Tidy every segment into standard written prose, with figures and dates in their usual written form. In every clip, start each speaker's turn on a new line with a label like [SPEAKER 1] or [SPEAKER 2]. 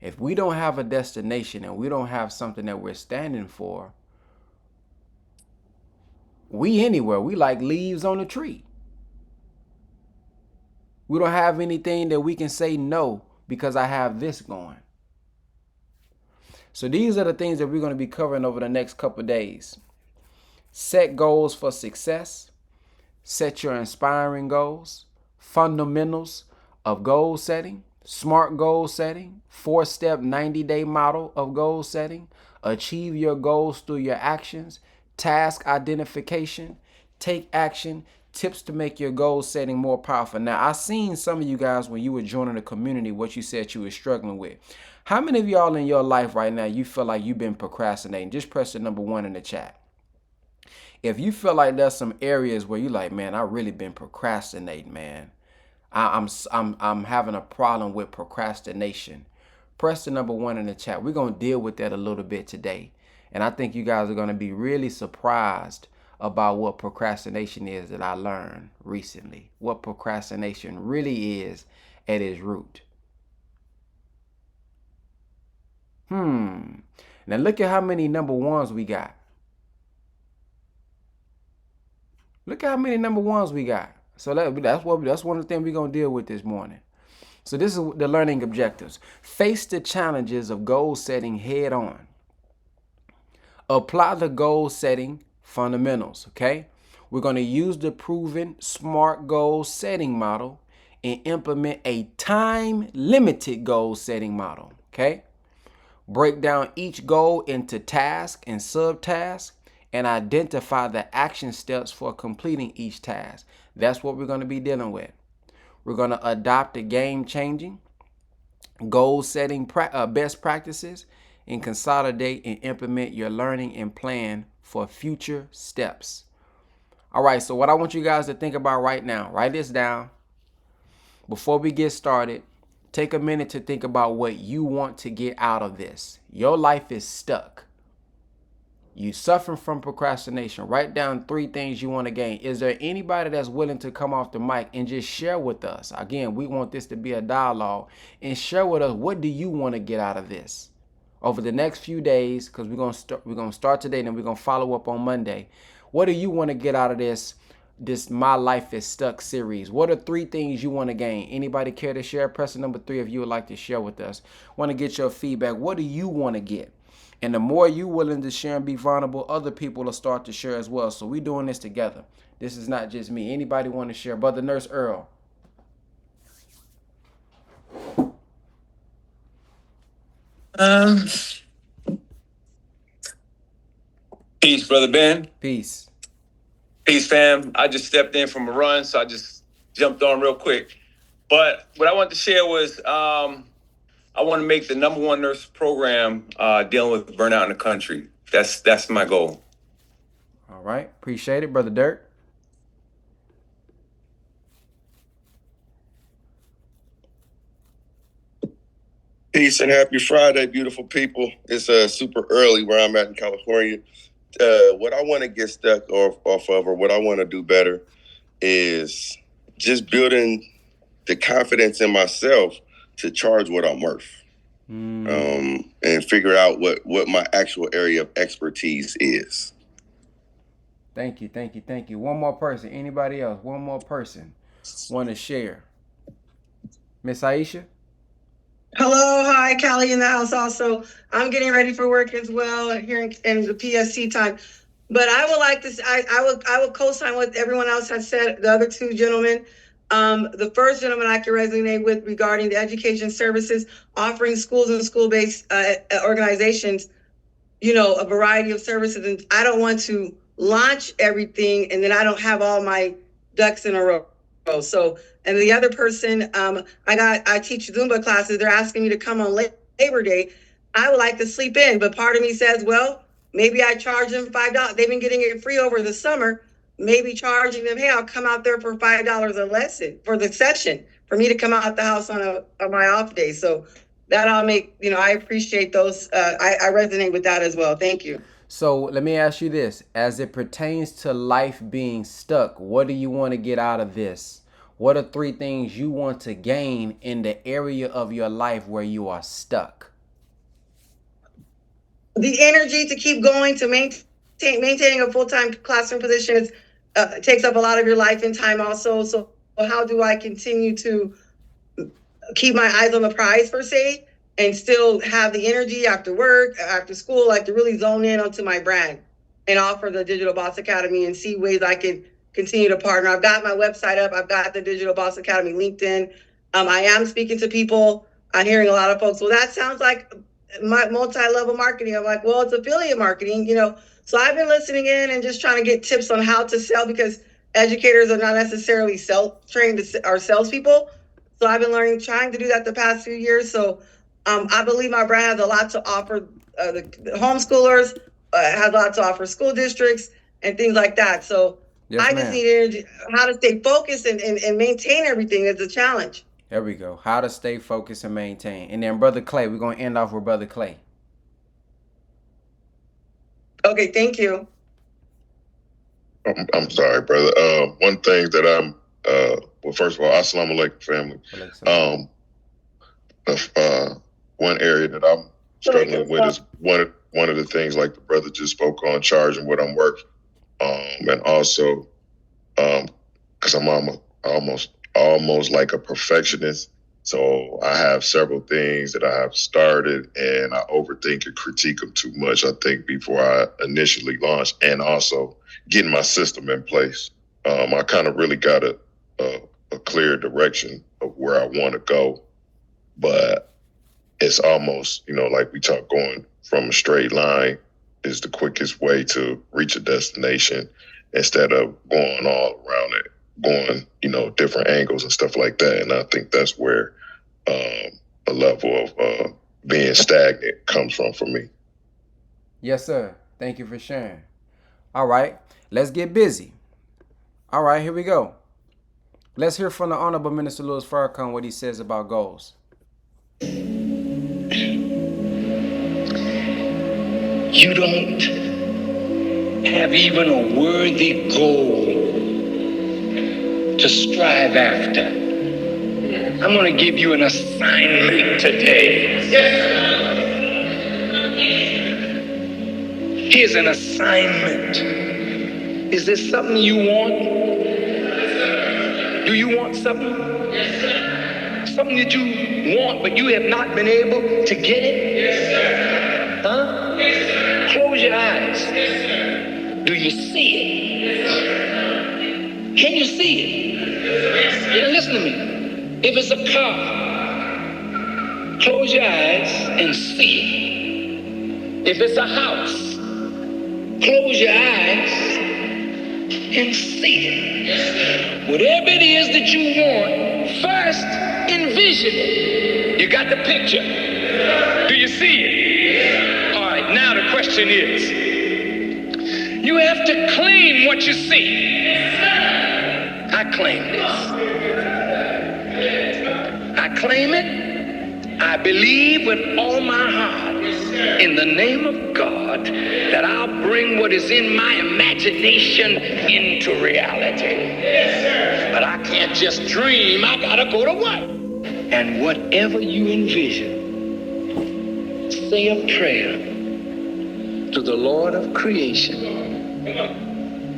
[SPEAKER 1] If we don't have a destination and we don't have something that we're standing for, we anywhere, we like leaves on a tree. We don't have anything that we can say no because I have this going. So these are the things that we're going to be covering over the next couple of days. Set goals for success. Set your inspiring goals. Fundamentals of goal setting. SMART goal setting. 4-step 90-day model of goal setting. Achieve your goals through your actions. Task identification. Take action. Tips to make your goal setting more powerful. Now, I seen some of you guys when you were joining the community, what you said you were struggling with. How many of y'all in your life right now, you feel like you've been procrastinating? Just press the number 1 in the chat. If you feel like there's some areas where you're like, man, I really been procrastinating, man. I'm having a problem with procrastination. Press the number 1 in the chat. We're going to deal with that a little bit today. And I think you guys are going to be really surprised about what procrastination is that I learned recently. What procrastination really is at its root. Now look at how many number 1s we got. Look at how many number 1s we got. So that's one of the things we're going to deal with this morning. So this is the learning objectives. Face the challenges of goal setting head on. Apply the goal setting fundamentals, okay? We're going to use the proven SMART goal setting model and implement a time-limited goal setting model, okay? Break down each goal into tasks and subtasks and identify the action steps for completing each task. That's what we're going to be dealing with. We're going to adopt the game-changing goal setting best practices and consolidate and implement your learning and plan for future steps. All right, so what I want you guys to think about right now, write this down. Before we get started, take a minute to think about what you want to get out of this. Your life is stuck. You suffering from procrastination. Write down 3 things you want to gain. Is there anybody that's willing to come off the mic and just share with us? Again, we want this to be a dialogue and share with us, what do you want to get out of this? Over the next few days, because we're gonna start today and then we're gonna follow up on Monday. What do you want to get out of this My Life is Stuck series? What are 3 things you want to gain? Anybody care to share? Press the number 3 if you would like to share with us. Want to get your feedback. What do you want to get? And the more you willing to share and be vulnerable, other people will start to share as well. So we're doing this together. This is not just me. Anybody want to share? Brother Nurse Earl.
[SPEAKER 2] Peace, Brother Ben.
[SPEAKER 1] Peace.
[SPEAKER 2] Peace, fam. I just stepped in from a run, so I just jumped on real quick. But what I wanted to share was I want to make the number 1 nurse program dealing with burnout in the country. That's my goal.
[SPEAKER 1] All right. Appreciate it, Brother Dirk.
[SPEAKER 3] Peace and happy Friday, beautiful people. It's super early where I'm at in California. What I want to get stuck off of, or what I want to do better, is just building the confidence in myself to charge what I'm worth. And figure out what my actual area of expertise is.
[SPEAKER 1] Thank you. One more person. Anybody else? One more person want to share? Miss Aisha?
[SPEAKER 4] Hello, hi, Callie in the house also. I'm getting ready for work as well here in the PST time. But I would like to, I will co-sign what everyone else has said, the other 2 gentlemen. The first gentleman I can resonate with regarding the education services, offering schools and school-based organizations, a variety of services. And I don't want to launch everything and then I don't have all my ducks in a row. So, and the other person, I teach Zumba classes. They're asking me to come on Labor Day. I would like to sleep in, but part of me says, well, maybe I charge them $5. They've been getting it free over the summer. Maybe charging them, hey, I'll come out there for $5 a lesson for the session for me to come out the house on my off day. So that I'll make, I appreciate those. I resonate with that as well. Thank you.
[SPEAKER 1] So let me ask you this. As it pertains to life being stuck, what do you want to get out of this? What are 3 things you want to gain in the area of your life where you are stuck?
[SPEAKER 4] the energy to keep going, to maintaining a full-time classroom position is takes up a lot of your life and time also. So how do I continue to keep my eyes on the prize per se and still have the energy after work, after school, like to really zone in onto my brand and offer the Digital Boss Academy and see ways I can continue to partner. I've got my website up. I've got the Digital Boss Academy LinkedIn. I am speaking to people. I'm hearing a lot of folks, well, that sounds like my multi-level marketing. I'm like, well, it's affiliate marketing, you know. So I've been listening in and just trying to get tips on how to sell, because educators are not necessarily trained or salespeople. So I've been trying to do that the past few years. So I believe my brand has a lot to offer the homeschoolers, has a lot to offer school districts and things like that. So
[SPEAKER 1] Yes,
[SPEAKER 4] I
[SPEAKER 1] ma'am.
[SPEAKER 4] just need energy. How to stay focused and maintain everything is a challenge.
[SPEAKER 1] There we go. How to stay focused and maintain. And then Brother Clay, we're going to end off with Brother Clay.
[SPEAKER 4] Okay, thank you.
[SPEAKER 3] I'm sorry, brother. One thing that I'm, well, first of all, assalamu alaikum, family. One area that I'm struggling with is one of the things, like the brother just spoke on, charging what I'm worth, and also, because I'm almost like a perfectionist. So I have several things that I have started, and I overthink and critique them too much, I think, before I initially launch, and also getting my system in place. I kind of really got a clear direction of where I want to go, but it's almost, like we talk, going from a straight line is the quickest way to reach a destination instead of going all around it, going, different angles and stuff like that. And I think that's where a level of being stagnant comes from for me.
[SPEAKER 1] Yes, sir. Thank you for sharing. All right, let's get busy. All right, here we go. Let's hear from the Honorable Minister Louis Farrakhan what he says about goals.
[SPEAKER 5] You don't have even a worthy goal to strive after. I'm going to give you an assignment today. Here's an assignment. Is this something you want? Do you want something? Something that you want, but you have not been able to get it? Huh? Close your eyes. Do you see it? Can you see it? Yeah, listen to me. If it's a car, close your eyes and see it. If it's a house, close your eyes and see it. Whatever it is that you want, first envision it. You got the picture. Do you see it? All right, now the question is, you have to claim what you see. I claim this. I claim it. I believe with all my heart, in the name of God, that I'll bring what is in my imagination into reality. But I can't just dream. I gotta go to work. And whatever you envision, say a prayer to the Lord of creation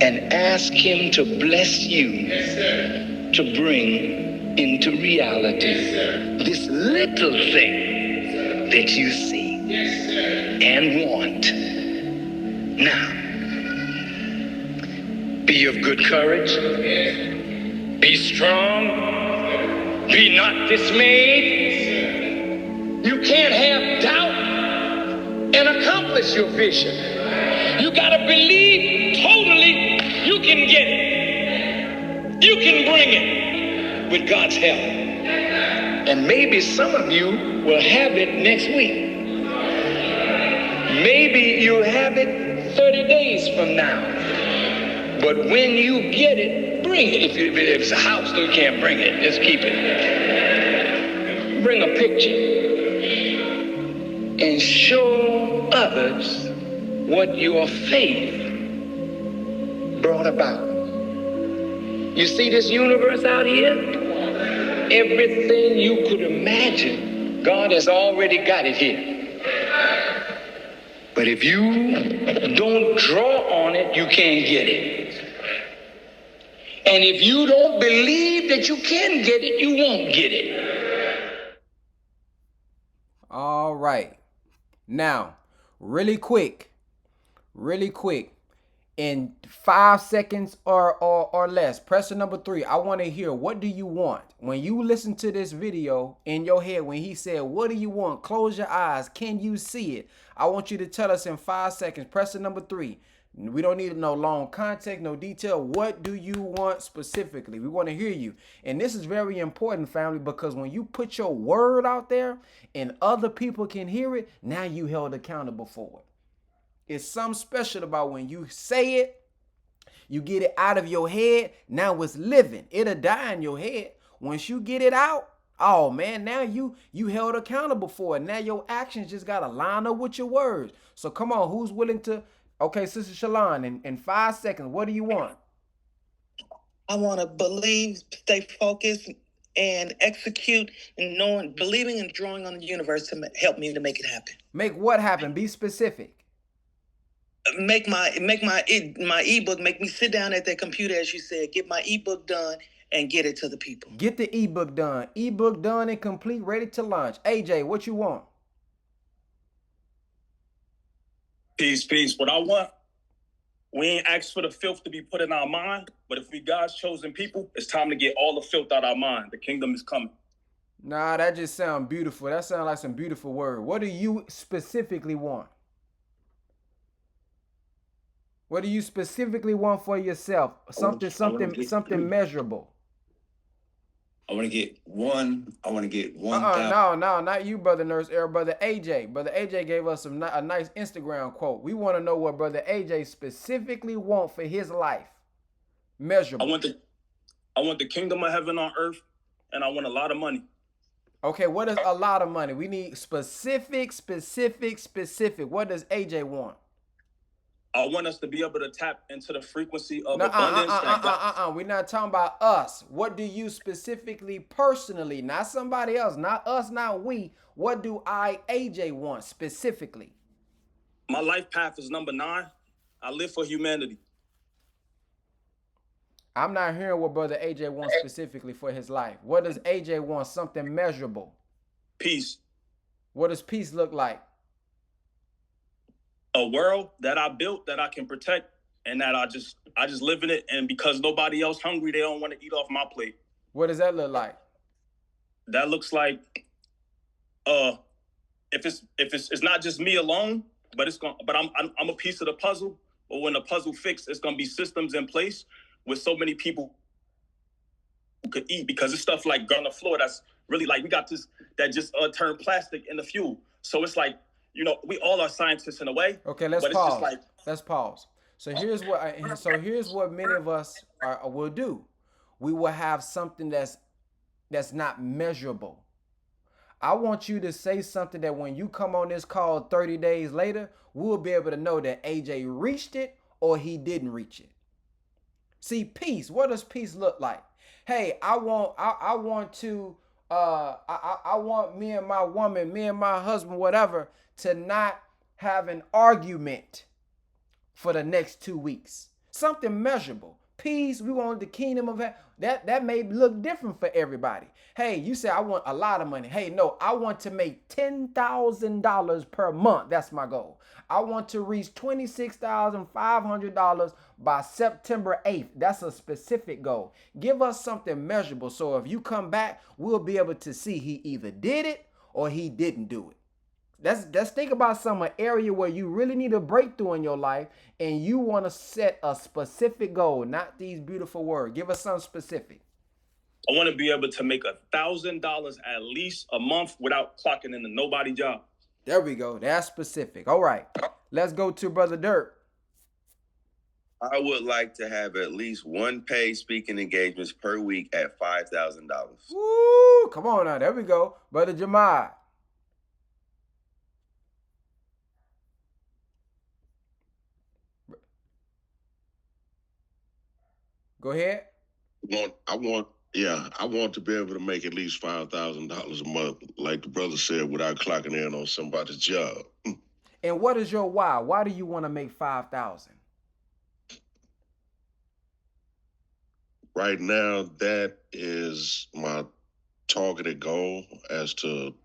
[SPEAKER 5] and ask him to bless you to bring into reality this little thing that you see and want. Now, be of good courage, be strong, be not dismayed. You can't have doubt and accomplish your vision. You gotta believe totally you can get it. You can bring it with God's help. And maybe some of you will have it next week. Maybe you'll have it 30 days from now. But when you get it, bring it. If it's a house, you can't bring it. Just keep it. Bring a picture and show others what your faith brought about. You see this universe out here? Everything you could imagine, God has already got it here. But if you don't draw on it, you can't get it. And if you don't believe that you can get it, you won't get it.
[SPEAKER 1] All right. Now, really quick, in 5 seconds or less, pressure number 3, I want to hear, what do you want? When you listen to this video in your head, when he said, what do you want? Close your eyes. Can you see it? I want you to tell us in 5 seconds, pressure number 3. We don't need no long context, no detail. What do you want specifically? We want to hear you. And this is very important, family, because when you put your word out there and other people can hear it, now you held accountable for it. It's something special about when you say it, you get it out of your head, now it's living. It'll die in your head. Once you get it out, oh man, now you held accountable for it. Now your actions just got to line up with your words. So come on, who's willing to, okay, Sister Shalon, in 5 seconds, what do you want?
[SPEAKER 6] I want to believe, stay focused, and execute, and believing and drawing on the universe to help me to make it happen.
[SPEAKER 1] Make what happen? Be specific.
[SPEAKER 6] Make my ebook, make me sit down at that computer, as you said, get my ebook done and get it to the people.
[SPEAKER 1] Get the ebook done. Ebook done and complete, ready to launch. AJ, what you want?
[SPEAKER 7] Peace. What I want, we ain't asked for the filth to be put in our mind, but if we God's chosen people, it's time to get all the filth out of our mind. The kingdom is coming.
[SPEAKER 1] Nah, that just sounds beautiful. That sounds like some beautiful word. What do you specifically want? What do you specifically want for yourself? Something measurable.
[SPEAKER 2] I want to get one.
[SPEAKER 1] No, not you, Brother Nurse Air. Brother AJ. Brother AJ gave us a nice Instagram quote. We want to know what Brother AJ specifically want for his life. Measurable.
[SPEAKER 7] I want the kingdom of heaven on earth, and I want a lot of money.
[SPEAKER 1] Okay, what is a lot of money? We need specific. What does AJ want?
[SPEAKER 7] I want us to be able to tap into the frequency of abundance.
[SPEAKER 1] We're not talking about us. What do you specifically, personally, not somebody else, not us, not we. What do I, AJ, want specifically?
[SPEAKER 7] My life path is number 9. I live for humanity.
[SPEAKER 1] I'm not hearing what Brother AJ wants specifically for his life. What does AJ want? Something measurable.
[SPEAKER 7] Peace.
[SPEAKER 1] What does peace look like?
[SPEAKER 7] A world that I built that I can protect, and that I just live in it. And because nobody else hungry, they don't want to eat off my plate.
[SPEAKER 1] What does that look like?
[SPEAKER 7] That looks like, if it's not just me alone, but I'm a piece of the puzzle. But when the puzzle fixed, it's gonna be systems in place with so many people who could eat, because it's stuff like on the floor that's really like, we got this that just turned plastic into fuel. So it's like, we all are scientists in a way.
[SPEAKER 1] Okay, let's pause. Let's pause. So here's what many of us will do. We will have something that's not measurable. I want you to say something that when you come on this call 30 days later, we'll be able to know that AJ reached it or he didn't reach it. See, peace. What does peace look like? Hey, I want me and my woman, me and my husband, whatever, to not have an argument for the next 2 weeks. Something measurable. Peace, we want the kingdom of heaven. That may look different for everybody. Hey, you say I want a lot of money. Hey, no, I want to make $10,000 per month. That's my goal. I want to reach $26,500 by September 8th. That's a specific goal. Give us something measurable. So if you come back, we'll be able to see he either did it or he didn't do it. Let's think about some area where you really need a breakthrough in your life and you want to set a specific goal, not these beautiful words. Give us something specific.
[SPEAKER 7] I want to be able to make $1,000 at least a month without clocking into nobody's job.
[SPEAKER 1] There we go. That's specific. All right. Let's go to Brother Dirt.
[SPEAKER 3] I would like to have at least one paid speaking engagements per week at $5,000.
[SPEAKER 1] Woo! Come on now. There we go. Brother Jamad. Go ahead.
[SPEAKER 8] I want to be able to make at least $5,000 a month, like the brother said, without clocking in on somebody's job.
[SPEAKER 1] And what is your why? Why do you want to make 5,000?
[SPEAKER 8] Right now, that is my targeted goal as to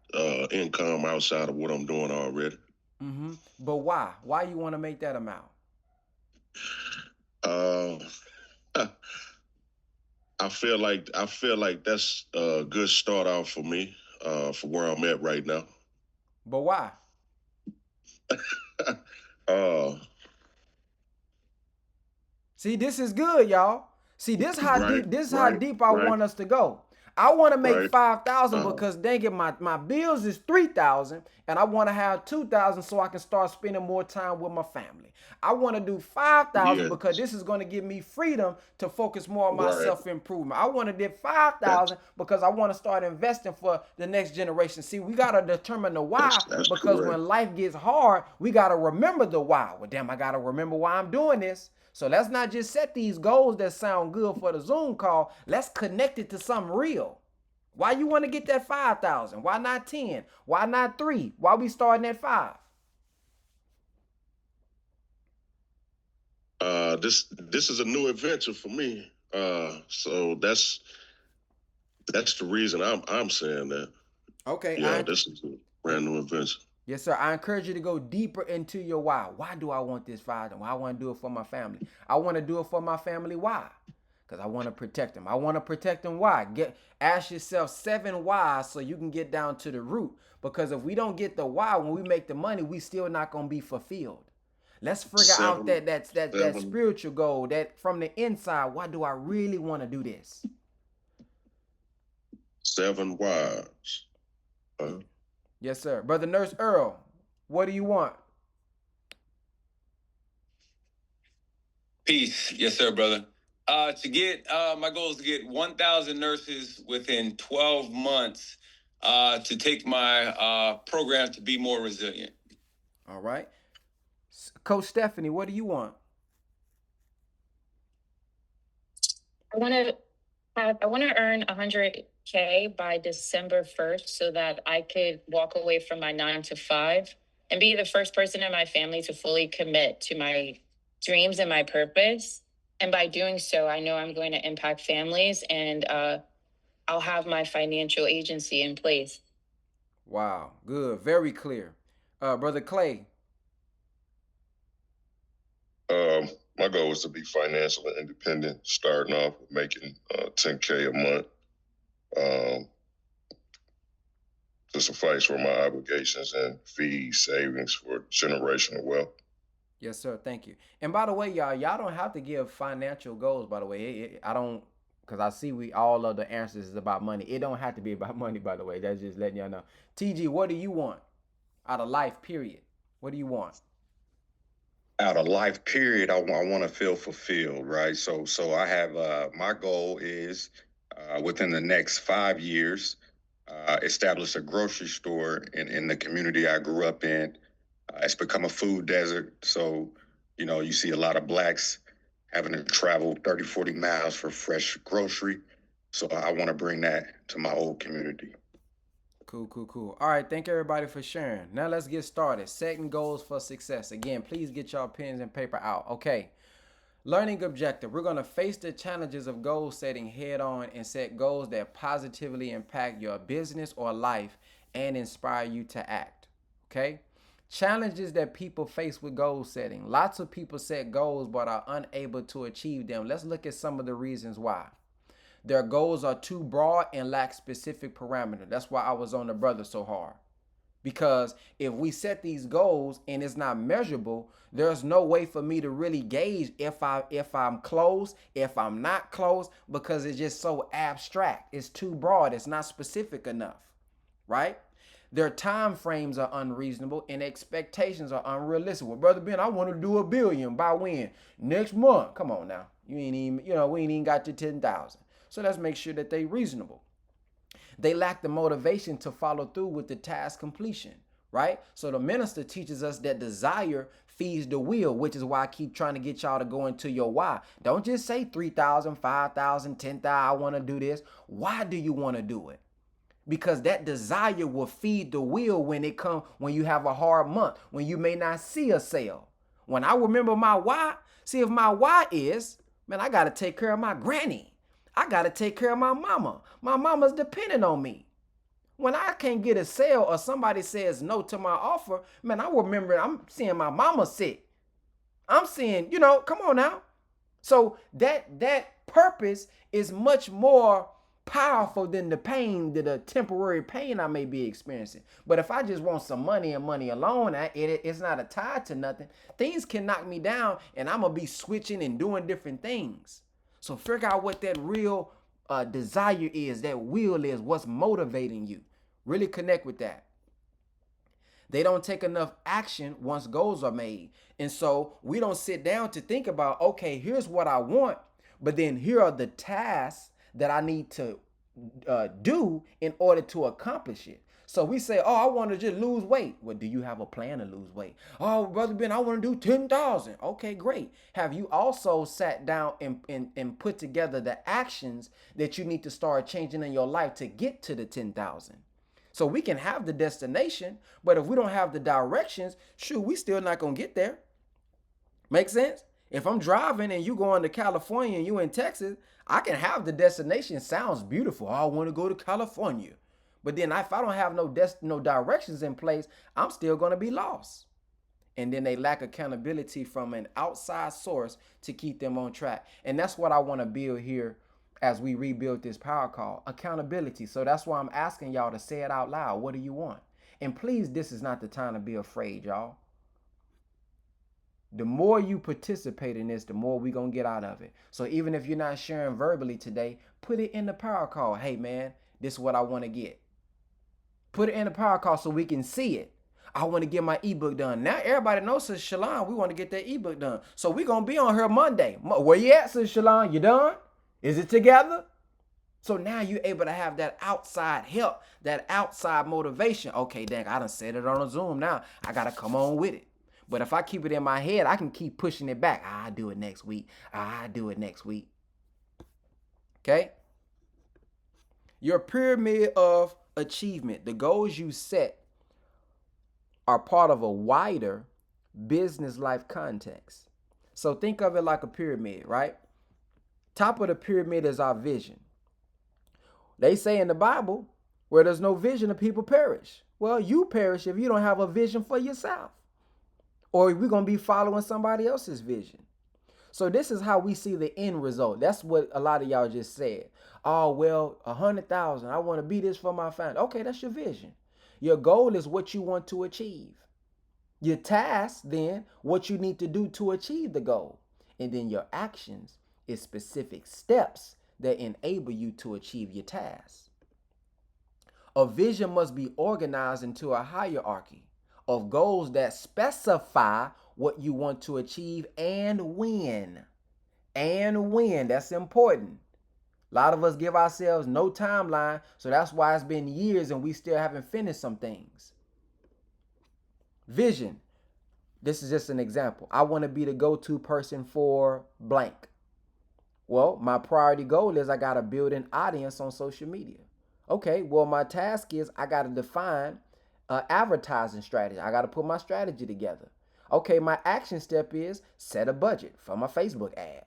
[SPEAKER 8] income outside of what I'm doing already.
[SPEAKER 1] Mm-hmm. But why? Why you want to make that amount?
[SPEAKER 8] Uh, I feel like that's a good start out for me, for where I'm at right now.
[SPEAKER 1] But why?
[SPEAKER 8] uh,
[SPEAKER 1] See, this is good, y'all. See, this how deep I want us to go. I want to make 5,000 because dang it, my bills is 3,000 and I want to have 2,000 so I can start spending more time with my family. I want to do 5,000 because this is going to give me freedom to focus more on my self-improvement. I want to do 5,000 because I want to start investing for the next generation. See, we got to determine the why because when life gets hard, we got to remember the why. Well, damn, I got to remember why I'm doing this. So let's not just set these goals that sound good for the Zoom call. Let's connect it to something real. Why you want to get that 5,000? Why not 10? Why not 3? Why we starting at 5?
[SPEAKER 8] This is a new adventure for me. So that's the reason I'm saying that.
[SPEAKER 1] Okay.
[SPEAKER 8] Yeah, this is a brand new adventure.
[SPEAKER 1] Yes, sir. I encourage you to go deeper into your why. Why do I want this 5,000? Why I want to do it for my family? I want to do it for my family. Why? Because I want to protect them. I want to protect them. Why? Ask yourself 7 whys so you can get down to the root. Because if we don't get the why when we make the money, we still not going to be fulfilled. Let's figure out that spiritual goal, that from the inside, why do I really want to do this?
[SPEAKER 8] 7 whys.
[SPEAKER 1] Yes, sir. Brother Nurse Earl, what do you want?
[SPEAKER 2] Peace. Yes, sir, brother. My goal is to get 1,000 nurses within 12 months to take my program to be more resilient.
[SPEAKER 1] All right. Coach Stephanie, what do you want?
[SPEAKER 9] I want to earn 100K by December 1st so that I could walk away from my 9 to 5 and be the first person in my family to fully commit to my dreams and my purpose. And by doing so, I know I'm going to impact families and I'll have my financial agency in place.
[SPEAKER 1] Wow, good, very clear. Brother Clay.
[SPEAKER 3] My goal is to be financially independent, starting off with making $10K a month to suffice for my obligations and fees, savings for generational wealth.
[SPEAKER 1] Yes, sir. Thank you. And by the way, y'all don't have to give financial goals. By the way, I don't, because I see we all of the answers is about money. It don't have to be about money. By the way, that's just letting y'all know. TG, what do you want out of life? Period. What do you want?
[SPEAKER 10] Out of life, period, I want to feel fulfilled, right? So I have my goal is within the next 5 years, establish a grocery store in the community I grew up in. It's become a food desert, so you see a lot of blacks having to travel 30, 40 miles for fresh grocery. So I want to bring that to my old community.
[SPEAKER 1] Cool. All right, thank everybody for sharing. Now let's get started. Setting goals for success. Again, please get y'all pens and paper out. Okay. Learning objective. We're going to face the challenges of goal setting head on and set goals that positively impact your business or life and inspire you to act. Okay. Challenges that people face with goal setting. Lots of people set goals but are unable to achieve them. Let's look at some of the reasons why. Their goals are too broad and lack specific parameter. That's why I was on the brother so hard. Because if we set these goals and it's not measurable, there's no way for me to really gauge if I'm close, if I'm not close, because it's just so abstract. It's too broad. It's not specific enough, right? Their time frames are unreasonable and expectations are unrealistic. Well, Brother Ben, I want to do $1 billion by when? Next month. Come on now. We ain't even got to 10,000. So let's make sure that they're reasonable. They lack the motivation to follow through with the task completion, right? So the minister teaches us that desire feeds the will, which is why I keep trying to get y'all to go into your why. Don't just say 3,000, 5,000, 10,000, I want to do this. Why do you want to do it? because that desire will feed the will when you have a hard month, when you may not see a sale. When I remember my why, see if my why is, man, I got to take care of my granny. I got to take care of my mama. My mama's depending on me. When I can't get a sale or somebody says no to my offer, man, I remember I'm seeing my mama sick. I'm seeing, come on now. So that purpose is much more powerful than the temporary pain I may be experiencing. But if I just want some money and money alone, it's not a tie to nothing. Things can knock me down and I'm going to be switching and doing different things. So figure out what that real desire is, that will is, what's motivating you. Really connect with that. They don't take enough action once goals are made. And so we don't sit down to think about, okay, here's what I want, but then here are the tasks that I need to do in order to accomplish it. So we say, oh, I want to just lose weight. Well, do you have a plan to lose weight? Oh, Brother Ben, I want to do 10,000. Okay, great. Have you also sat down and put together the actions that you need to start changing in your life to get to the 10,000? So we can have the destination, but if we don't have the directions, shoot, we still not going to get there. Make sense? If I'm driving and you going to California and you in Texas, I can have the destination. Sounds beautiful. Oh, I want to go to California. But then if I don't have no directions in place, I'm still going to be lost. And then they lack accountability from an outside source to keep them on track. And that's what I want to build here as we rebuild this power call, accountability. So that's why I'm asking y'all to say it out loud. What do you want? And please, this is not the time to be afraid, y'all. The more you participate in this, the more we're going to get out of it. So even if you're not sharing verbally today, put it in the power call. Hey, man, this is what I want to get. Put it in the power call so we can see it. I want to get my ebook done. Now everybody knows, Sister Shalon, we want to get that ebook done. So we're going to be on here Monday. Where you at, Sister Shalon? You done? Is it together? So now you're able to have that outside help, that outside motivation. Okay, dang, I done said it on a Zoom now. I got to come on with it. But if I keep it in my head, I can keep pushing it back. I'll do it next week. I'll do it next week. Okay? Your pyramid of achievement, the goals you set are part of a wider business life context. So think of it like a pyramid, right? Top of the pyramid is our vision. They say in the Bible, where there's no vision, the people perish. Well, you perish if you don't have a vision for yourself. Or we're going to be following somebody else's vision. So this is how we see the end result. That's what a lot of y'all just said. Oh, well, 100,000. I want to be this for my family. Okay, that's your vision. Your goal is what you want to achieve. Your task, then, what you need to do to achieve the goal. And then your actions is specific steps that enable you to achieve your task. A vision must be organized into a hierarchy of goals that specify what you want to achieve and when. And when. That's important. A lot of us give ourselves no timeline, so that's why it's been years and we still haven't finished some things. Vision. This is just an example. I want to be the go-to person for blank. Well, my priority goal is I got to build an audience on social media. Okay, well, my task is I got to define an advertising strategy. I got to put my strategy together. Okay, my action step is set a budget for my Facebook ad.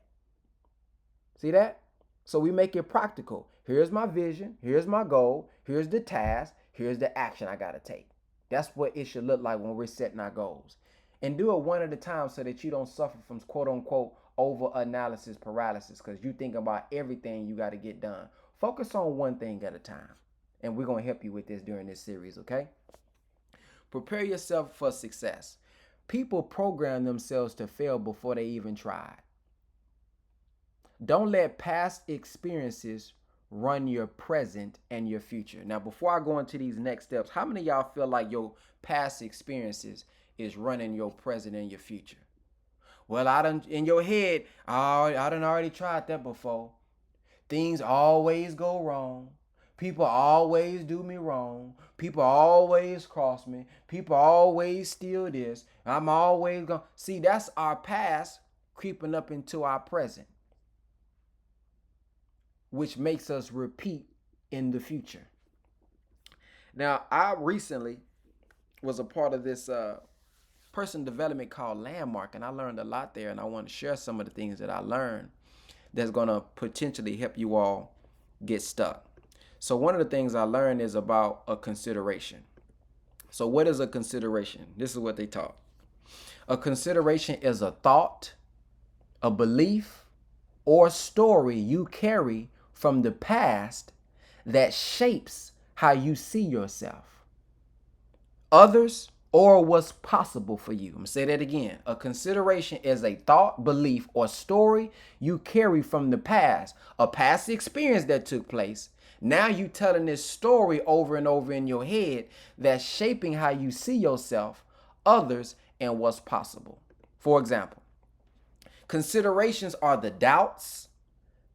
[SPEAKER 1] See that? So we make it practical. Here's my vision. Here's my goal. Here's the task. Here's the action I got to take. That's what it should look like when we're setting our goals. And do it one at a time so that you don't suffer from quote unquote over analysis paralysis because you think about everything you got to get done. Focus on one thing at a time. And we're going to help you with this during this series, okay? Prepare yourself for success. People program themselves to fail before they even tried. Don't let past experiences run your present and your future. Now, before I go into these next steps, how many of y'all feel like your past experiences is running your present and your future? Well, I done in your head, I done already tried that before. Things always go wrong. People always do me wrong. People always cross me. People always steal this. I'm always going to see, that's our past creeping up into our present, which makes us repeat in the future. Now, I recently was a part of this person development called Landmark, and I learned a lot there, and I want to share some of the things that I learned that's going to potentially help you all get stuck. So one of the things I learned is about a consideration. So what is a consideration? This is what they taught. A consideration is a thought, a belief, or story you carry from the past that shapes how you see yourself, others, or what's possible for you. I'm gonna say that again. A consideration is a thought, belief, or story you carry from the past, a past experience that took place. Now you telling this story over and over in your head that's shaping how you see yourself, others, and what's possible. For example, considerations are the doubts,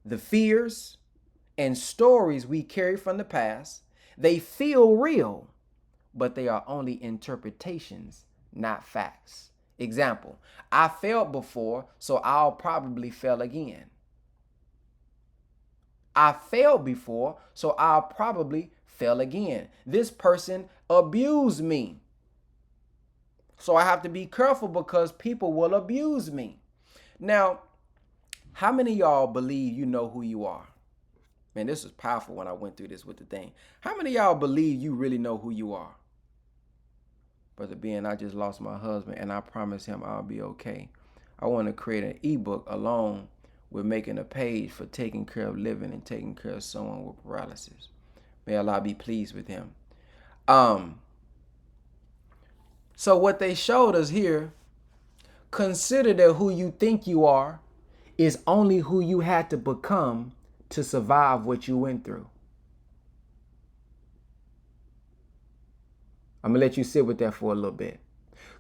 [SPEAKER 1] the fears, and stories we carry from the past. They feel real, but they are only interpretations, not facts. Example, I failed before, so I'll probably fail again. I failed before, so I'll probably fail again. This person abused me, so I have to be careful because people will abuse me. Now, how many of y'all believe you know who you are? Man, this was powerful when I went through this with the thing. How many of y'all believe you really know who you are? Brother Ben, I just lost my husband and I promised him I'll be okay. I want to create an ebook along with making a page for taking care of living and taking care of someone with paralysis. May Allah be pleased with him. So what they showed us here, consider that who you think you are is only who you had to become to survive what you went through. I'm going to let you sit with that for a little bit.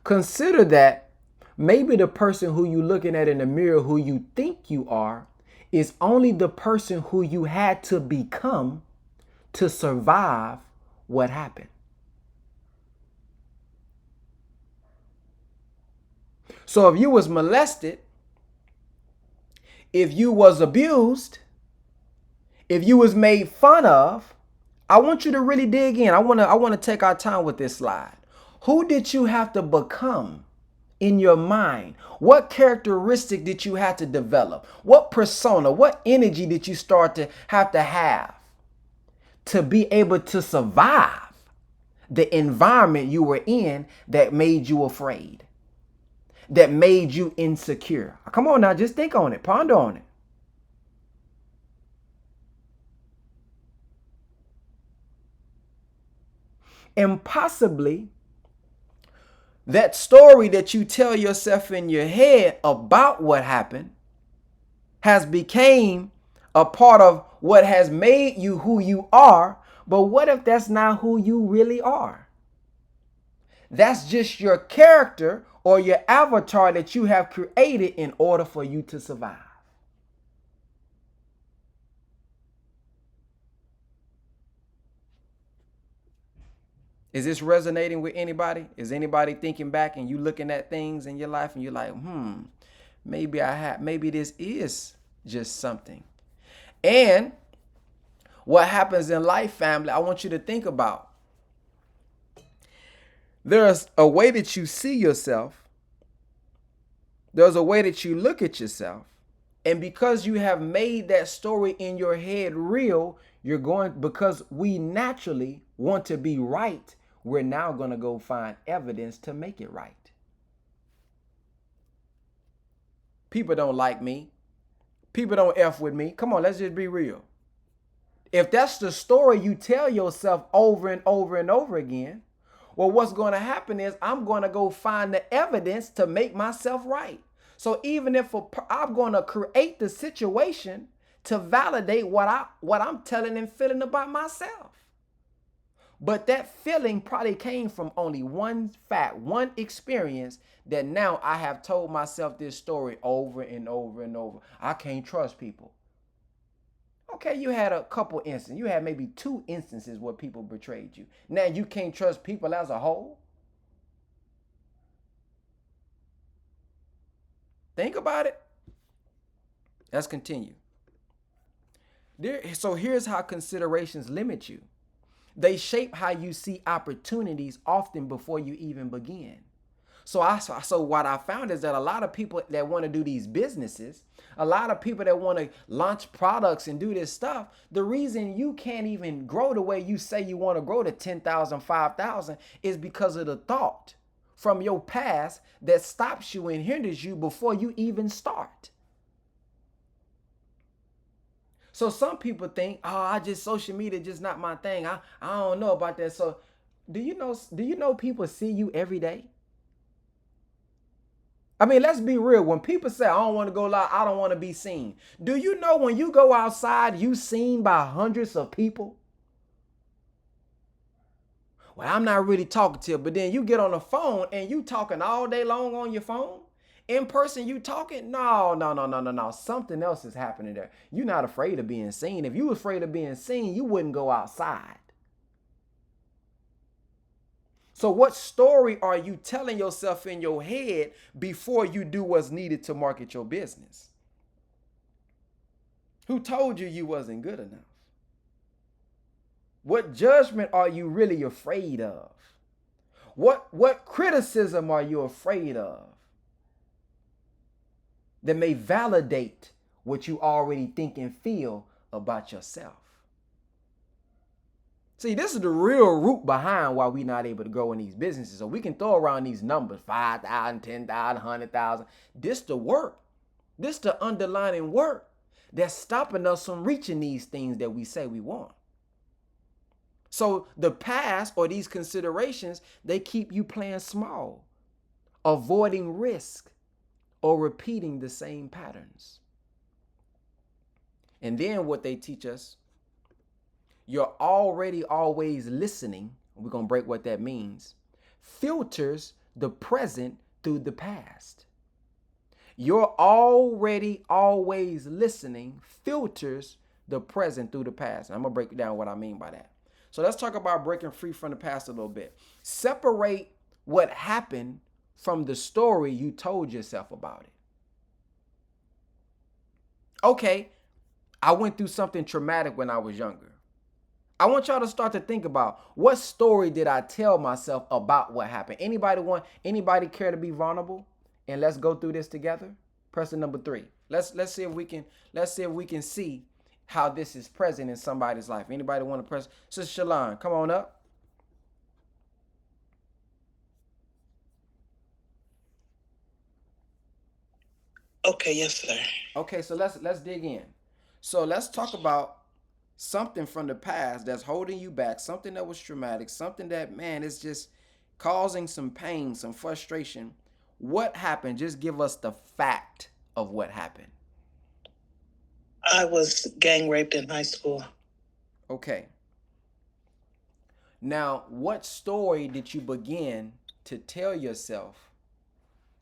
[SPEAKER 1] Consider that maybe the person who you're looking at in the mirror who you think you are is only the person who you had to become to survive what happened. So if you was molested, if you was abused, if you was made fun of, I want you to really dig in. I want to take our time with this slide. Who did you have to become in your mind? What characteristic did you have to develop? What persona, what energy did you start to have to be able to survive the environment you were in that made you afraid, that made you insecure? Come on now, just think on it, ponder on it. And possibly that story that you tell yourself in your head about what happened has became a part of what has made you who you are. But what if that's not who you really are? That's just your character or your avatar that you have created in order for you to survive. Is this resonating with anybody? Is anybody thinking back and you looking at things in your life and you're like, maybe this is just something. And what happens in life, family, I want you to think about. There's a way that you see yourself. There's a way that you look at yourself. And because you have made that story in your head real, because we naturally want to be right, we're now going to go find evidence to make it right. People don't like me. People don't F with me. Come on, let's just be real. If that's the story you tell yourself over and over and over again, well, what's going to happen is I'm going to go find the evidence to make myself right. So even if I'm going to create the situation to validate what I'm telling and feeling about myself. But that feeling probably came from only one fact, one experience that now I have told myself this story over and over and over. I can't trust people. Okay, you had a couple instances. You had maybe 2 instances where people betrayed you. Now you can't trust people as a whole. Think about it. Let's continue. So here's how considerations limit you. They shape how you see opportunities often before you even begin. So what I found is that a lot of people that want to do these businesses, a lot of people that want to launch products and do this stuff, the reason you can't even grow the way you say you want to grow to 10,000, 5,000 is because of the thought from your past that stops you and hinders you before you even start. So some people think, oh, I just social media just not my thing. I don't know about that. So do you know people see you every day? I mean, let's be real. When people say, I don't want to go live, I don't want to be seen. Do you know when you go outside, you seen by hundreds of people? Well, I'm not really talking to you, but then you get on the phone and you talking all day long on your phone. In person, you talking? No. Something else is happening there. You're not afraid of being seen. If you were afraid of being seen, you wouldn't go outside. So what story are you telling yourself in your head before you do what's needed to market your business? Who told you you wasn't good enough? What judgment are you really afraid of? What criticism are you afraid of that may validate what you already think and feel about yourself? See, this is the real root behind why we're not able to grow in these businesses. So we can throw around these numbers, 5,000, 10,000, 100,000. This the work. This the underlying work that's stopping us from reaching these things that we say we want. So the past or these considerations, they keep you playing small, avoiding risk, or repeating the same patterns. And then what they teach us, you're already always listening. We're going to break what that means. Filters the present through the past. You're already always listening filters the present through the past. And I'm going to break down what I mean by that. So let's talk about breaking free from the past a little bit. Separate what happened from the story you told yourself about it. Okay, I went through something traumatic when I was younger. I want y'all to start to think about, what story did I tell myself about what happened? Anybody care to be vulnerable? And let's go through this together. Person number 3. Let's see if we can see how this is present in somebody's life. Anybody want to press? Sister Shalon, come on up.
[SPEAKER 6] Okay, yes, sir.
[SPEAKER 1] Okay, so let's dig in. So let's talk about something from the past that's holding you back, something that was traumatic, something that, man, is just causing some pain, some frustration. What happened? Just give us the fact of what happened.
[SPEAKER 6] I was gang raped in high school.
[SPEAKER 1] Okay. Now, what story did you begin to tell yourself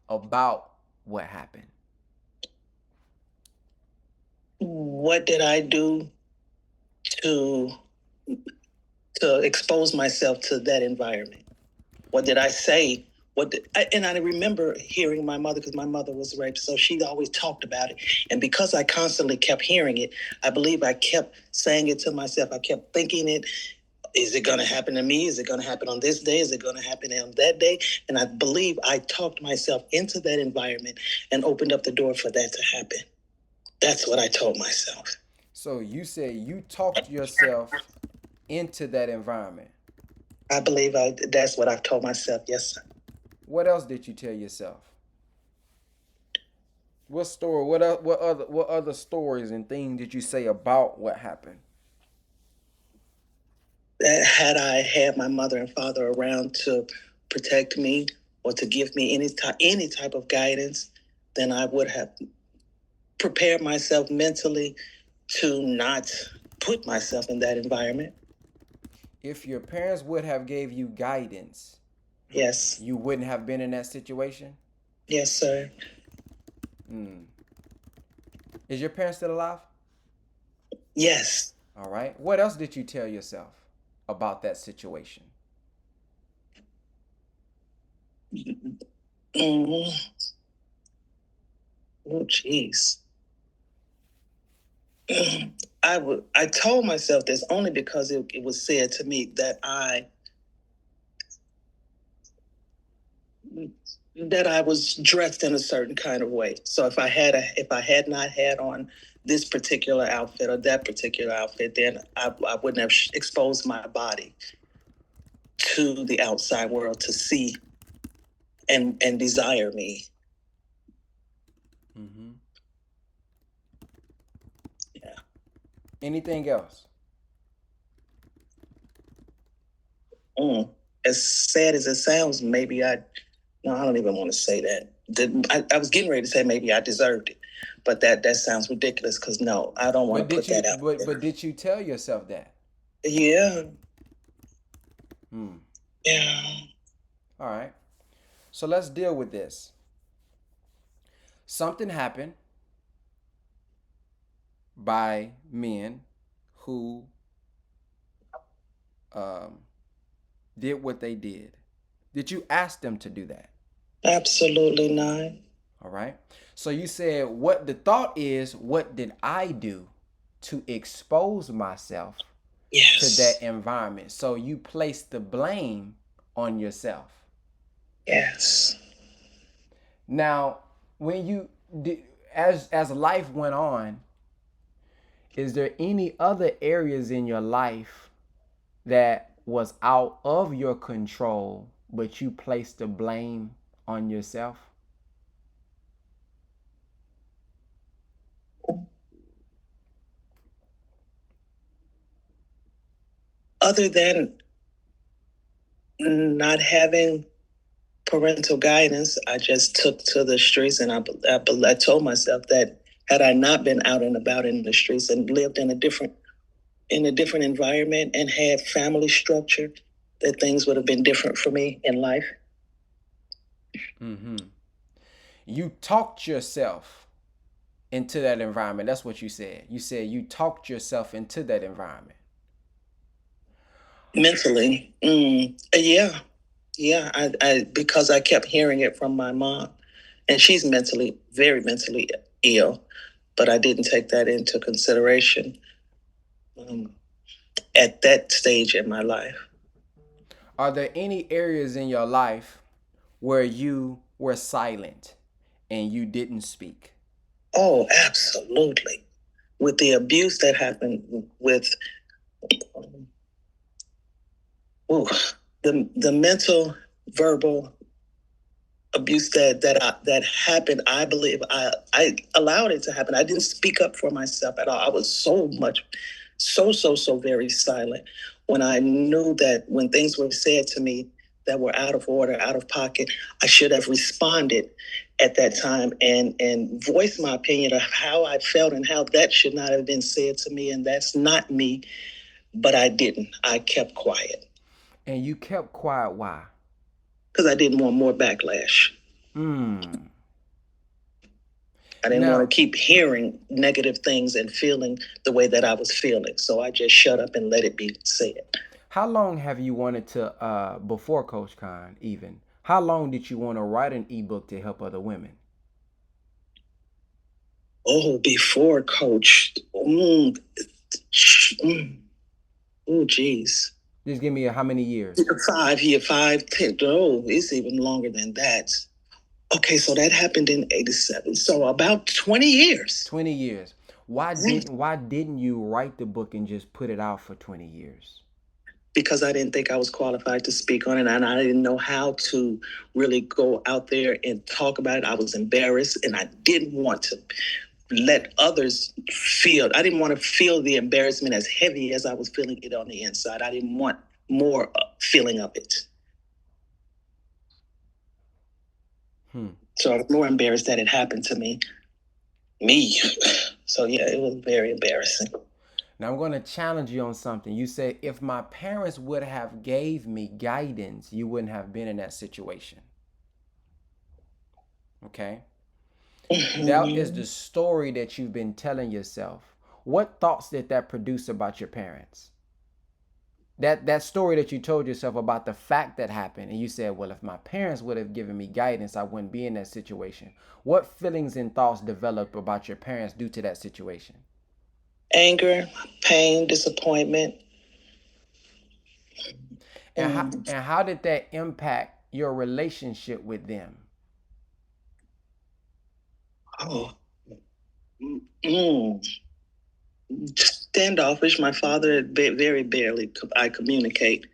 [SPEAKER 1] about what happened?
[SPEAKER 6] What did I do to expose myself to that environment? What did I say? And I remember hearing my mother, because my mother was raped, so she always talked about it. And because I constantly kept hearing it, I believe I kept saying it to myself. I kept thinking it. Is it going to happen to me? Is it going to happen on this day? Is it going to happen on that day? And I believe I talked myself into that environment and opened up the door for that to happen. That's what I told myself.
[SPEAKER 1] So you said you talked yourself into that environment.
[SPEAKER 6] I believe that's what I've told myself. Yes, sir.
[SPEAKER 1] What else did you tell yourself? What story? What other stories and things did you say about what happened?
[SPEAKER 6] That had I had my mother and father around to protect me or to give me any type of guidance, then I would have prepared myself mentally to not put myself in that environment.
[SPEAKER 1] If your parents would have gave you guidance,
[SPEAKER 6] yes,
[SPEAKER 1] you wouldn't have been in that situation?
[SPEAKER 6] Yes, sir.
[SPEAKER 1] Is your parents still alive?
[SPEAKER 6] Yes.
[SPEAKER 1] All right. What else did you tell yourself about that situation?
[SPEAKER 6] Oh, jeez. I told myself this only because it was said to me that I was dressed in a certain kind of way. So if I had not had on this particular outfit or that particular outfit, then I wouldn't have exposed my body to the outside world to see and desire me.
[SPEAKER 1] Mm-hmm.
[SPEAKER 6] Yeah.
[SPEAKER 1] Anything else?
[SPEAKER 6] As sad as it sounds, maybe I don't even want to say that. I was getting ready to say maybe I deserved it, but that sounds ridiculous because no, I don't want to put that out there.
[SPEAKER 1] But did you tell yourself that?
[SPEAKER 6] Yeah.
[SPEAKER 1] Hmm.
[SPEAKER 6] Yeah.
[SPEAKER 1] All right. So let's deal with this. Something happened by men who did what they did. Did you ask them to do that?
[SPEAKER 6] Absolutely not.
[SPEAKER 1] All right. So you said what the thought is, what did I do to expose myself to that environment? So you place the blame on yourself.
[SPEAKER 6] Yes.
[SPEAKER 1] Now, when you did, as life went on, is there any other areas in your life that was out of your control, but you placed the blame on yourself?
[SPEAKER 6] Other than not having parental guidance, I just took to the streets, and I told myself that had I not been out and about in the streets and lived in a different environment and had family structure, that things would have been different for me in life.
[SPEAKER 1] Mm-hmm. You talked yourself into that environment. That's what you said. You said you talked yourself into that environment.
[SPEAKER 6] Mentally. Yeah. I because I kept hearing it from my mom, and she's very mentally ill, but I didn't take that into consideration at that stage in my life.
[SPEAKER 1] Are there any areas in your life where you were silent and you didn't speak?
[SPEAKER 6] Oh, absolutely. With the abuse that happened with the mental, verbal abuse that happened, I believe I allowed it to happen. I didn't speak up for myself at all. I was so very silent when I knew that when things were said to me that were out of order, out of pocket, I should have responded at that time and voiced my opinion of how I felt and how that should not have been said to me, and that's not me. But I didn't. I kept quiet.
[SPEAKER 1] And you kept quiet, why?
[SPEAKER 6] Because I didn't want more backlash. I didn't want to keep hearing negative things and feeling the way that I was feeling. So I just shut up and let it be said.
[SPEAKER 1] How long have you wanted to, before Coach Khan even, how long did you want to write an ebook to help other women?
[SPEAKER 6] Oh, before Coach. Oh, geez.
[SPEAKER 1] Just give me how many years?
[SPEAKER 6] 5, 10. Oh, it's even longer than that. Okay, so that happened in 87. So about 20 years.
[SPEAKER 1] 20 years. Why didn't you write the book and just put it out for 20 years?
[SPEAKER 6] Because I didn't think I was qualified to speak on it, and I didn't know how to really go out there and talk about it. I was embarrassed, and I didn't want to let others feel. I didn't want to feel the embarrassment as heavy as I was feeling it on the inside. I didn't want more feeling of it. So I was more embarrassed that it happened to me. So yeah, it was very embarrassing.
[SPEAKER 1] Now I'm going to challenge you on something. You said if my parents would have gave me guidance, you wouldn't have been in that situation. Okay? That is the story that you've been telling yourself. What thoughts did that produce about your parents? That story that you told yourself about the fact that happened, and you said, well, if my parents would have given me guidance, I wouldn't be in that situation. What feelings and thoughts developed about your parents due to that situation?
[SPEAKER 6] Anger, pain, disappointment.
[SPEAKER 1] And how did that impact your relationship with them?
[SPEAKER 6] Oh. Standoffish. My father, very barely I communicate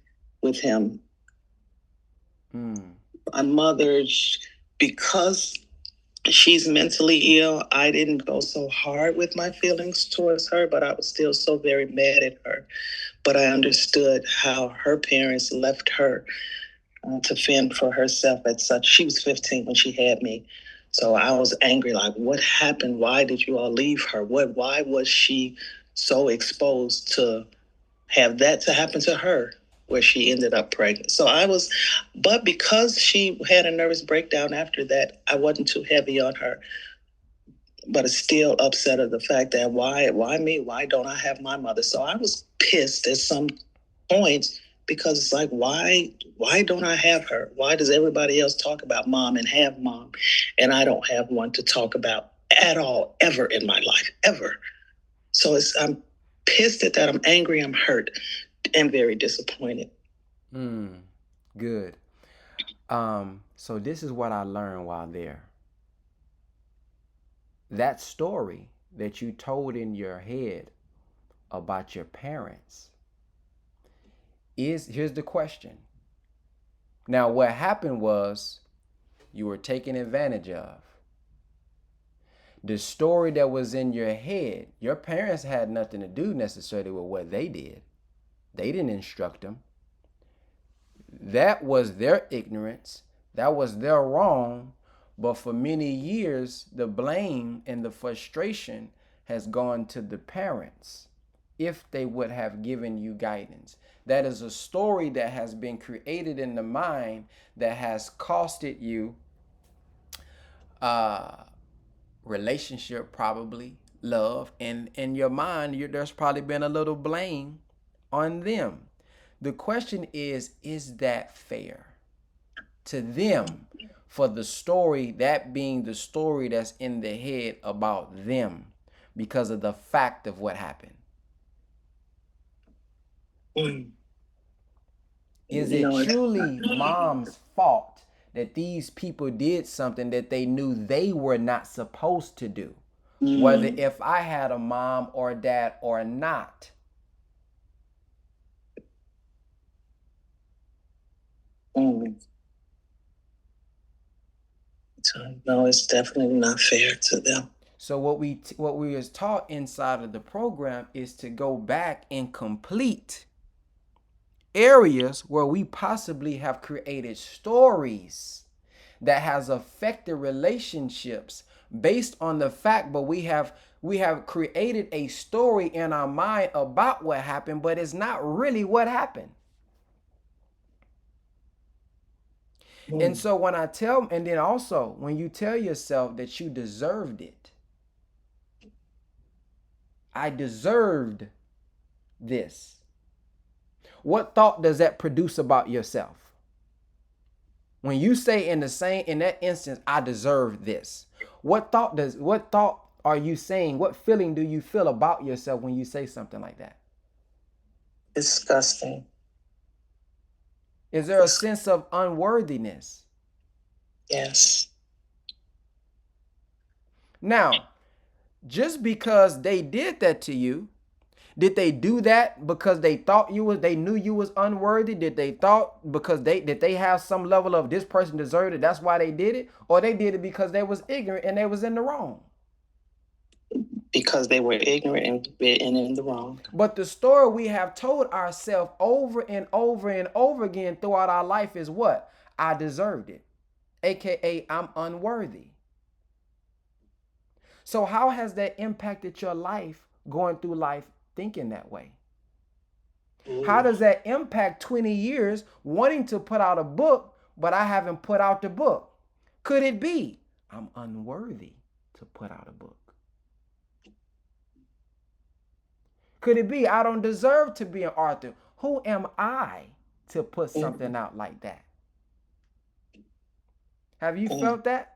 [SPEAKER 6] with him. My mother, because she's mentally ill, I didn't go so hard with my feelings towards her, but I was still so very mad at her. But I understood how her parents left her to fend for herself at such. She was 15 when she had me. So I was angry, like, what happened? Why did you all leave her? Why was she so exposed to have that to happen to her, where she ended up pregnant? So but because she had a nervous breakdown after that, I wasn't too heavy on her. But it's still upset at the fact that why me? Why don't I have my mother? So I was pissed at some points, because it's like, why don't I have her? Why does everybody else talk about mom and have mom, and I don't have one to talk about at all, ever in my life, ever? So I'm pissed at that. I'm angry, I'm hurt, and very disappointed.
[SPEAKER 1] Good. So this is what I learned while there. That story that you told in your head about your parents here's the question. Now, what happened was you were taken advantage of. The story that was in your head, your parents had nothing to do necessarily with what they did. They didn't instruct them. That was their ignorance. That was their wrong. But for many years, the blame and the frustration has gone to the parents if they would have given you guidance. That is a story that has been created in the mind that has costed you relationship, probably love, and in your mind there's probably been a little blame on them. The question is that fair to them for the story, that being the story that's in the head about them because of the fact of what happened? Is it truly mom's fault that these people did something that they knew they were not supposed to do? Whether if I had a mom or dad or not.
[SPEAKER 6] So, no, it's definitely not fair to them.
[SPEAKER 1] So what we was taught inside of the program is to go back and complete areas where we possibly have created stories that has affected relationships based on the fact, but we have created a story in our mind about what happened, but it's not really what happened. And so when I tell, and then also when you tell yourself that you deserved it, I deserved this. What thought does that produce about yourself? When you say in that instance, I deserve this. What thought are you saying? What feeling do you feel about yourself when you say something like that?
[SPEAKER 6] Disgusting.
[SPEAKER 1] Is there a sense of unworthiness?
[SPEAKER 6] Yes.
[SPEAKER 1] Now, just because they did that to you, did they do that because they knew you was unworthy? Did they thought because they have some level of this person deserved it, that's why they did it? Or they did it because they was ignorant and they was in the wrong?
[SPEAKER 6] Because they were ignorant and in the wrong.
[SPEAKER 1] But the story we have told ourselves over and over and over again throughout our life is what? I deserved it. AKA, I'm unworthy. So how has that impacted your life going through life thinking that way? How does that impact 20 years wanting to put out a book, but I haven't put out the book? Could it be I'm unworthy to put out a book? Could it be I don't deserve to be an author? Who am I to put something out like that? Have you felt that?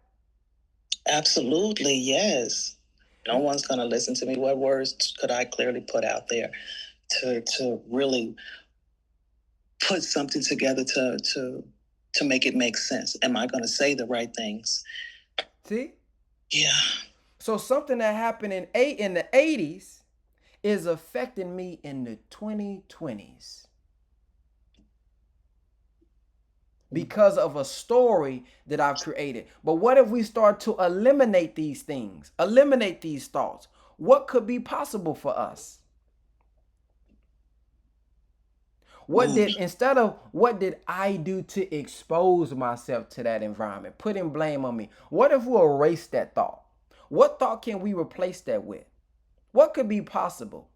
[SPEAKER 6] Absolutely, yes. No one's going to listen to me. What words could I clearly put out there to really put something together to make it make sense? Am I going to say the right things?
[SPEAKER 1] See?
[SPEAKER 6] Yeah.
[SPEAKER 1] So something that happened in the 80s is affecting me in the 2020s. Because of a story that I've created. But what if we start to eliminate these things, eliminate these thoughts? What could be possible for us? What did I do to expose myself to that environment, putting blame on me? What if we erase that thought? What thought can we replace that with? What could be possible?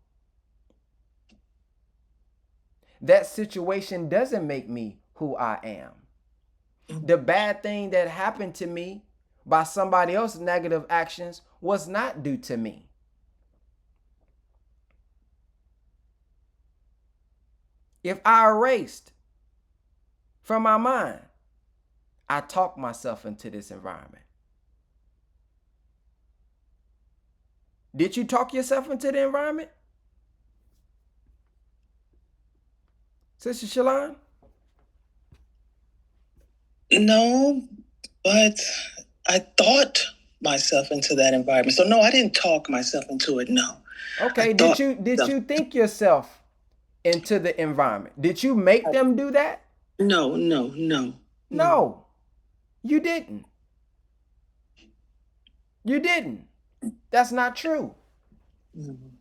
[SPEAKER 1] That situation doesn't make me who I am. The bad thing that happened to me by somebody else's negative actions was not due to me. If I erased from my mind, I talked myself into this environment. Did you talk yourself into the environment? Sister Shalon?
[SPEAKER 6] No, but I thought myself into that environment. So no, I didn't talk myself into it. No.
[SPEAKER 1] Okay, did you think yourself into the environment? Did you make them do that?
[SPEAKER 6] No.
[SPEAKER 1] No, you didn't. You didn't. That's not true.
[SPEAKER 6] Mm-hmm.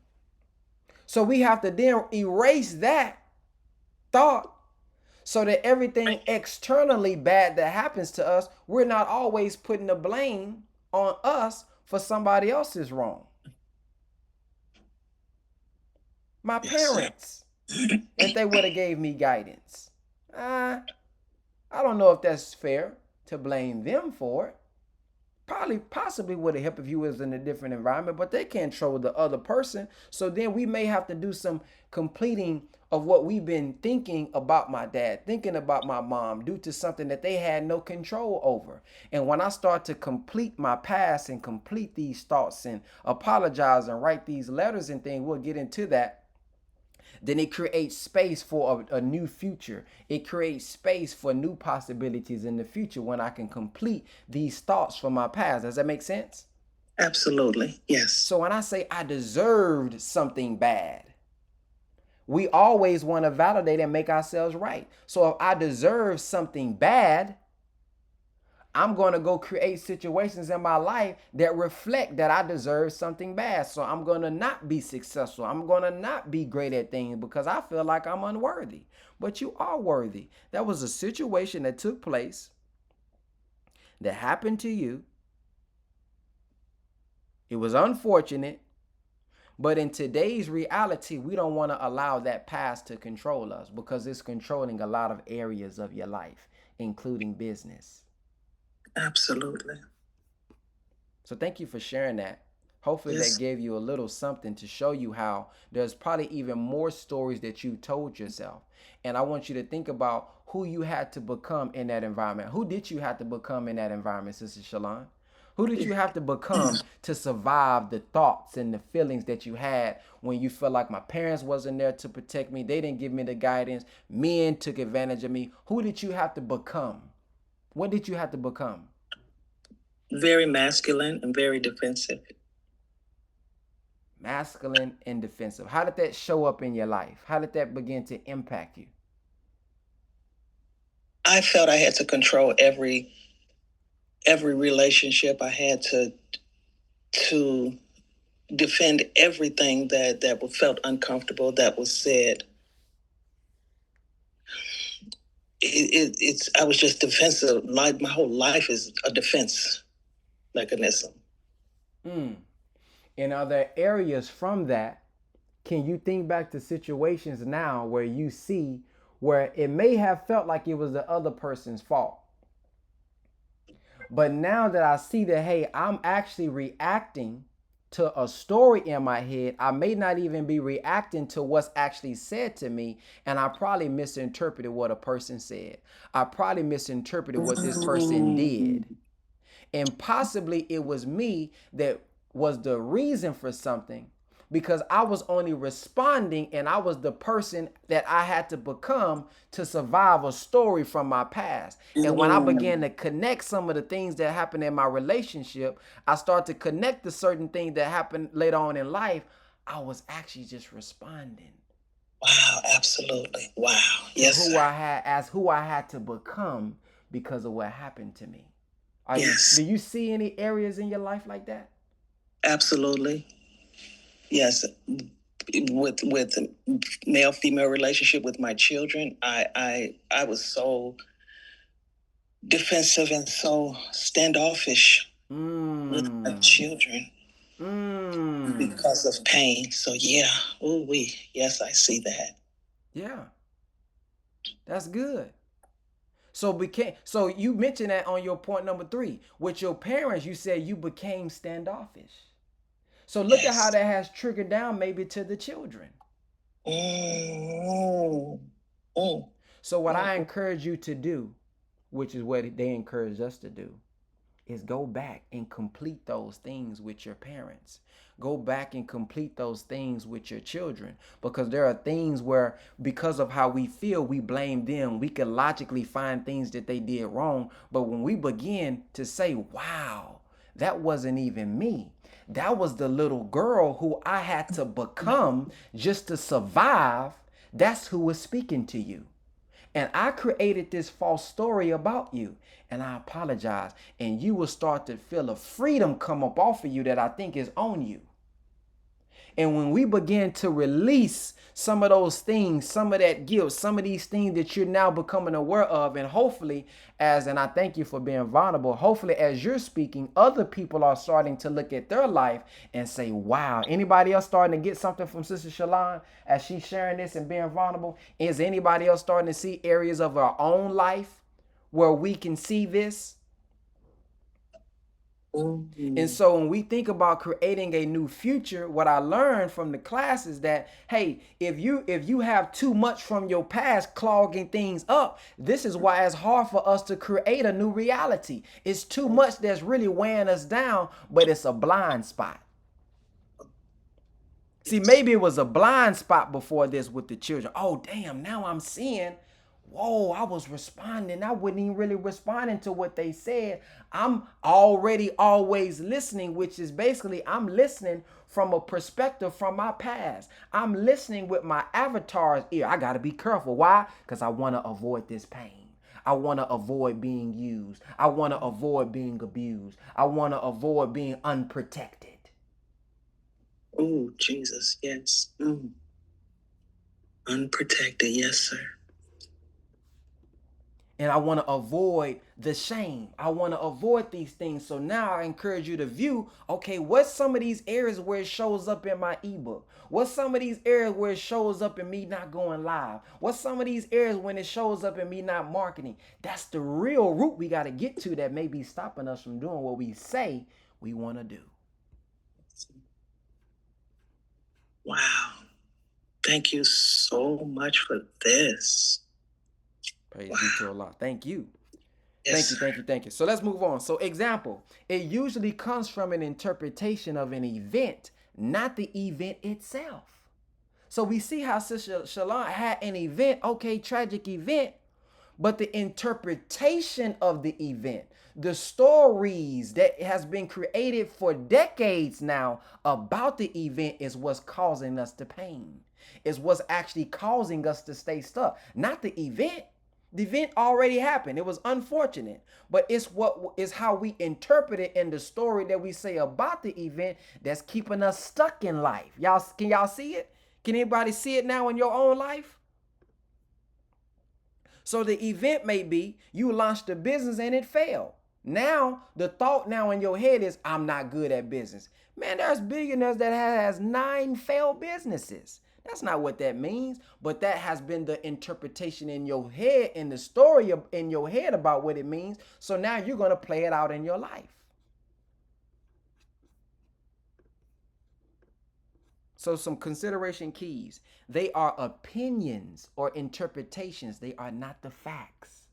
[SPEAKER 1] So we have to then erase that thought so that everything externally bad that happens to us, we're not always putting the blame on us for somebody else's wrong. My parents, if they would have gave me guidance, I don't know if that's fair to blame them for it. Possibly would have helped if you was in a different environment, but they can't control the other person. So then we may have to do some completing of what we've been thinking about my dad, thinking about my mom, due to something that they had no control over. And when I start to complete my past and complete these thoughts and apologize and write these letters and things, we'll get into that. Then it creates space for a new future. It creates space for new possibilities in the future when I can complete these thoughts from my past. Does that make sense?
[SPEAKER 6] Absolutely, yes.
[SPEAKER 1] So when I say I deserved something bad, we always want to validate and make ourselves right. So if I deserve something bad, I'm going to go create situations in my life that reflect that I deserve something bad. So I'm going to not be successful. I'm going to not be great at things because I feel like I'm unworthy. But you are worthy. That was a situation that took place, that happened to you. It was unfortunate. But in today's reality, we don't want to allow that past to control us because it's controlling a lot of areas of your life, including business.
[SPEAKER 6] Absolutely.
[SPEAKER 1] So thank you for sharing that. Hopefully that gave you a little something to show you how there's probably even more stories that you told yourself. And I want you to think about who you had to become in that environment. Who did you have to become in that environment, Sister Shalon? Who did you have to become to survive the thoughts and the feelings that you had when you felt like my parents wasn't there to protect me? They didn't give me the guidance. Men took advantage of me. Who did you have to become? What did you have to become?
[SPEAKER 6] Very masculine and very defensive.
[SPEAKER 1] Masculine and defensive. How did that show up in your life? How did that begin to impact you?
[SPEAKER 6] I felt I had to control every relationship. I had to defend everything that felt uncomfortable that was said. I was just defensive. My whole life is a defense mechanism.
[SPEAKER 1] And are there areas from that, can you think back to situations now where you see where it may have felt like it was the other person's fault? But now that I see that, hey, I'm actually reacting to a story in my head, I may not even be reacting to what's actually said to me, and I probably misinterpreted what a person said. I probably misinterpreted what this person did. And possibly it was me that was the reason for something, because I was only responding and I was the person that I had to become to survive a story from my past. And when I began to connect some of the things that happened in my relationship, I started to connect to certain things that happened later on in life. I was actually just responding.
[SPEAKER 6] Wow, absolutely. Wow. Yes,
[SPEAKER 1] who
[SPEAKER 6] sir.
[SPEAKER 1] I had as who I had to become because of what happened to me.
[SPEAKER 6] Yes.
[SPEAKER 1] Do you see any areas in your life like that?
[SPEAKER 6] Absolutely. Yes. With male female relationship with my children, I was so defensive and so standoffish with my children because of pain. So yeah, yes, I see that.
[SPEAKER 1] Yeah, that's good. So you mentioned that on your point number 3. With your parents, you said you became standoffish. So look at how that has triggered down maybe to the children. So what I encourage you to do, which is what they encourage us to do, is go back and complete those things with your parents. Go back and complete those things with your children, because there are things where, because of how we feel, we blame them. We can logically find things that they did wrong, but when we begin to say, wow, that wasn't even me, that was the little girl who I had to become just to survive, that's who was speaking to you. And I created this false story about you, and I apologize. And you will start to feel a freedom come up off of you that I think is on you. And when we begin to release some of those things, some of that guilt, some of these things that you're now becoming aware of, and hopefully, and I thank you for being vulnerable, hopefully as you're speaking, other people are starting to look at their life and say, wow. Anybody else starting to get something from Sister Shalon as she's sharing this and being vulnerable? Is anybody else starting to see areas of our own life where we can see this? And so when we think about creating a new future, what I learned from the class is that, hey, if you have too much from your past clogging things up, this is why it's hard for us to create a new reality. It's too much that's really weighing us down, but it's a blind spot. See, maybe it was a blind spot before this with the children. Oh, damn, now I'm seeing, whoa, I was responding. I wasn't even really responding to what they said. I'm already always listening, which is basically I'm listening from a perspective from my past. I'm listening with my avatar's ear. I got to be careful. Why? Because I want to avoid this pain. I want to avoid being used. I want to avoid being abused. I want to avoid being unprotected.
[SPEAKER 6] Oh, Jesus, yes. Unprotected, yes, sir.
[SPEAKER 1] And I want to avoid the shame. I want to avoid these things. So now I encourage you to view, okay, what's some of these areas where it shows up in my ebook? What's some of these areas where it shows up in me not going live? What's some of these areas when it shows up in me not marketing? That's the real root we got to get to that may be stopping us from doing what we say we want to do.
[SPEAKER 6] Wow. Thank you so much for this.
[SPEAKER 1] Praise be to Allah. Thank you.
[SPEAKER 6] Yes,
[SPEAKER 1] Thank you. So let's move on. So example, it usually comes from an interpretation of an event, not the event itself. So we see how Sister Shalon had an event, okay, tragic event, but the interpretation of the event, the stories that has been created for decades now about the event is what's causing us the pain. Is what's actually causing us to stay stuck, not the event. The event already happened. It was unfortunate, but it's what is how we interpret it in the story that we say about the event that's keeping us stuck in life. Can y'all see it? Can anybody see it now in your own life? So the event may be you launched a business and it failed. Now the thought now in your head is I'm not good at business. Man, there's billionaires that has 9 failed businesses. That's not what that means, but that has been the interpretation in your head, in the story in your head about what it means. So now you're going to play it out in your life. So some consideration keys. They are opinions or interpretations. They are not the facts.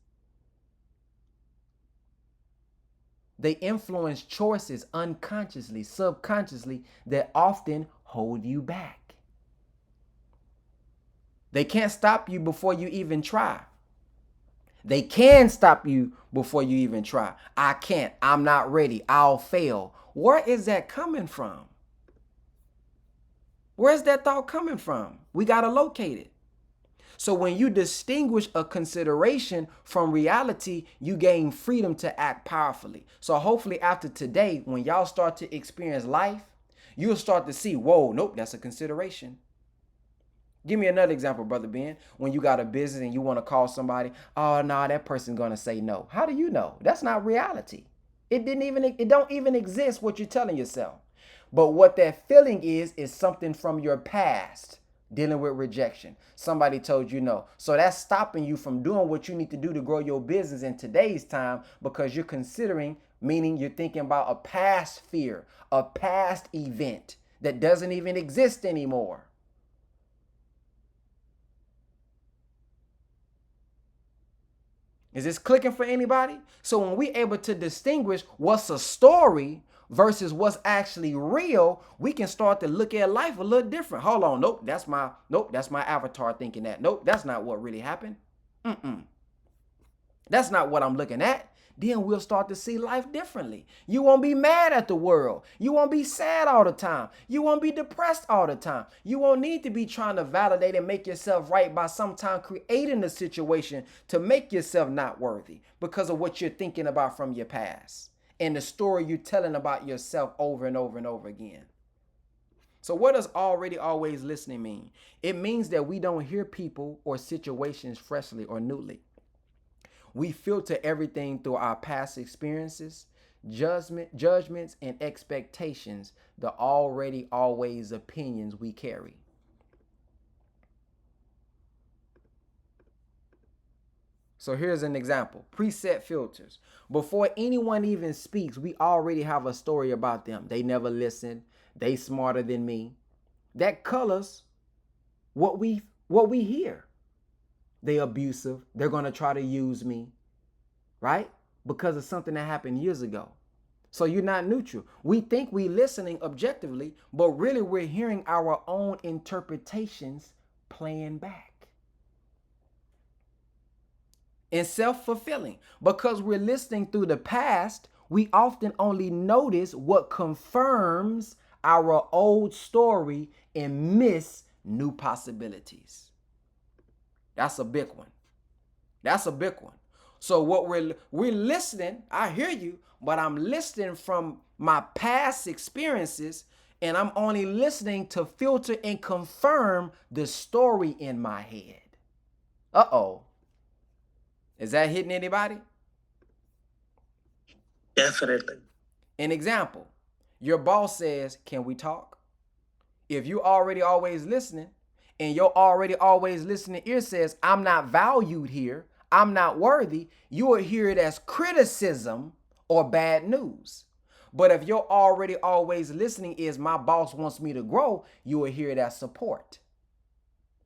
[SPEAKER 1] They influence choices unconsciously, subconsciously, that often hold you back. They can't stop you before you even try. They can stop you before you even try. I can't. I'm not ready. I'll fail. Where is that coming from? Where's that thought coming from? We got to locate it. So when you distinguish a consideration from reality, you gain freedom to act powerfully. So hopefully after today, when y'all start to experience life, you'll start to see, whoa, nope, that's a consideration. Give me another example, Brother Ben. When you got a business and you want to call somebody, oh, no, that person's going to say no. How do you know? That's not reality. It don't even exist what you're telling yourself. But what that feeling is something from your past dealing with rejection. Somebody told you no. So that's stopping you from doing what you need to do to grow your business in today's time because you're considering, meaning you're thinking about a past fear, a past event that doesn't even exist anymore. Is this clicking for anybody? So when we're able to distinguish what's a story versus what's actually real, we can start to look at life a little different. Hold on, nope, that's my avatar thinking that. Nope, that's not what really happened. That's not what I'm looking at. Then we'll start to see life differently. You won't be mad at the world. You won't be sad all the time. You won't be depressed all the time. You won't need to be trying to validate and make yourself right by sometimes creating a situation to make yourself not worthy because of what you're thinking about from your past and the story you're telling about yourself over and over and over again. So what does already always listening mean? It means that we don't hear people or situations freshly or newly. We filter everything through our past experiences, judgments, and expectations, the already always opinions we carry. So here's an example. Preset filters. Before anyone even speaks, we already have a story about them. They never listen. They smarter than me. That colors what we hear. They abusive. They're going to try to use me, right? Because of something that happened years ago. So you're not neutral. We think we're listening objectively, but really we're hearing our own interpretations playing back. And self-fulfilling. Because we're listening through the past, we often only notice what confirms our old story and miss new possibilities. That's a big one. That's a big one. So what we're listening, I hear you, but I'm listening from my past experiences and I'm only listening to filter and confirm the story in my head. Uh-oh. Is that hitting anybody?
[SPEAKER 6] Definitely.
[SPEAKER 1] An example, your boss says, can we talk? If you already always listening and your already always listening ear says, I'm not valued here, I'm not worthy, you will hear it as criticism or bad news. But if your already always listening is my boss wants me to grow, you will hear it as support.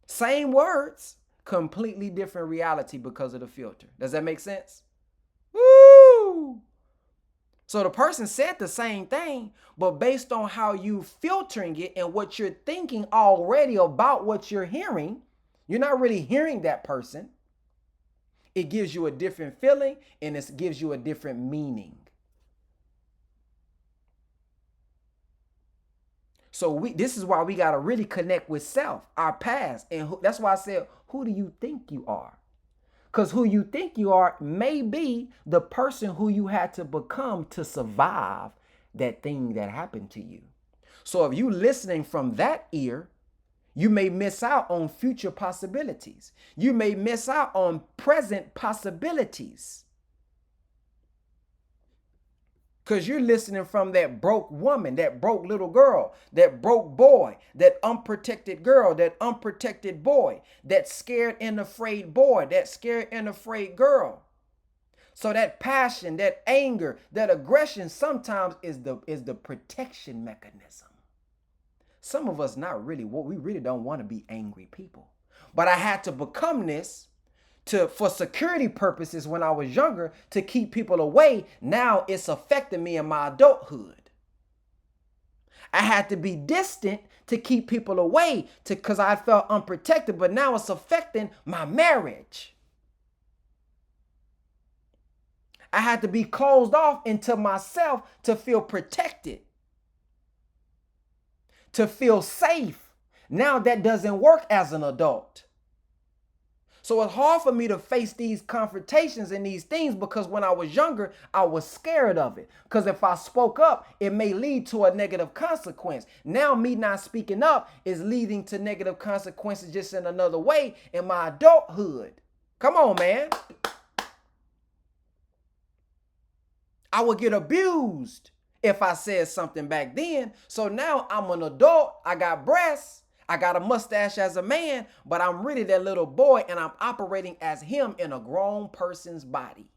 [SPEAKER 1] Same words, completely different reality because of the filter. Does that make sense? Woo! So the person said the same thing, but based on how you filtering it and what you're thinking already about what you're hearing, you're not really hearing that person. It gives you a different feeling and it gives you a different meaning. So this is why we got to really connect with self, our past. And that's why I said, who do you think you are? Because who you think you are may be the person who you had to become to survive that thing that happened to you. So if you listening from that ear, you may miss out on future possibilities. You may miss out on present possibilities. Because you're listening from that broke woman, that broke little girl, that broke boy, that unprotected girl, that unprotected boy, that scared and afraid boy, that scared and afraid girl. So that passion, that anger, that aggression sometimes is the protection mechanism. Some of us not really, we really don't want to be angry people. But I had to become this for security purposes when I was younger to keep people away. Now it's affecting me in my adulthood. I had to be distant to keep people away because I felt unprotected, but now it's affecting my marriage. I had to be closed off into myself to feel protected, to feel safe. Now that doesn't work as an adult. So it's hard for me to face these confrontations and these things because when I was younger, I was scared of it. Because if I spoke up, it may lead to a negative consequence. Now me not speaking up is leading to negative consequences just in another way in my adulthood. Come on, man. I would get abused if I said something back then. So now I'm an adult. I got breasts. I got a mustache as a man, but I'm really that little boy and I'm operating as him in a grown person's body.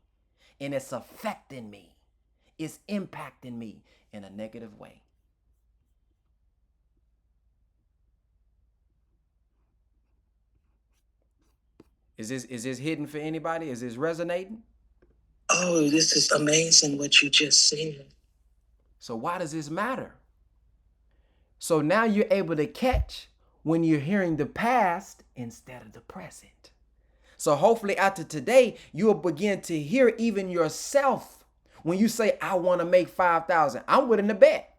[SPEAKER 1] And it's affecting me. It's impacting me in a negative way. Is this hidden for anybody? Is this resonating?
[SPEAKER 6] Oh, this is amazing what you just said.
[SPEAKER 1] So why does this matter? So now you're able to catch when you're hearing the past instead of the present. So hopefully after today, you'll begin to hear even yourself when you say, I want to make 5,000. I'm willing to bet.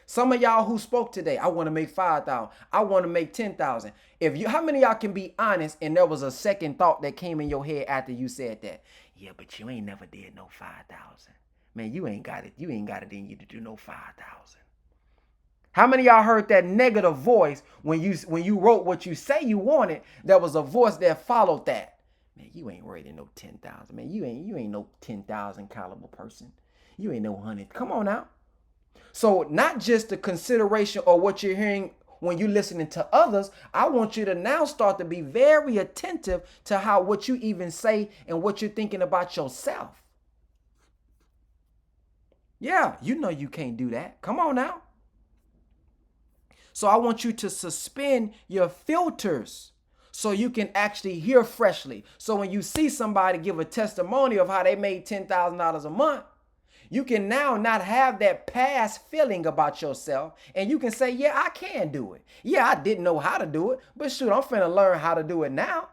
[SPEAKER 1] Some of y'all who spoke today, I want to make 5,000. I want to make 10,000. How many of y'all can be honest and there was a second thought that came in your head after you said that? Yeah, but you ain't never did no 5,000. Man, you ain't got it. You ain't got it in you to do no 5,000. How many of y'all heard that negative voice when you wrote what you say you wanted? There was a voice that followed that. Man, you ain't ready no 10,000. Man, you ain't no 10,000 caliber person. You ain't no 100. Come on now. So not just the consideration or what you're hearing when you're listening to others, I want you to now start to be very attentive to what you even say and what you're thinking about yourself. Yeah, you know you can't do that. Come on now. So I want you to suspend your filters so you can actually hear freshly. So when you see somebody give a testimony of how they made $10,000 a month, you can now not have that past feeling about yourself. And you can say, yeah, I can do it. Yeah, I didn't know how to do it, but shoot, I'm finna learn how to do it now.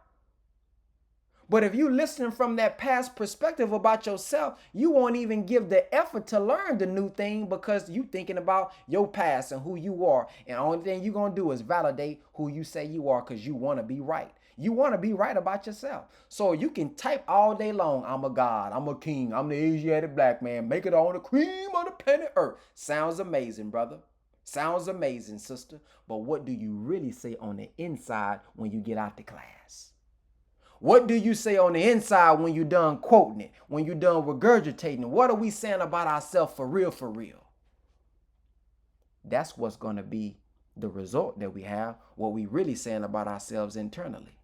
[SPEAKER 1] But if you listen from that past perspective about yourself, you won't even give the effort to learn the new thing because you thinking about your past and who you are. And the only thing you're going to do is validate who you say you are because you want to be right. You want to be right about yourself. So you can type all day long, I'm a god, I'm a king, I'm the Asiatic black man, make it on the cream of the planet Earth. Sounds amazing, brother. Sounds amazing, sister. But what do you really say on the inside when you get out the class? What do you say on the inside when you're done quoting it, when you're done regurgitating it? What are we saying about ourselves for real, for real? That's what's going to be the result that we have, what we really saying about ourselves internally.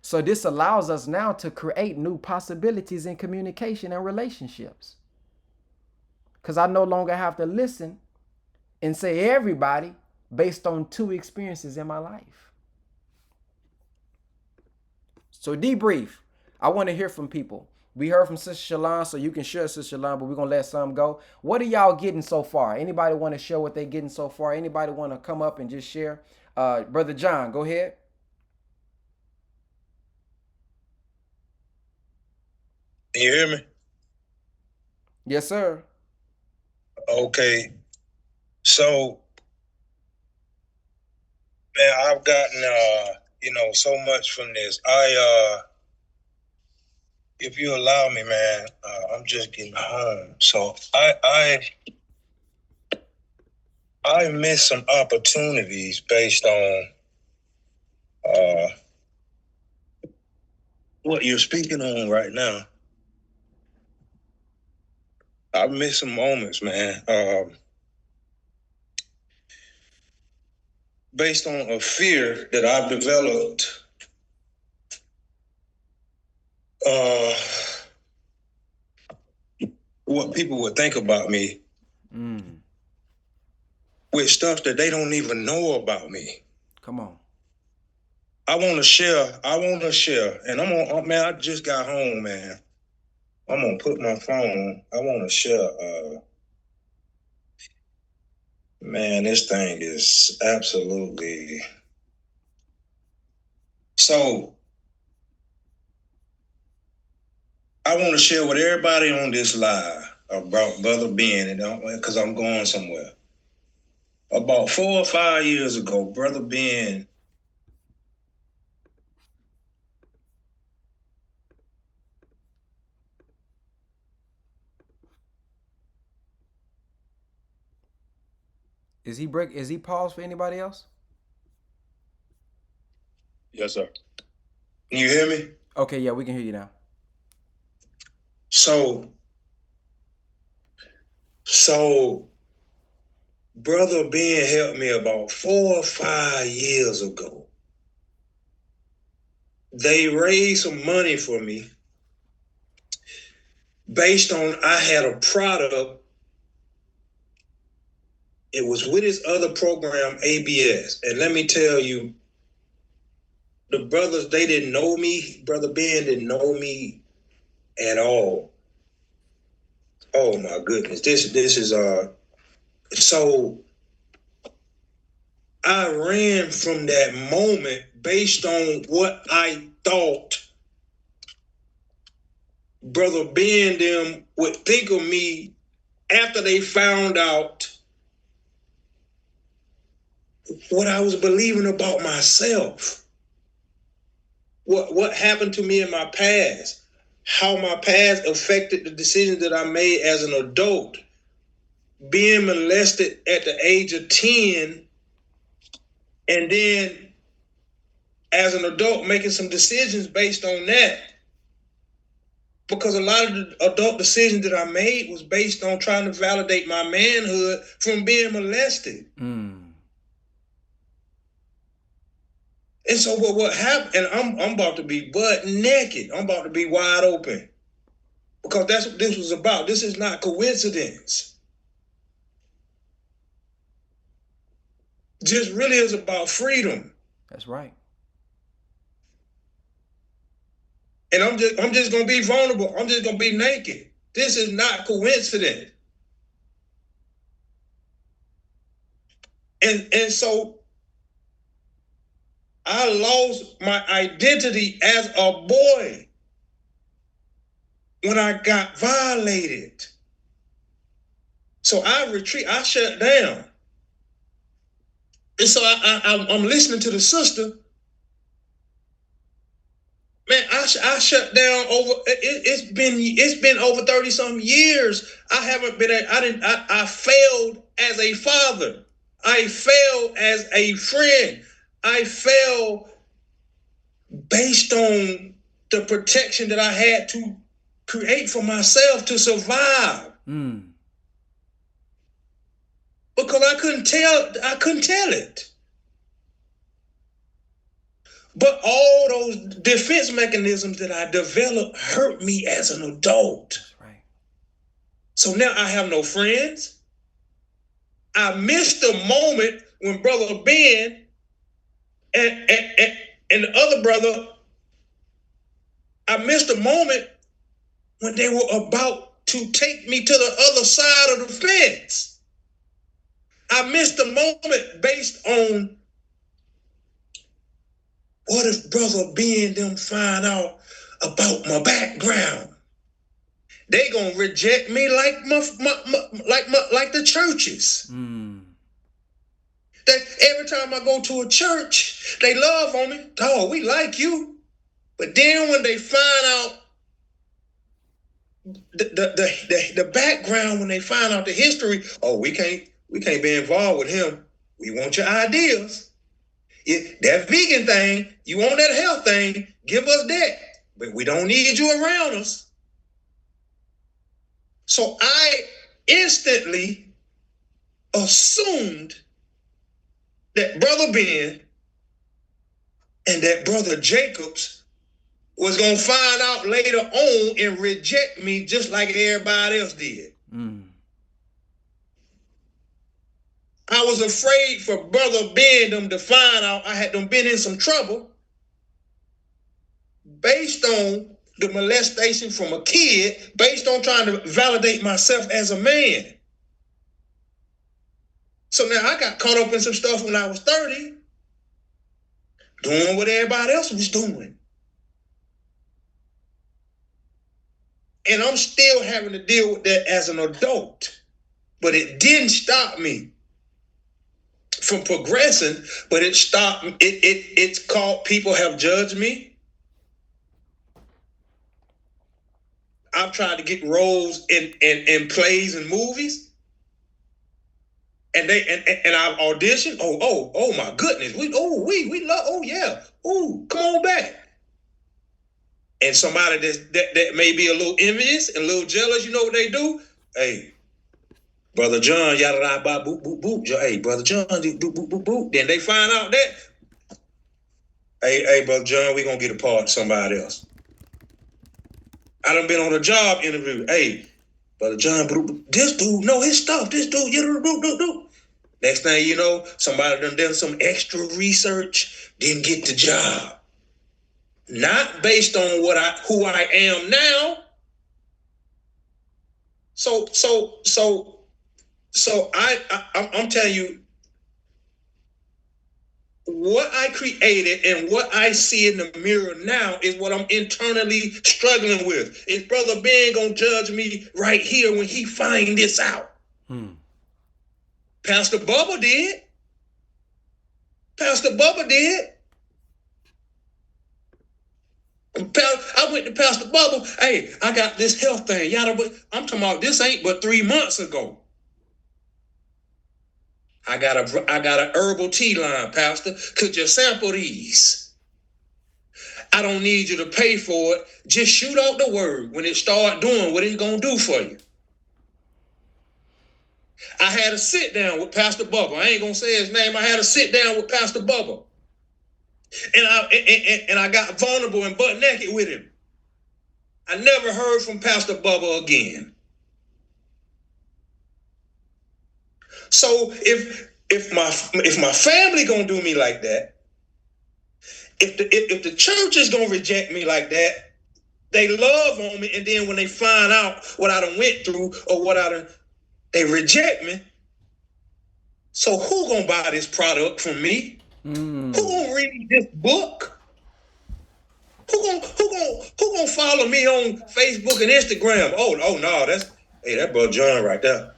[SPEAKER 1] So this allows us now to create new possibilities in communication and relationships. Because I no longer have to listen and say everybody based on 2 experiences in my life. So debrief. I want to hear from people. We heard from Sister Shalon, so you can share Sister Shalon, but we're going to let some go. What are y'all getting so far? Anybody want to share what they're getting so far? Anybody want to come up and just share? Brother John, go ahead.
[SPEAKER 11] Can you hear me?
[SPEAKER 1] Yes, sir.
[SPEAKER 11] Okay. So, man, I've gotten, so much from this. If you allow me, man, I'm just getting home. So I missed some opportunities based on what you're speaking on right now. I missed some moments, man. Based on a fear that I've developed what people would think about me with stuff that they don't even know about me.
[SPEAKER 1] Come on.
[SPEAKER 11] I want to share. And man, I just got home, man. I'm going to put my phone. I want to share. Man, this thing is absolutely. So, I want to share with everybody on this live about Brother Ben, because I'm going somewhere. About 4 or 5 years ago, Brother Ben
[SPEAKER 1] Is he paused for anybody else?
[SPEAKER 11] Yes, sir. Can you hear me?
[SPEAKER 1] Okay, yeah, we can hear you now.
[SPEAKER 11] So Brother Ben helped me about 4 or 5 years ago. They raised some money for me based on I had a product. It was with his other program, ABS. And let me tell you, the brothers, they didn't know me. Brother Ben didn't know me at all. Oh my goodness. This is so I ran from that moment based on what I thought Brother Ben and them would think of me after they found out what I was believing about myself. What happened to me in my past, how my past affected the decisions that I made as an adult, being molested at the age of 10, and then as an adult making some decisions based on that. Because a lot of the adult decisions that I made was based on trying to validate my manhood from being molested. And so what happened, and I'm about to be butt naked. I'm about to be wide open. Because that's what this was about. This is not coincidence. This really is about freedom.
[SPEAKER 1] That's right.
[SPEAKER 11] And I'm just gonna be vulnerable. I'm just gonna be naked. This is not coincidence. And so I lost my identity as a boy when I got violated. So I shut down. And so I'm listening to the sister. Man, I shut down over. It's been over 30-something years. I failed as a father. I failed as a friend. I failed based on the protection that I had to create for myself to survive. Because I couldn't tell it. But all those defense mechanisms that I developed hurt me as an adult.
[SPEAKER 1] That's right.
[SPEAKER 11] So now I have no friends. I missed the moment when Brother Ben and the other brother, I missed the moment when they were about to take me to the other side of the fence. I missed the moment based on what if Brother Ben and them find out about my background? They gonna reject me like the churches. That every time I go to a church, they love on me. Oh, we like you. But then when they find out the background, when they find out the history, oh, we can't be involved with him. We want your ideas. That vegan thing, you want that health thing, give us that. But we don't need you around us. So I instantly assumed that Brother Ben and that Brother Jacobs was going to find out later on and reject me just like everybody else did. I was afraid for Brother Ben them to find out I had them been in some trouble based on the molestation from a kid, based on trying to validate myself as a man. So now I got caught up in some stuff when I was 30, doing what everybody else was doing. And I'm still having to deal with that as an adult. But it didn't stop me from progressing, but it stopped. It's called people have judged me. I've tried to get roles in plays and movies. And I've auditioned. Oh my goodness. We love, oh yeah. Oh, come on back. And somebody that may be a little envious and a little jealous, you know what they do? Hey, Brother John, yada yada ba boop boop boop. Hey, Brother John, boop boop boop boop. Then they find out that, hey, Brother John, we gonna get a part of somebody else. I done been on a job interview. Hey, Brother John, this dude know his stuff. This dude, do. Next thing you know, somebody done some extra research, didn't get the job. Not based on who I am now. So I'm telling you, what I created and what I see in the mirror now is what I'm internally struggling with. Is Brother Ben gonna judge me right here when he find this out? Pastor Bubba did. I went to Pastor Bubba. Hey, I got this health thing. But I'm talking about this ain't but 3 months ago. I got a herbal tea line, Pastor. Could you sample these? I don't need you to pay for it. Just shoot out the word when it start doing what it's gonna do for you. I had a sit down with Pastor Bubba. I ain't gonna say his name. I had a sit down with Pastor Bubba. And I got vulnerable and butt naked with him. I never heard from Pastor Bubba again. So if my family gonna do me like that, if the church is gonna reject me like that, they love on me, and then when they find out what I done went through or they reject me. So who gonna buy this product from me? Who gonna read this book? Who gonna follow me on Facebook and Instagram? Oh no, that Brother John right there.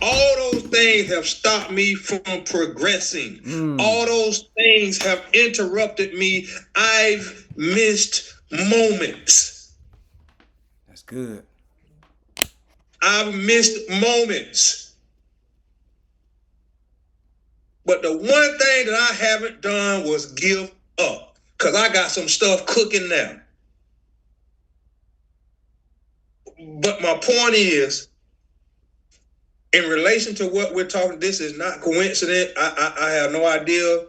[SPEAKER 11] All those things have stopped me from progressing. All those things have interrupted me. I've missed moments.
[SPEAKER 1] That's good.
[SPEAKER 11] I've missed moments. But the one thing that I haven't done was give up, because I got some stuff cooking now. But my point is, in relation to what we're talking, this is not coincident. I have no idea.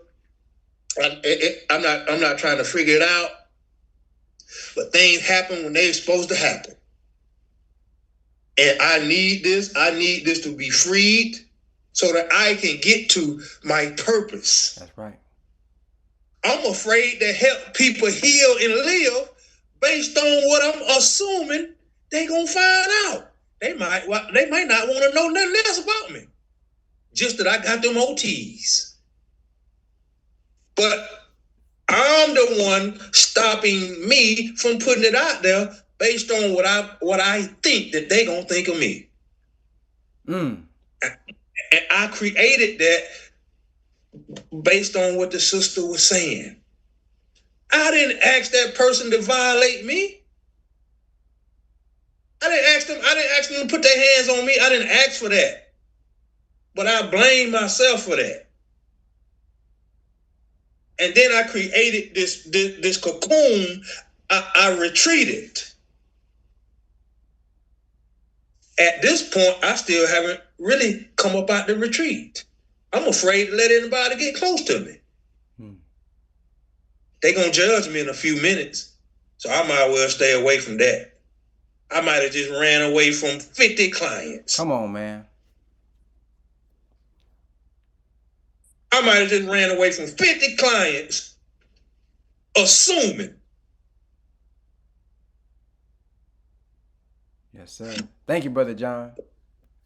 [SPEAKER 11] I'm not trying to figure it out. But things happen when they're supposed to happen. And I need this. I need this to be freed so that I can get to my purpose.
[SPEAKER 1] That's right.
[SPEAKER 11] I'm afraid to help people heal and live based on what I'm assuming they're going to find out. They might not want to know nothing else about me. Just that I got them OTs. But I'm the one stopping me from putting it out there based on what I think that they gonna think of me. And I created that based on what the sister was saying. I didn't ask that person to violate me. I didn't ask them to put their hands on me. I didn't ask for that. But I blame myself for that. And then I created this cocoon. I retreated. At this point, I still haven't really come up out the retreat. I'm afraid to let anybody get close to me. They're going to judge me in a few minutes. So I might well stay away from that. I might have just ran away from 50 clients.
[SPEAKER 1] Come on, man.
[SPEAKER 11] I might have just ran away from 50 clients, assuming
[SPEAKER 1] Yes, sir. Thank you, Brother John.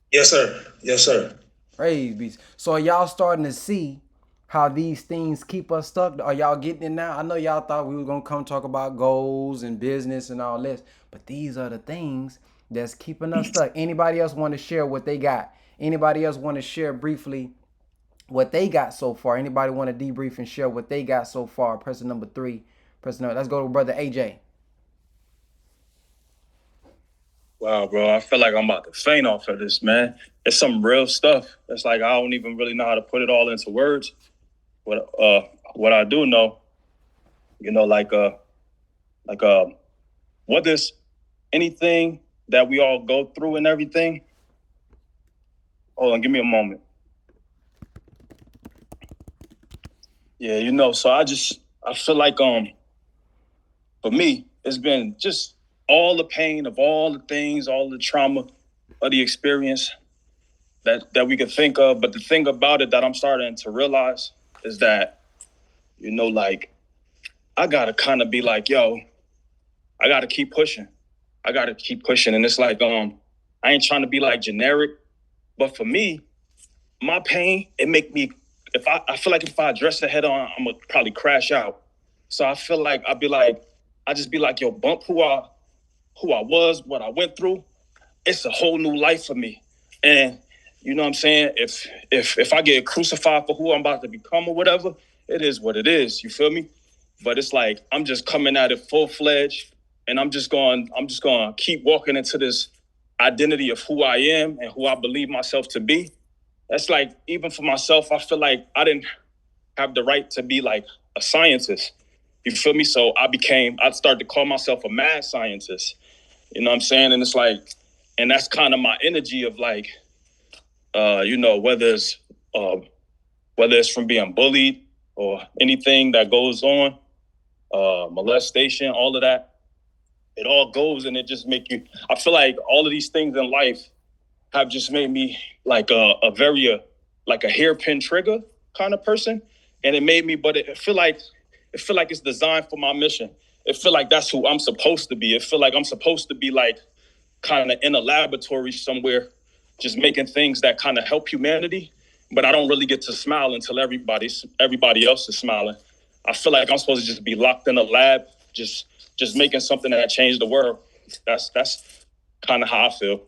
[SPEAKER 11] Yes, sir. Yes, sir.
[SPEAKER 1] Praise be. So are y'all starting to see how these things keep us stuck? Are y'all getting it now? I know y'all thought we were gonna come talk about goals and business and all this, but these are the things that's keeping us stuck. Anybody else want to share what they got? Anybody else want to share briefly what they got so far? Anybody want to debrief and share what they got so far? Person number 3. Let's go to Brother AJ.
[SPEAKER 7] Wow, bro, I feel like I'm about to faint off of this, man. It's some real stuff. It's like I don't even really know how to put it all into words. What I do know, you know, what is anything that we all go through and everything. Hold on, give me a moment. Yeah, you know, so I feel like for me, it's been just all the pain of all the things, all the trauma of the experience that we could think of. But the thing about it that I'm starting to realize is that, you know, like, I gotta kind of be like, yo, I gotta keep pushing. And it's like, I ain't trying to be like generic, but for me, my pain, it make me, I feel like if I address it head on, I'm gonna probably crash out. So I feel like I just be like, yo, bump who I was, what I went through. It's a whole new life for me. And you know what I'm saying? If I get crucified for who I'm about to become or whatever, it is what it is. You feel me? But it's like I'm just coming at it full-fledged, and I'm just going to keep walking into this identity of who I am and who I believe myself to be. That's like, even for myself, I feel like I didn't have the right to be like a scientist. You feel me? So I started to call myself a mad scientist. You know what I'm saying? And it's like, and that's kind of my energy of like, you know, whether it's from being bullied or anything that goes on, molestation, all of that, it all goes, and it just make you, I feel like all of these things in life have just made me like a very like a hairpin trigger kind of person. And it made me, but it feel like it's designed for my mission. It feel like that's who I'm supposed to be. It feel like I'm supposed to be like kind of in a laboratory somewhere, just making things that kind of help humanity. But I don't really get to smile until everybody else is smiling. I feel like I'm supposed to just be locked in a lab, just making something that changed the world. That's kind of how I feel.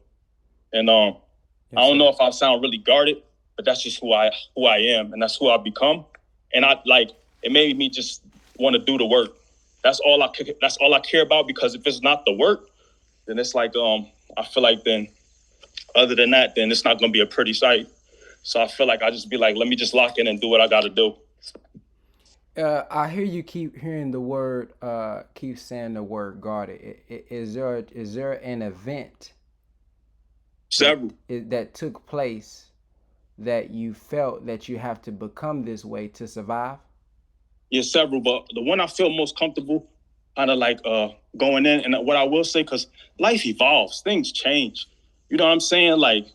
[SPEAKER 7] And I don't know if I sound really guarded, but that's just who I am, and that's who I've become. And it made me just want to do the work. That's all I care about, because if it's not the work, then it's like I feel like then other than that, then it's not gonna be a pretty sight. So I feel like I just be like, let me just lock in and do what I gotta do.
[SPEAKER 1] I hear you keep hearing the word, keep saying the word guarded. Is there an event
[SPEAKER 7] several
[SPEAKER 1] that took place that you felt that you have to become this way to survive?
[SPEAKER 7] Yeah, several, but the one I feel most comfortable kind of like going in, and what I will say, because life evolves, things change. You know what I'm saying? Like,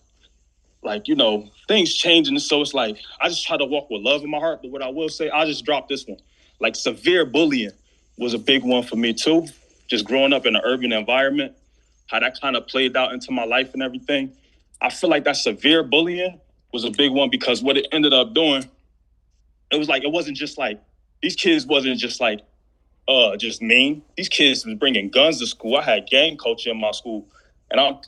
[SPEAKER 7] you know, things change, and so it's like I just try to walk with love in my heart. But what I will say, I just dropped this one. Like, severe bullying was a big one for me too. Just growing up in an urban environment, how that kind of played out into my life and everything. I feel like that severe bullying was a big one, because what it ended up doing, it was like, it wasn't just like, these kids wasn't just like just mean. These kids was bringing guns to school. I had gang culture in my school, and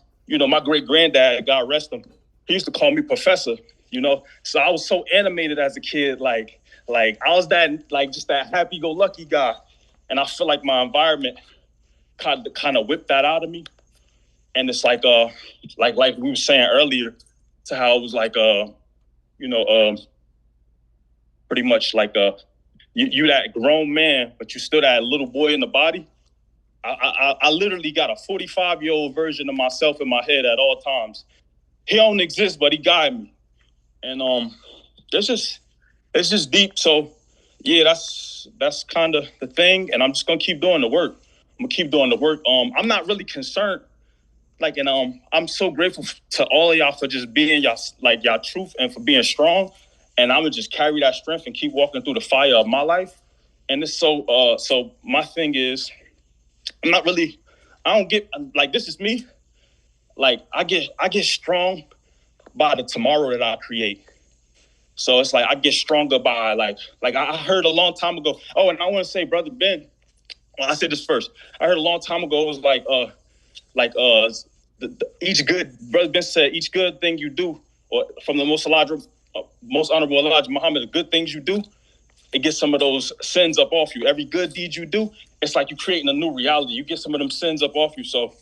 [SPEAKER 7] my great granddad, God rest him, he used to call me professor. You know, so I was so animated as a kid, like I was that, like, just that happy-go-lucky guy, and I feel like my environment kind of whipped that out of me. And it's like like we were saying earlier, to how it was like pretty much like you that grown man, but you still that little boy in the body. I literally got a 45-year-old version of myself in my head at all times. He don't exist, but he guide me. And it's just deep. So yeah, that's kind of the thing. And I'm just gonna keep doing the work. I'm not really concerned. Like, and I'm so grateful to all of y'all for just being y'all truth, and for being strong. And I'm gonna just carry that strength and keep walking through the fire of my life. And it's so my thing is, I don't get, like, this is me. like I get strong by the tomorrow that I create. So it's like I get stronger by like I heard a long time ago. Oh, and I want to say, Brother Ben, well, I said this first. I heard a long time ago, it was each good, Brother Ben said, each good thing you do, or from the most honorable Elijah Muhammad, the good things you do, it gets some of those sins up off you. Every good deed you do, it's like you're creating a new reality. You get some of them sins up off you. So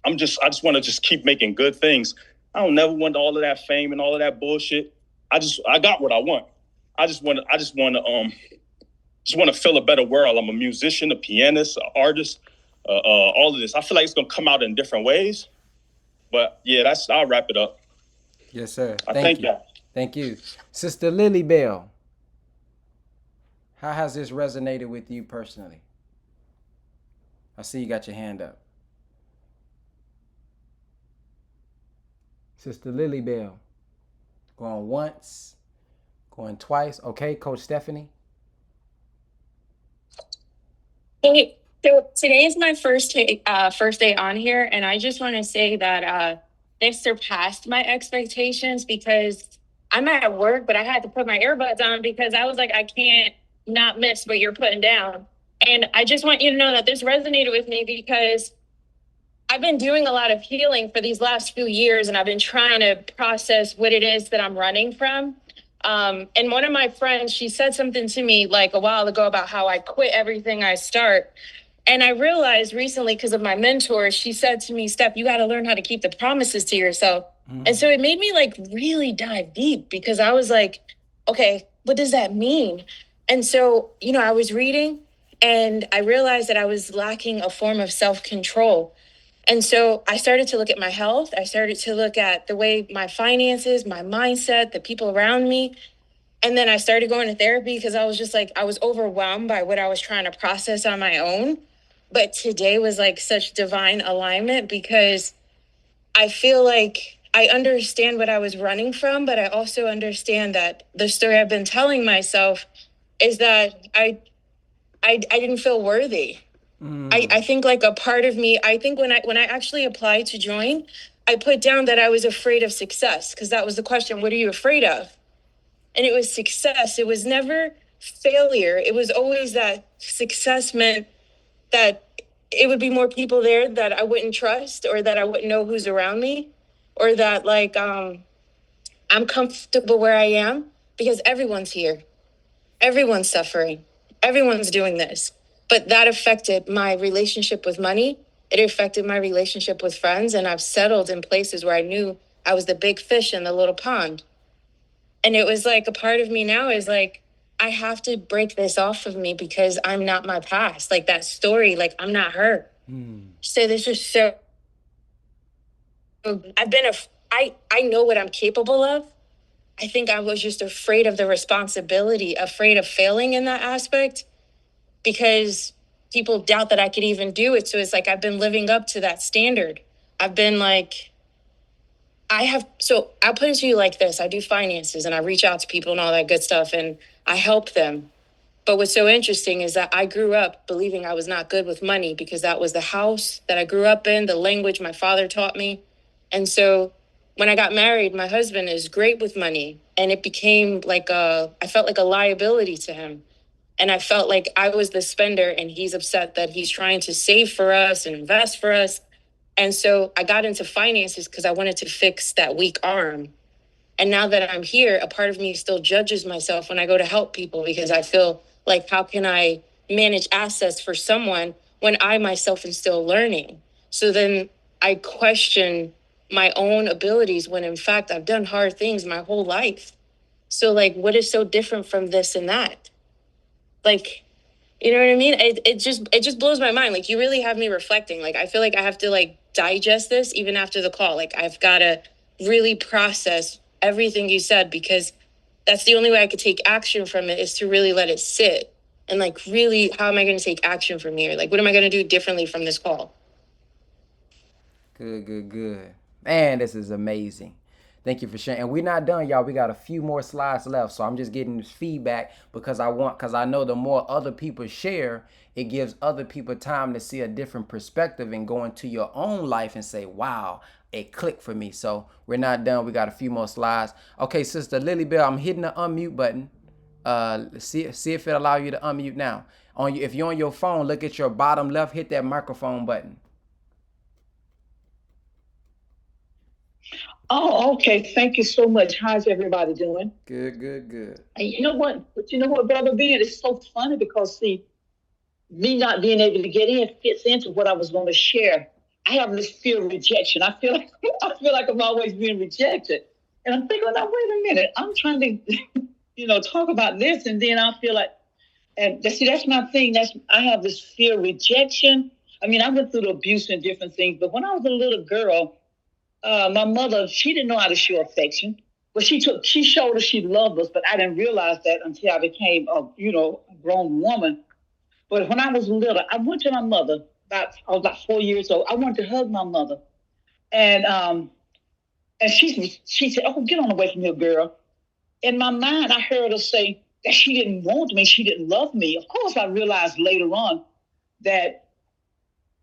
[SPEAKER 7] I just want to just keep making good things. I don't never want all of that fame and all of that bullshit. I got what I want. I just want to feel a better world. I'm a musician, a pianist, an artist, all of this. I feel like it's gonna come out in different ways. But yeah, I'll wrap it up.
[SPEAKER 1] Yes, sir.
[SPEAKER 7] Thank you.
[SPEAKER 1] Thank you. Sister Lily Bell, how has this resonated with you personally? I see you got your hand up. Sister Lily Bell, going once, going twice. Okay, Coach Stephanie.
[SPEAKER 9] Hey, so today is my first day on here, and I just want to say that they've surpassed my expectations because I'm at work, but I had to put my earbuds on because I was like, I can't not miss what you're putting down. And I just want you to know that this resonated with me because I've been doing a lot of healing for these last few years, and I've been trying to process what it is that I'm running from. And one of my friends, she said something to me like a while ago about how I quit everything I start. And I realized recently, because of my mentor, she said to me, Steph, you got to learn how to keep the promises to yourself. And so it made me like really dive deep because I was like, okay, what does that mean? And so, I was reading and I realized that I was lacking a form of self-control. And so I started to look at my health. I started to look at the way my finances, my mindset, the people around me. And then I started going to therapy because I was just like, I was overwhelmed by what I was trying to process on my own. But today was like such divine alignment because I feel like I understand what I was running from, but I also understand that the story I've been telling myself is that I didn't feel worthy. I think like a part of me, I think when I actually applied to join, I put down that I was afraid of success because that was the question. What are you afraid of? And it was success. It was never failure. It was always that success meant that it would be more people there that I wouldn't trust or that I wouldn't know who's around me or that like I'm comfortable where I am because everyone's here. Everyone's suffering. Everyone's doing this. But that affected my relationship with money. It affected my relationship with friends. And I've settled in places where I knew I was the big fish in the little pond. And it was like a part of me now is like, I have to break this off of me because I'm not my past. Like that story, like I'm not her. So this is so, I know what I'm capable of. I think I was just afraid of the responsibility, afraid of failing in that aspect because people doubt that I could even do it. So it's like, I've been living up to that standard. I've been like, so I'll put it to you like this. I do finances and I reach out to people and all that good stuff and I help them. But what's so interesting is that I grew up believing I was not good with money because that was the house that I grew up in, the language my father taught me. And so when I got married, my husband is great with money and it became like I felt like a liability to him. And I felt like I was the spender and he's upset that he's trying to save for us and invest for us. And so I got into finances because I wanted to fix that weak arm. And now that I'm here, a part of me still judges myself when I go to help people because I feel like, how can I manage assets for someone when I myself am still learning? So then I question my own abilities when in fact I've done hard things my whole life. So like, what is so different from this and that? Like, you know what I mean? It just blows my mind. Like you really have me reflecting. Like I feel like I have to like digest this even after the call. Like I've got to really process everything you said because that's the only way I could take action from it is to really let it sit. And like really, how am I going to take action from here? Like what am I going to do differently from this call?
[SPEAKER 1] Good. Man, this is amazing. Thank you for sharing. And we're not done, y'all. We got a few more slides left. So I'm just getting this feedback because I know the more other people share, it gives other people time to see a different perspective and go into your own life and say, wow, it clicked for me. So we're not done. We got a few more slides. Okay, Sister Lily Bell, I'm hitting the unmute button. See if it allow you to unmute now. If you're on your phone, look at your bottom left, hit that microphone button.
[SPEAKER 12] Oh, okay. Thank you so much. How's everybody doing?
[SPEAKER 1] Good, good, good.
[SPEAKER 12] And you know what? But you know what, Brother Ben? It's so funny because, see, me not being able to get in fits into what I was going to share. I have this fear of rejection. I feel like I'm always being rejected. And I'm thinking, now, wait a minute. I'm trying to, talk about this. And then I feel like, and see, that's my thing. I have this fear of rejection. I mean, I went through the abuse and different things. But when I was a little girl, my mother, she didn't know how to show affection, but she showed us she loved us, but I didn't realize that until I became a grown woman. But when I was little, I went to my mother, I was about 4 years old. I wanted to hug my mother. And she said, "Oh, get on away from here, girl." In my mind, I heard her say that she didn't want me, she didn't love me. Of course, I realized later on that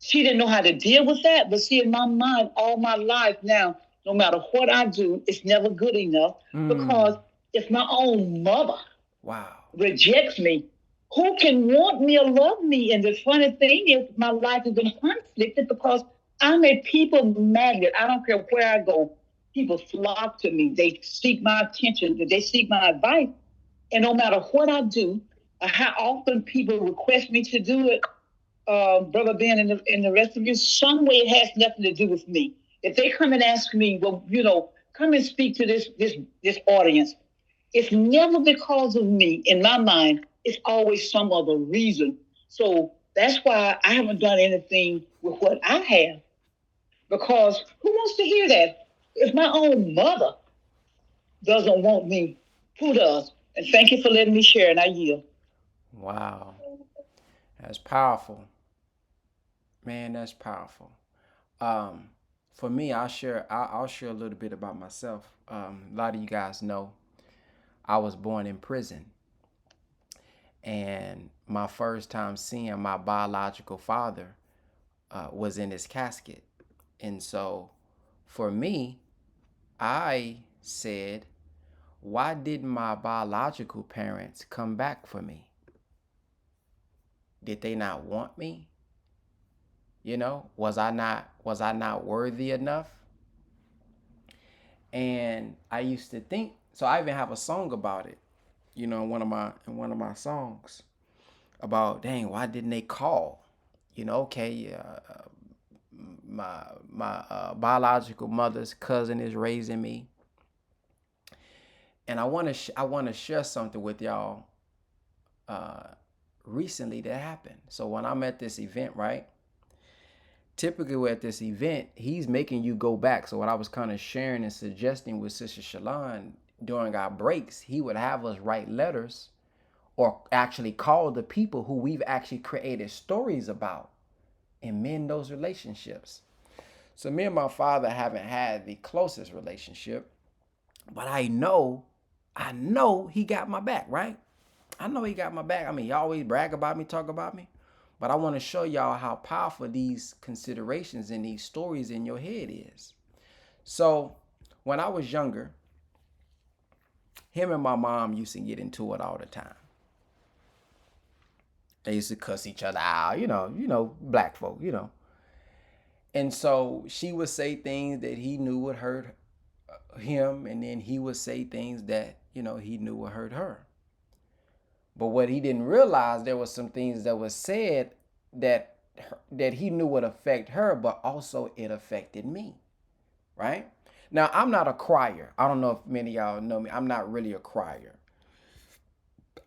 [SPEAKER 12] she didn't know how to deal with that. But see, in my mind, all my life now, no matter what I do, it's never good enough because if my own mother rejects me, who can want me or love me? And the funny thing is, my life has been conflicted because I'm a people magnet. I don't care where I go. People flock to me. They seek my attention. They seek my advice. And no matter what I do, or how often people request me to do it, Brother Ben and the rest of you, some way it has nothing to do with me. If they come and ask me, well, come and speak to this audience, it's never because of me. In my mind, it's always some other reason. So that's why I haven't done anything with what I have. Because who wants to hear that? If my own mother doesn't want me, who does? And thank you for letting me share, and I yield.
[SPEAKER 1] Wow. That's powerful. Man, that's powerful. For me, I'll share a little bit about myself. A lot of you guys know I was born in prison. And my first time seeing my biological father was in his casket. And so for me, I said, why didn't my biological parents come back for me? Did they not want me? Was I not worthy enough? And I used to think, so I even have a song about it, in one of my songs about, dang, why didn't they call? My biological mother's cousin is raising me. And I want to share something with y'all recently that happened. So when I'm at this event, right? Typically we're at this event, he's making you go back. So what I was kind of sharing and suggesting with Sister Shalon during our breaks, he would have us write letters or actually call the people who we've actually created stories about and mend those relationships. So me and my father haven't had the closest relationship, but I know he got my back, right? I know he got my back. I mean, he always brag about me, talk about me. But I want to show y'all how powerful these considerations and these stories in your head is. So when I was younger, him and my mom used to get into it all the time. They used to cuss each other out, black folk, And so she would say things that he knew would hurt him, and then he would say things that, he knew would hurt her. But what he didn't realize, there was some things that was said that he knew would affect her, but also it affected me, right? Now, I'm not a crier. I don't know if many of y'all know me. I'm not really a crier.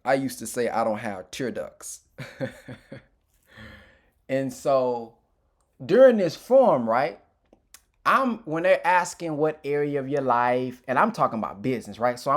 [SPEAKER 1] I used to say I don't have tear ducts. And so during this forum, right, when they're asking what area of your life, and I'm talking about business, right? So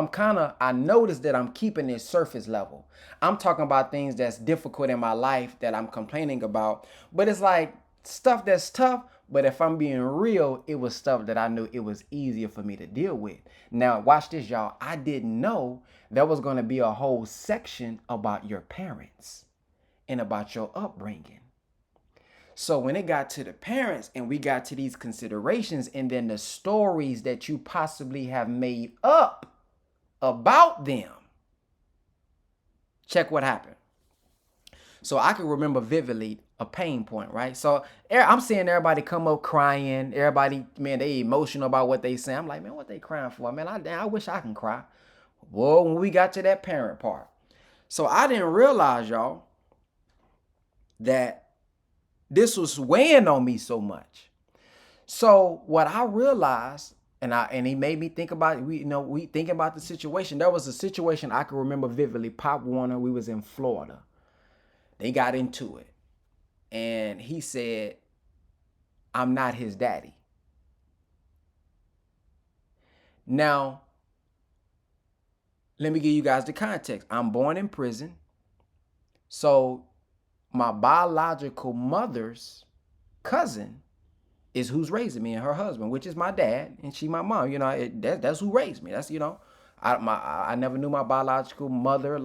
[SPEAKER 1] I noticed that I'm keeping this surface level. I'm talking about things that's difficult in my life that I'm complaining about, but it's like stuff that's tough, But if I'm being real, it was stuff that I knew it was easier for me to deal with. Now, watch this, y'all. I didn't know there was going to be a whole section about your parents and about your upbringing. So when it got to the parents and we got to these considerations and then the stories that you possibly have made up about them, check what happened. So I can remember vividly a pain point, right? So I'm seeing everybody come up crying. Everybody, man, they emotional about what they say. I'm like, man, what they crying for? Man, I wish I can cry. Whoa, when we got to that parent part. So I didn't realize, y'all, that this was weighing on me so much. So what I realized, and he made me think about it, we thinking about the situation. There was a situation I can remember vividly. Pop Warner, we was in Florida. They got into it. And he said, I'm not his daddy. Now, let me give you guys the context. I'm born in prison. So my biological mother's cousin is who's raising me and her husband, which is my dad, and she my mom. You know, that's who raised me. That's, you know, I never knew my biological mother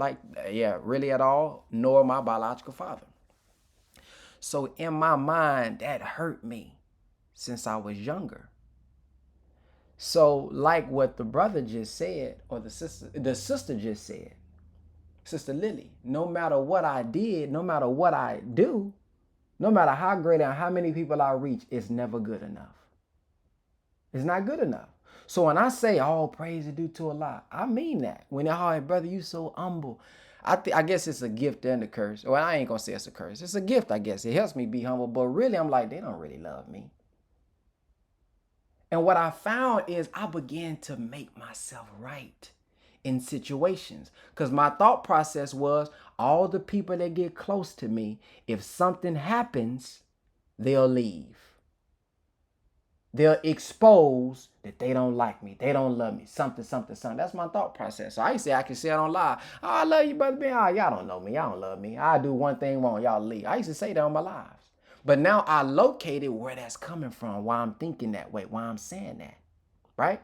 [SPEAKER 1] really at all, nor my biological father. So in my mind, that hurt me since I was younger. So like what the brother just said, or the sister just said, Sister Lily, no matter what I did, no matter what I do, no matter how great and how many people I reach, it's never good enough. It's not good enough. So when I say all praise is due to Allah, I mean that. When they're, oh, brother, you so humble. I guess it's a gift and a curse. Well, I ain't gonna say it's a curse. It's a gift, I guess. It helps me be humble. But really, I'm like, they don't really love me. And what I found is I began to make myself right in situations. Because my thought process was, all the people that get close to me, if something happens, they'll leave. They'll expose that they don't like me. They don't love me. Something. That's my thought process. So I used to say, I can say it on live. Oh, I love you, brother Ben. Oh, y'all don't know me. Y'all don't love me. I do one thing wrong. Y'all leave. I used to say that on my lives. But now I located where that's coming from, why I'm thinking that way, why I'm saying that, right?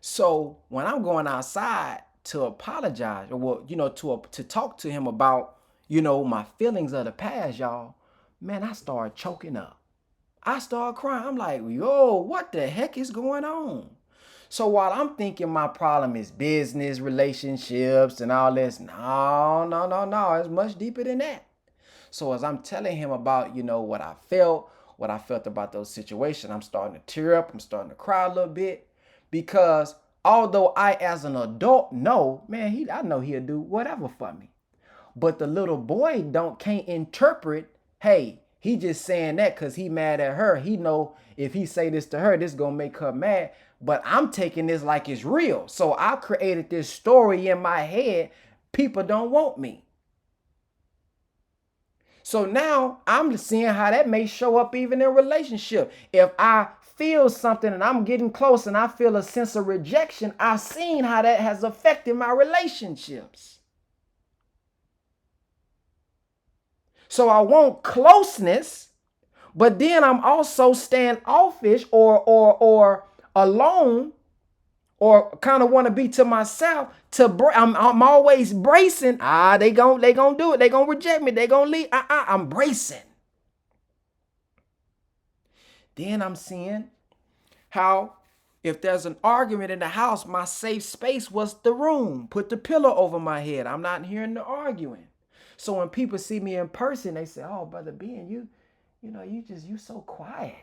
[SPEAKER 1] So when I'm going outside to apologize, or well, to talk to him about, my feelings of the past, y'all, man, I started choking up. I started crying. I'm like, yo, what the heck is going on? So while I'm thinking my problem is business, relationships, and all this, no, it's much deeper than that. So as I'm telling him about, what I felt about those situations, I'm starting to tear up. I'm starting to cry a little bit, because although I, as an adult, know, man, I know he'll do whatever for me. But the little boy can't interpret, hey, he just saying that because he mad at her. He know if he say this to her, this gonna make her mad. But I'm taking this like it's real. So I created this story in my head. People don't want me. So now I'm seeing how that may show up even in relationship. If I feel something and I'm getting close and I feel a sense of rejection, I've seen how that has affected my relationships. So I want closeness, but then I'm also standoffish or alone, or kind of want to be to myself. I'm always bracing. They gonna do it. They gonna reject me. They gonna leave. I'm bracing. Then I'm seeing how if there's an argument in the house, my safe space was the room. Put the pillow over my head. I'm not hearing the arguing. So when people see me in person, they say, oh, Brother Ben, you so quiet.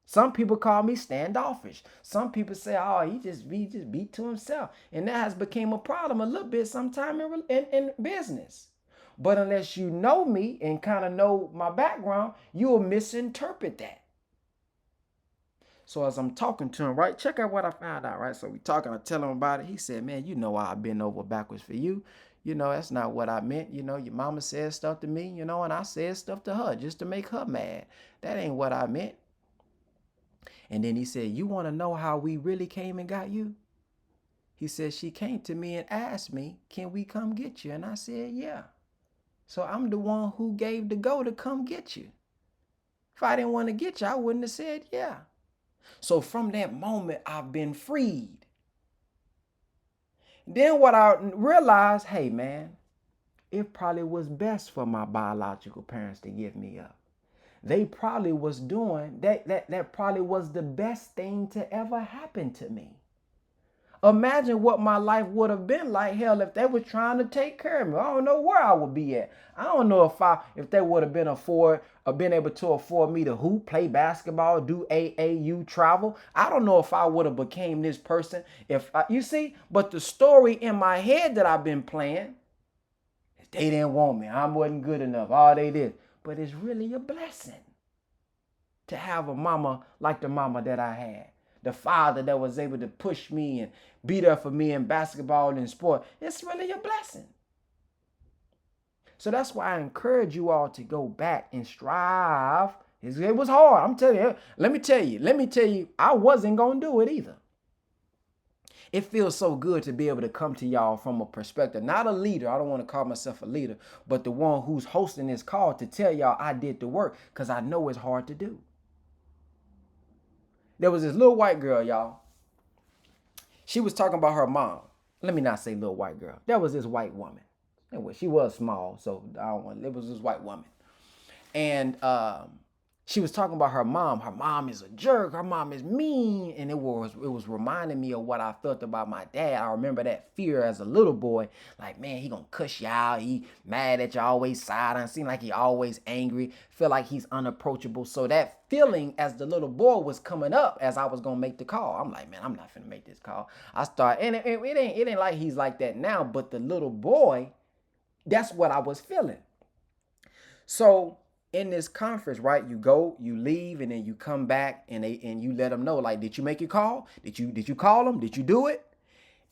[SPEAKER 1] Some people call me standoffish. Some people say, oh, he just beat to himself. And that has become a problem a little bit sometime in business. But unless you know me and kind of know my background, you will misinterpret that. So as I'm talking to him, right, check out what I found out, right? So we talking, I tell him about it. He said, man, I've been over backwards for you. That's not what I meant. Your mama said stuff to me, and I said stuff to her just to make her mad. That ain't what I meant. And then he said, you want to know how we really came and got you? He said, she came to me and asked me, can we come get you? And I said, yeah. So I'm the one who gave the go to come get you. If I didn't want to get you, I wouldn't have said yeah. So from that moment, I've been freed. Then what I realized, hey man, it probably was best for my biological parents to give me up. They probably was doing that probably was the best thing to ever happen to me. Imagine what my life would have been like, hell, if they were trying to take care of me. I don't know where I would be at. I don't know if they would have been able to afford me to hoop, play basketball, do AAU travel. I don't know if I would have became this person. You see, but the story in my head that I've been playing, they didn't want me. I wasn't good enough. All they did. But it's really a blessing to have a mama like the mama that I had. The father that was able to push me and be there for me in basketball and sport. It's really a blessing. So that's why I encourage you all to go back and strive. It was hard. I'm telling you. Let me tell you, I wasn't going to do it either. It feels so good to be able to come to y'all from a perspective, not a leader. I don't want to call myself a leader, but the one who's hosting this call to tell y'all I did the work, because I know it's hard to do. There was this little white girl, y'all. She was talking about her mom. Let me not say little white girl. There was this white woman. She was small, so it was this white woman. And she was talking about her mom. Her mom is a jerk. Her mom is mean. And it was reminding me of what I felt about my dad. I remember that fear as a little boy. Like, man, he gonna cuss you out. He mad at you, always silent. Seem like he always angry. Feel like he's unapproachable. So that feeling as the little boy was coming up as I was gonna make the call. I'm like, man, I'm not finna make this call. And it ain't like he's like that now. But the little boy, that's what I was feeling. So in this conference, right, you go, you leave, and then you come back and you let them know, like, did you make your call? Did you call them? Did you do it?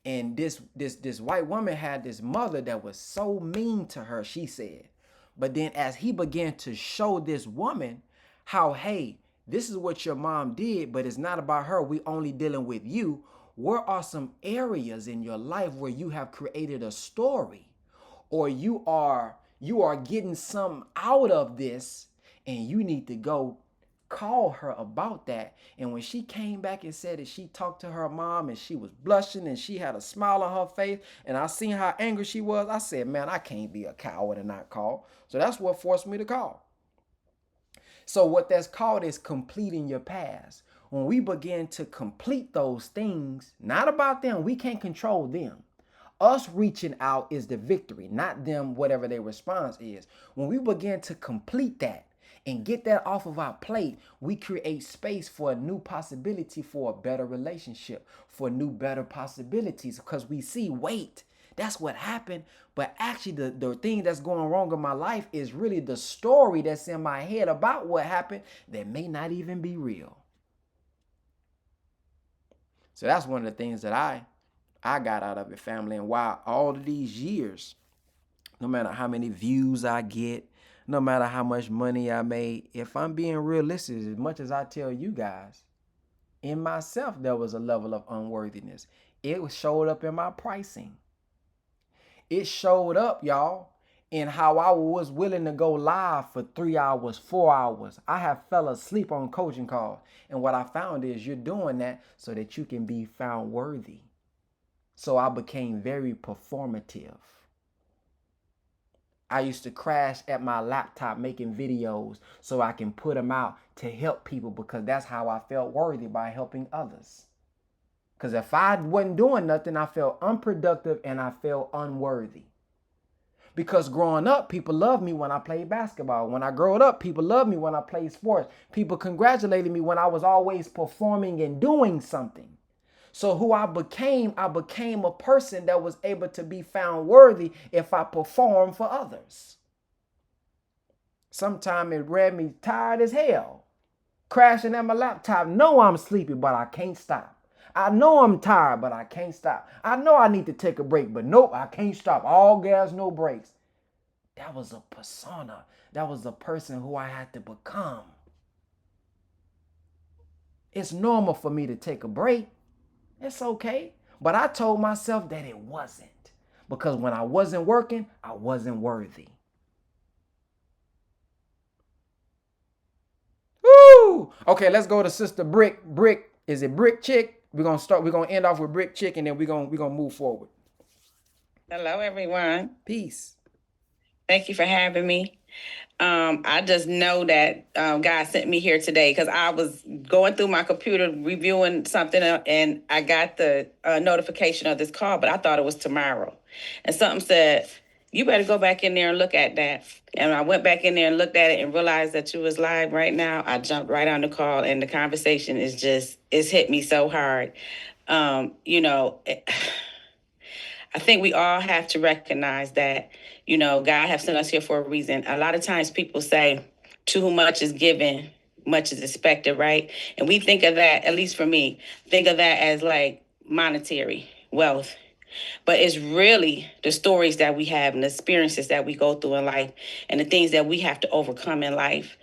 [SPEAKER 1] And this white woman had this mother that was so mean to her, she said. But then as he began to show this woman how, hey, this is what your mom did, but it's not about her. We only dealing with you. Where are some areas in your life where you have created a story, or you are getting some out of this, and you need to go call her about that? And when she came back and said that she talked to her mom and she was blushing and she had a smile on her face, and I seen how angry she was, I said, man, I can't be a coward and not call. So that's what forced me to call. So what that's called is completing your past. When we begin to complete those things, not about them, we can't control them. Us reaching out is the victory, not them, whatever their response is. When we begin to complete that and get that off of our plate, we create space for a new possibility, for a better relationship, for new, better possibilities, because we see, wait, that's what happened. But actually, the thing that's going wrong in my life is really the story that's in my head about what happened that may not even be real. So that's one of the things that I got out of it, family. And why all of these years, no matter how many views I get, no matter how much money I made, if I'm being realistic, as much as I tell you guys, in myself, there was a level of unworthiness. It showed up in my pricing. It showed up, y'all, in how I was willing to go live for 3 hours, 4 hours. I have fell asleep on coaching calls. And what I found is you're doing that so that you can be found worthy. So I became very performative. I used to crash at my laptop making videos so I can put them out to help people, because that's how I felt worthy, by helping others. Because if I wasn't doing nothing, I felt unproductive and I felt unworthy. Because growing up, people loved me when I played basketball. When I grew up, people loved me when I played sports. People congratulated me when I was always performing and doing something. So who I became a person that was able to be found worthy if I performed for others. Sometimes it read me tired as hell, crashing at my laptop. Know I'm sleepy, but I can't stop. I know I'm tired, but I can't stop. I know I need to take a break, but nope, I can't stop. All gas, no brakes. That was a persona. That was the person who I had to become. It's normal for me to take a break. It's okay. But I told myself that it wasn't. Because when I wasn't working, I wasn't worthy. Okay, let's go to Sister Brick. Brick, is it Brick Chick? We're gonna end off with Brick Chick, and then we're gonna move forward.
[SPEAKER 13] Hello, everyone.
[SPEAKER 1] Peace.
[SPEAKER 13] Thank you for having me. I just know that God sent me here today because I was going through my computer reviewing something and I got the notification of this call, but I thought it was tomorrow. And something said, you better go back in there and look at that. And I went back in there and looked at it and realized that you was live right now. I jumped right on the call and the conversation it's hit me so hard. I think we all have to recognize that, God has sent us here for a reason. A lot of times people say, to whom much is given, much is expected, right? And we think of that, at least for me, think of that as like monetary wealth. But it's really the stories that we have and the experiences that we go through in life and the things that we have to overcome in life.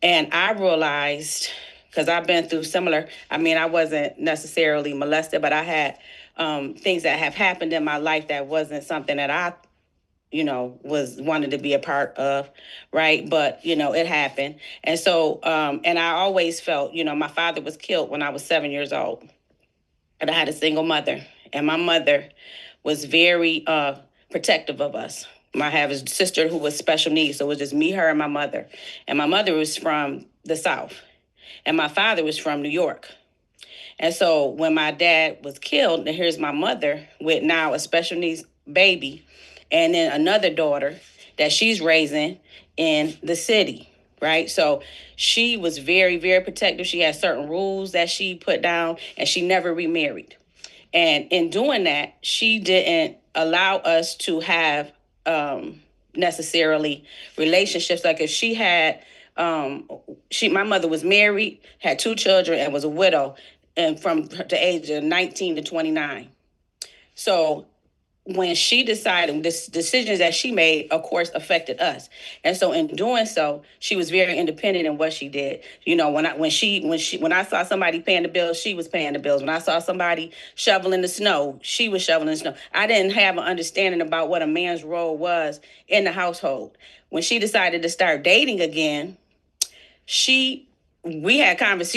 [SPEAKER 13] And I realized, because I've been through similar, I wasn't necessarily molested, but I had things that have happened in my life that wasn't something that I, was wanted to be a part of, right? But, it happened. And so, and I always felt, my father was killed when I was 7 years old. And I had a single mother. And my mother was very protective of us. I have a sister who was special needs, so it was just me, her, and my mother. And my mother was from the South, and my father was from New York. And so when my dad was killed, and here's my mother with now a special needs baby, and then another daughter that she's raising in the city, right? So she was very, very protective. She had certain rules that she put down, and she never remarried. And in doing that, she didn't allow us to have necessarily relationships. Like if she had, my mother was married, had 2 children, and was a widow, and from the age of 19 to 29. So when she decided, the decisions that she made, of course, affected us. And so in doing so, she was very independent in what she did. When I saw somebody paying the bills, she was paying the bills. When I saw somebody shoveling the snow, she was shoveling the snow. I didn't have an understanding about what a man's role was in the household. When she decided to start dating again, she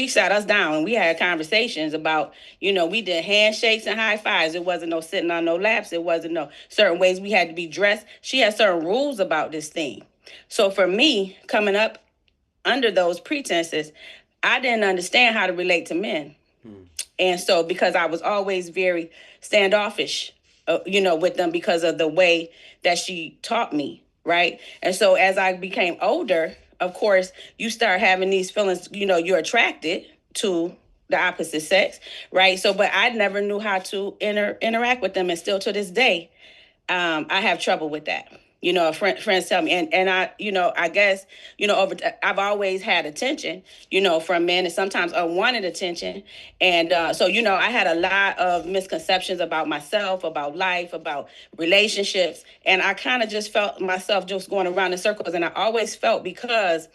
[SPEAKER 13] sat us down and we had conversations about, we did handshakes and high fives. It wasn't no sitting on no laps. It wasn't no certain ways we had to be dressed. She had certain rules about this thing. So for me, coming up under those pretenses, I didn't understand how to relate to men. And so because I was always very standoffish, with them because of the way that she taught me, right? And so as I became older, of course, you start having these feelings, you're attracted to the opposite sex, right? So, but I never knew how to interact with them. And still to this day, I have trouble with that. Friends tell me, and I, I guess, I've always had attention, from men, and sometimes unwanted attention. And so, I had a lot of misconceptions about myself, about life, about relationships. And I kind of just felt myself just going around in circles. And I always felt because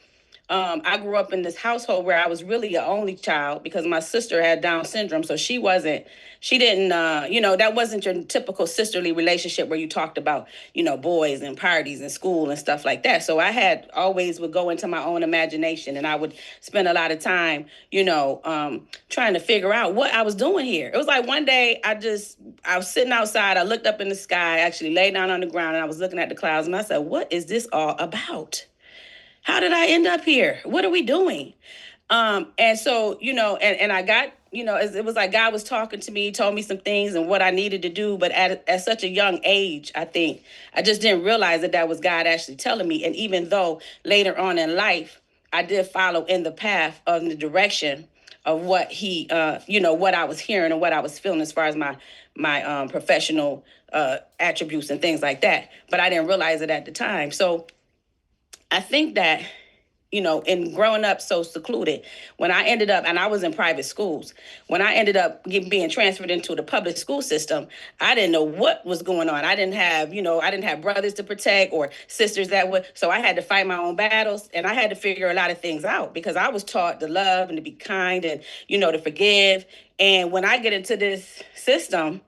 [SPEAKER 13] I grew up in this household where I was really an only child because my sister had Down syndrome. So she didn't, that wasn't your typical sisterly relationship where you talked about, boys and parties and school and stuff like that. So I had always would go into my own imagination and I would spend a lot of time, trying to figure out what I was doing here. It was like one day I was sitting outside. I looked up in the sky, actually laid down on the ground, and I was looking at the clouds and I said, what is this all about? How did I end up here? What are we doing? And so, and I got, it was like God was talking to me, told me some things and what I needed to do. But at such a young age, I think I just didn't realize that was God actually telling me. And even though later on in life, I did follow in the path of the direction of what he, what I was hearing and what I was feeling as far as my professional attributes and things like that. But I didn't realize it at the time. So I think that, in growing up so secluded, when I ended up, and I was in private schools, when I ended up being transferred into the public school system, I didn't know what was going on. I didn't have brothers to protect or sisters so I had to fight my own battles, and I had to figure a lot of things out because I was taught to love and to be kind and, to forgive. And when I get into this system,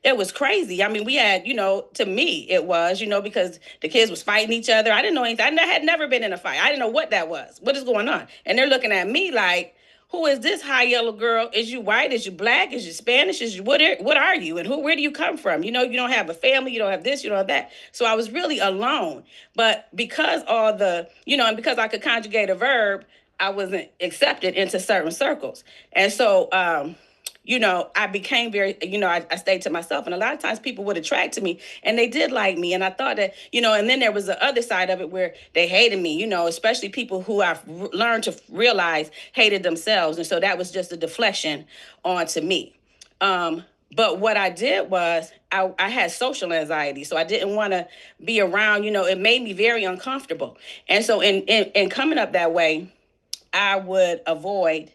[SPEAKER 13] it was crazy. We had, to me, it was, because the kids was fighting each other. I didn't know anything. I had never been in a fight. I didn't know what that was. What is going on? And they're looking at me like, who is this high yellow girl? Is you white? Is you black? Is you Spanish? Is you what are you? And where do you come from? You don't have a family, you don't have this, you don't have that. So I was really alone. But because all the, and because I could conjugate a verb, I wasn't accepted into certain circles. And so I became very, I stayed to myself. And a lot of times people would attract to me and they did like me. And I thought that, and then there was the other side of it where they hated me, especially people who I've learned to realize hated themselves. And so that was just a deflection onto me. But what I did was I had social anxiety. So I didn't want to be around, it made me very uncomfortable. And so in coming up that way, I would avoid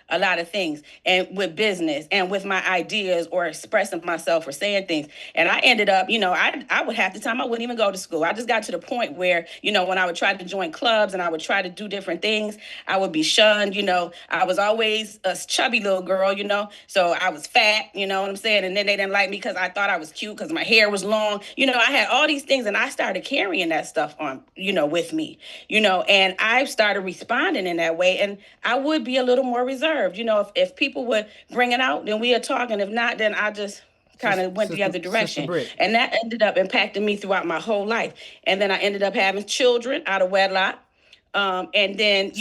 [SPEAKER 13] a lot of things, and with business and with my ideas or expressing myself or saying things. And I ended up, I would half the time I wouldn't even go to school. I just got to the point where, when I would try to join clubs and I would try to do different things, I would be shunned. I was always a chubby little girl, so I was fat, you know what I'm saying? And then they didn't like me because I thought I was cute because my hair was long. I had all these things and I started carrying that stuff on, with me, and I started responding in that way. And I would be a little more reserved. If people would bring it out, then we are talking. If not, then I just kind of went the other direction. And that ended up impacting me throughout my whole life. And then I ended up having children out of wedlock. And then,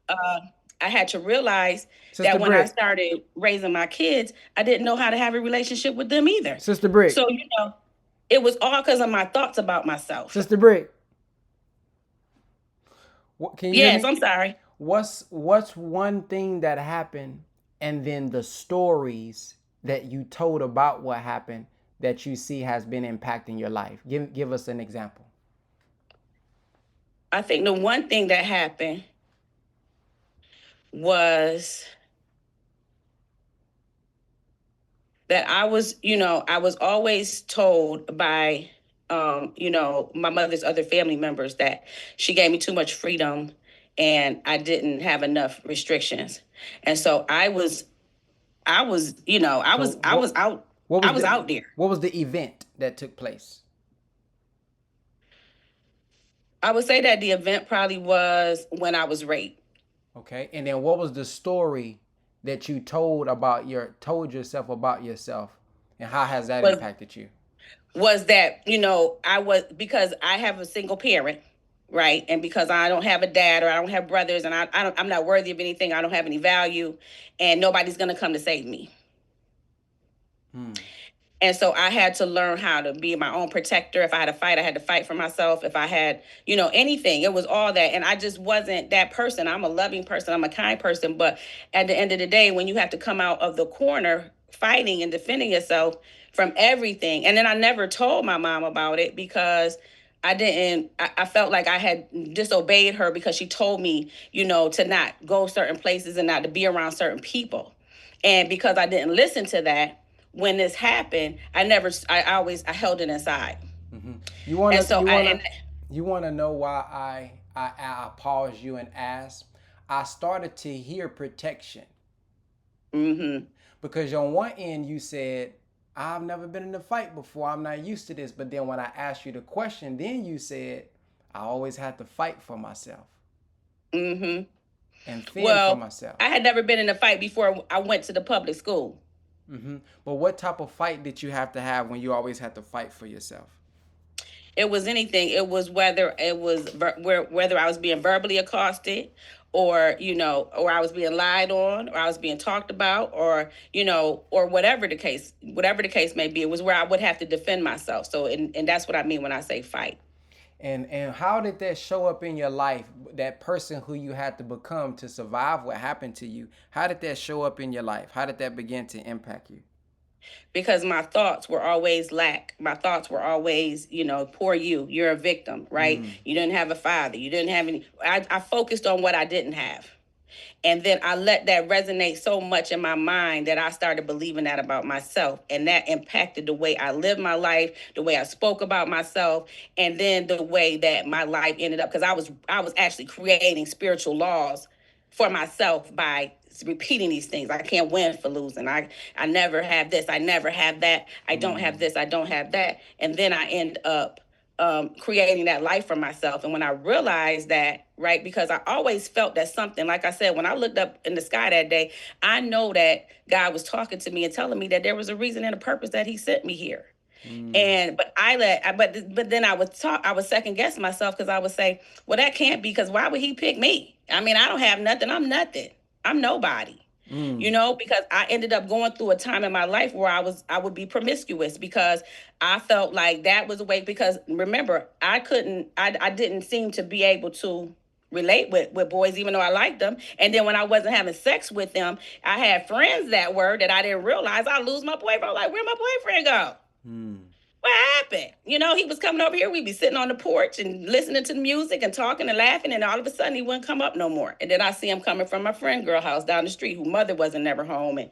[SPEAKER 13] I had to realize that when I started raising my kids, I didn't know how to have a relationship with them either.
[SPEAKER 1] Sister Brick.
[SPEAKER 13] So, it was all because of my thoughts about myself.
[SPEAKER 1] Sister Brick. Can you
[SPEAKER 13] Yes, I'm sorry.
[SPEAKER 1] What's one thing that happened and then the stories that you told about what happened that you see has been impacting your life? Give us an example.
[SPEAKER 13] I think the one thing that happened was that I was always told by, my mother's other family members that she gave me too much freedom and I didn't have enough restrictions. And so I was out there.
[SPEAKER 1] What was the event that took place?
[SPEAKER 13] I would say that the event probably was when I was raped.
[SPEAKER 1] Okay. And then what was the story that you told yourself about yourself, and how has that impacted you?
[SPEAKER 13] Was that, because I have a single parent, right? And because I don't have a dad or I don't have brothers and I'm not worthy of anything, I don't have any value, and nobody's going to come to save me. And so I had to learn how to be my own protector. If I had to fight, I had to fight for myself. If I had, anything, it was all that. And I just wasn't that person. I'm a loving person. I'm a kind person. But at the end of the day, when you have to come out of the corner fighting and defending yourself from everything. And then I never told my mom about it because I felt like I had disobeyed her because she told me, to not go certain places and not to be around certain people. And because I didn't listen to that, when this happened, I held it inside.
[SPEAKER 1] Mm-hmm. You want to know why I paused you and asked? I started to hear protection.
[SPEAKER 13] Mm-hmm.
[SPEAKER 1] Because on one end you said, I've never been in a fight before, I'm not used to this. But then when I asked you the question, then you said, I always had to fight for myself.
[SPEAKER 13] Mm-hmm.
[SPEAKER 1] And fend for myself.
[SPEAKER 13] I had never been in a fight before I went to the public school.
[SPEAKER 1] Mm-hmm. But what type of fight did you have to have when you always had to fight for yourself?
[SPEAKER 13] It was anything. It was whether I was being verbally accosted, or or I was being lied on, or I was being talked about, or or whatever the case may be. It was where I would have to defend myself. So and that's what I mean when I say fight.
[SPEAKER 1] And how did that show up in your life? That person who you had to become to survive what happened to you, how did that show up in your life? How did that begin to impact you?
[SPEAKER 13] Because my thoughts were always lack. My thoughts were always, poor you. You're a victim, right? You didn't have a father. You didn't have any. I focused on what I didn't have. And then I let that resonate so much in my mind that I started believing that about myself. And that impacted the way I lived my life, the way I spoke about myself, and then the way that my life ended up. Because I was actually creating spiritual laws for myself by repeating these things. I can't win for losing. I never have this. I never have that. I don't have this. I don't have that. And then I end up creating that life for myself. And when I realized that, right, because I always felt that something, like I said, when I looked up in the sky that day, I know that God was talking to me and telling me that there was a reason and a purpose that he sent me here. And but then I would second guess myself, because I would say, well, that can't be, because why would he pick me? I mean, I don't have nothing. I'm nothing. I'm nobody. Because I ended up going through a time in my life where I would be promiscuous, because I felt like that was a way, because remember, I didn't seem to be able to relate with boys, even though I liked them. And then when I wasn't having sex with them, I had friends that I didn't realize I lose my boyfriend. Like, where'd my boyfriend go? What happened? He was coming over here. We'd be sitting on the porch and listening to the music and talking and laughing, and all of a sudden he wouldn't come up no more. And then I see him coming from my friend girl house down the street, whose mother wasn't never home, and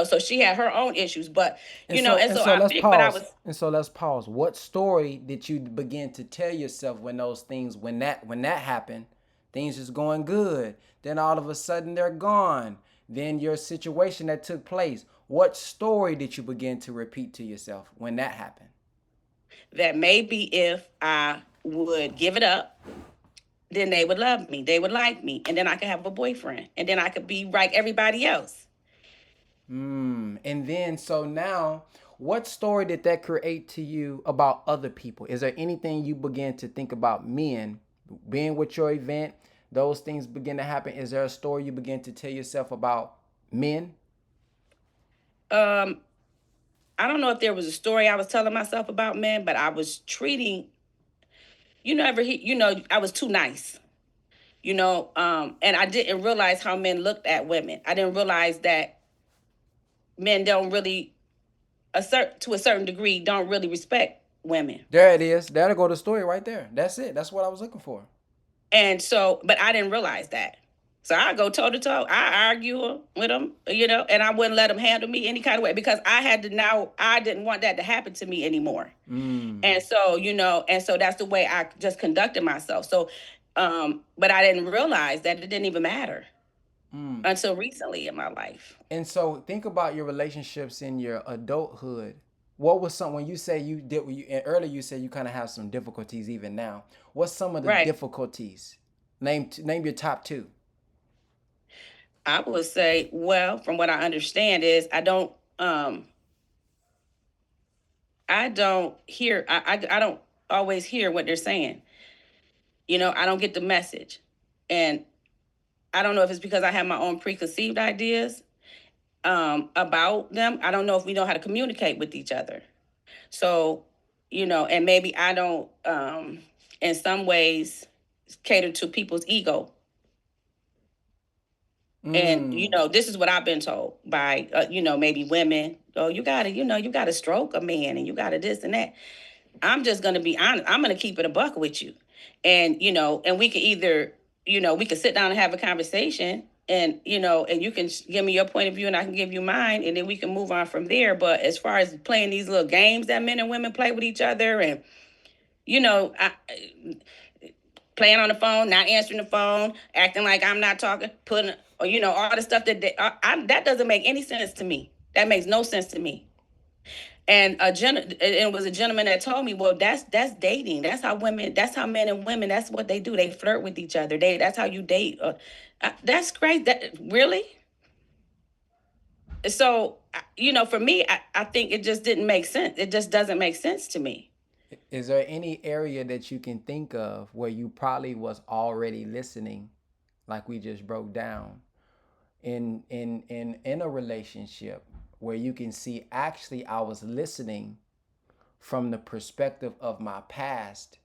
[SPEAKER 13] so she had her own issues. But
[SPEAKER 1] let's pause. What story did you begin to tell yourself when that happened? Things is going good. Then all of a sudden they're gone. Then your situation that took place. What story did you begin to repeat to yourself when that happened?
[SPEAKER 13] That maybe if I would give it up, then they would love me, they would like me, and then I could have a boyfriend, and then I could be like everybody else.
[SPEAKER 1] And then, so now, what story did that create to you about other people? Is there anything you began to think about men being with your event? Those things begin to happen. Is there a story you begin to tell yourself about men?
[SPEAKER 13] I don't know if there was a story I was telling myself about men, but I was treating, I was too nice, and I didn't realize how men looked at women. I didn't realize that men don't really, to a certain degree, don't really respect women.
[SPEAKER 1] There it is. That'll go to the story right there. That's it. That's what I was looking for.
[SPEAKER 13] And so, but I didn't realize that. So I go toe to toe. I argue with them, and I wouldn't let them handle me any kind of way, because I didn't want that to happen to me anymore. And so, so that's the way I just conducted myself. So, but I didn't realize that it didn't even matter until recently in my life.
[SPEAKER 1] And so think about your relationships in your adulthood. What was when you say you did, and earlier you said you kind of have some difficulties even now. What's some of the difficulties? Name your top two.
[SPEAKER 13] I would say, well, from what I understand is I don't always hear what they're saying. I don't get the message. And I don't know if it's because I have my own preconceived ideas about them. I don't know if we know how to communicate with each other. So, and maybe I don't, in some ways, cater to people's ego. And, this is what I've been told by, maybe women. Oh, you gotta stroke a man, and you gotta this and that. I'm just going to be honest. I'm going to keep it a buck with you. And, and we can either, we can sit down and have a conversation, and, and you can give me your point of view and I can give you mine, and then we can move on from there. But as far as playing these little games that men and women play with each other, and, playing on the phone, not answering the phone, acting like I'm not talking, all the stuff that doesn't make any sense to me. That makes no sense to me. And it was a gentleman that told me, well, that's dating. That's how men and women, that's what they do. They flirt with each other. That's how you date. That's great. Really? So, for me, I think it just didn't make sense. It just doesn't make sense to me.
[SPEAKER 1] Is there any area that you can think of where you probably was already listening, like we just broke down, in a relationship, where you can see, actually, I was listening from the perspective of my past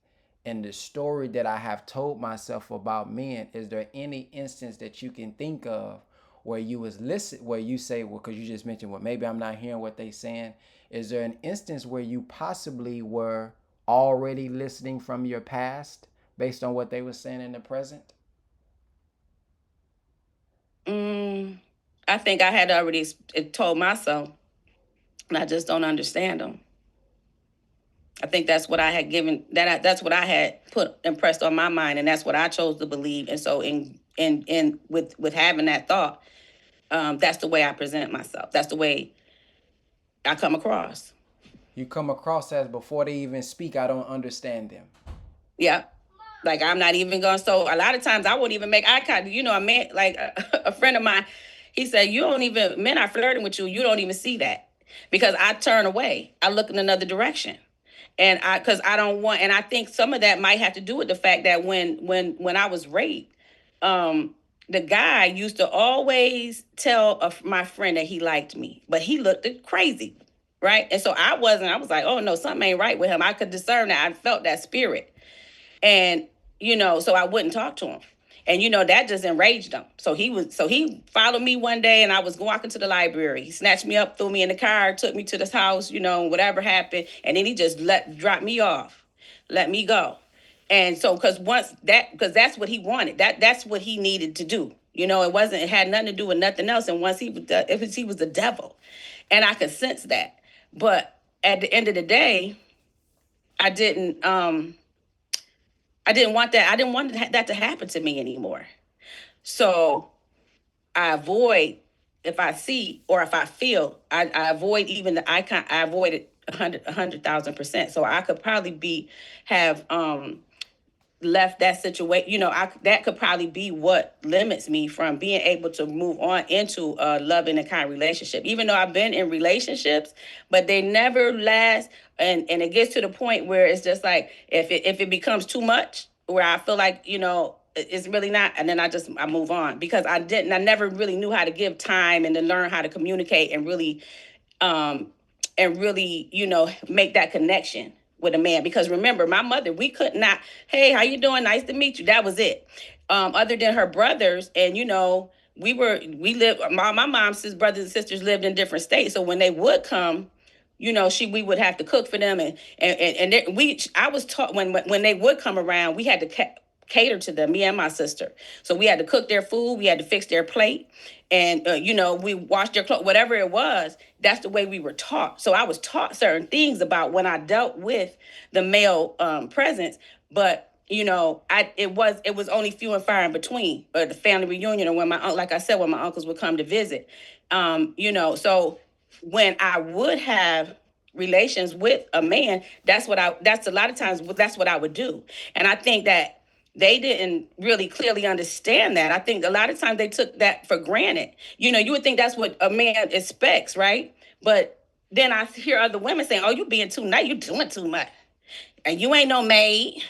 [SPEAKER 1] and the story that I have told myself about men? Is there any instance that you can think of where you was where you say, well, because you just mentioned, well, maybe I'm not hearing what they saying. Is there an instance where you possibly were already listening from your past based on what they were saying in the present?
[SPEAKER 13] I think I had already told myself, and I just don't understand them. I think that's what I had given, that's what I had impressed on my mind, and that's what I chose to believe. And so with having that thought, that's the way I present myself. That's the way I come across.
[SPEAKER 1] You come across as before they even speak, I don't understand them.
[SPEAKER 13] Yeah. Like, I'm not even going to. So a lot of times I won't even make eye contact. You know, a man, like a friend of mine, he said, you don't even, men are flirting with you. You don't even see that, because I turn away. I look in another direction. And because I don't want, and I think some of that might have to do with the fact that when I was raped, the guy used to always tell my friend that he liked me, but he looked crazy, right? And so I was like, oh no, something ain't right with him. I could discern that. I felt that spirit. And, so I wouldn't talk to him. And, that just enraged him. So he followed me one day, and I was walking to the library. He snatched me up, threw me in the car, took me to this house, whatever happened. And then he just dropped me off, let me go. And so, because that's what he wanted. That's what he needed to do. It had nothing to do with nothing else. And once he was the devil, and I could sense that. But at the end of the day, I didn't want that. I didn't want that to happen to me anymore. So I avoid, if I see or if I feel, I avoid even the icon. I avoid it 100,000%. So I could probably have left that situation. That could probably be what limits me from being able to move on into a loving and kind relationship. Even though I've been in relationships, but they never last. And it gets to the point where it's just like, if it becomes too much, where I feel like, it's really not, and then I move on, because I never really knew how to give time and to learn how to communicate and really make that connection with a man. Because remember, my mother, we could not, hey, how you doing? Nice to meet you. That was it. Other than her brothers, and we lived, my mom's brothers and sisters lived in different states. So when they would come, we would have to cook for them, I was taught when they would come around, we had to cater to them, me and my sister. So we had to cook their food, we had to fix their plate, and we washed their clothes, whatever it was. That's the way we were taught. So I was taught certain things about when I dealt with the male presence, but it was only few and far in between, the family reunion, or when like I said, when my uncles would come to visit. So when I would have relations with a man, that's a lot of times that's what I would do. And I think that they didn't really clearly understand that. I think a lot of times they took that for granted. You would think that's what a man expects, right? But then I hear other women saying, oh, you being too nice, you doing too much. And you ain't no maid.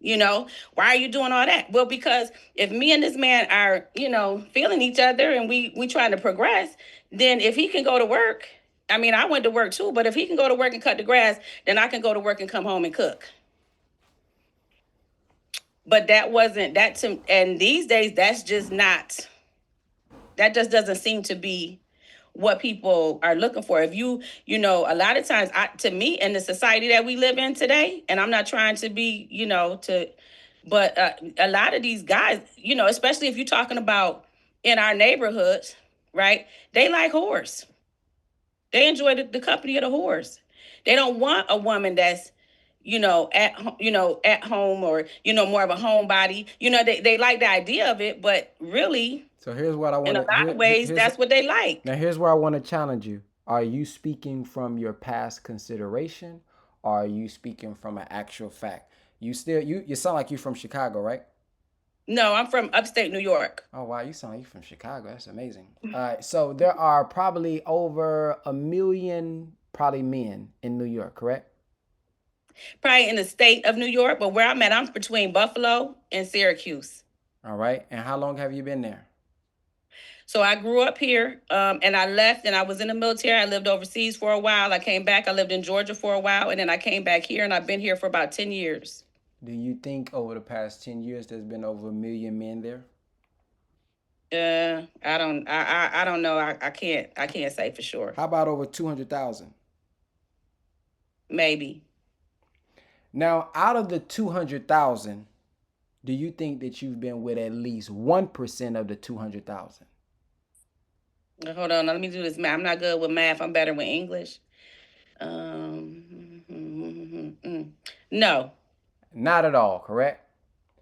[SPEAKER 13] Why are you doing all that? Well, because if me and this man are, feeling each other, and we trying to progress, then if he can go to work, I mean, I went to work too, but if he can go to work and cut the grass, then I can go to work and come home and cook. But that wasn't that and these days, that just doesn't seem to be what people are looking for. If a lot of times, to me, in the society that we live in today, and I'm not trying to be, but a lot of these guys, especially if you're talking about in our neighborhoods, right? They like whores. They enjoy the company of the whores. They don't want a woman that's at home, or more of a homebody. They like the idea of it, but really,
[SPEAKER 1] so here's what I want to.
[SPEAKER 13] In a lot of ways, that's what they like.
[SPEAKER 1] Now here's where I want to challenge you. Are you speaking from your past consideration, or are you speaking from an actual fact? You sound like you're from Chicago, right?
[SPEAKER 13] No, I'm from upstate New York.
[SPEAKER 1] Oh wow, you sound like you're from Chicago. That's amazing. All right, so there are probably over 1 million men in New York, correct?
[SPEAKER 13] Probably in the state of New York, but where I'm at, I'm between Buffalo and Syracuse.
[SPEAKER 1] All right, and how long have you been there?
[SPEAKER 13] So I grew up here, and I left, and I was in the military. I lived overseas for a while. I came back. I lived in Georgia for a while, and then I came back here, and I've been here for about 10 years.
[SPEAKER 1] Do you think over the past 10 years there's been over 1 million men there?
[SPEAKER 13] I don't know. I can't say for sure.
[SPEAKER 1] How about over 200,000?
[SPEAKER 13] Maybe.
[SPEAKER 1] Now, out of the 200,000, do you think that you've been with at least 1% of the 200,000?
[SPEAKER 13] Hold on, let me do this math. I'm not good with math. I'm better with English. No.
[SPEAKER 1] Not at all, correct?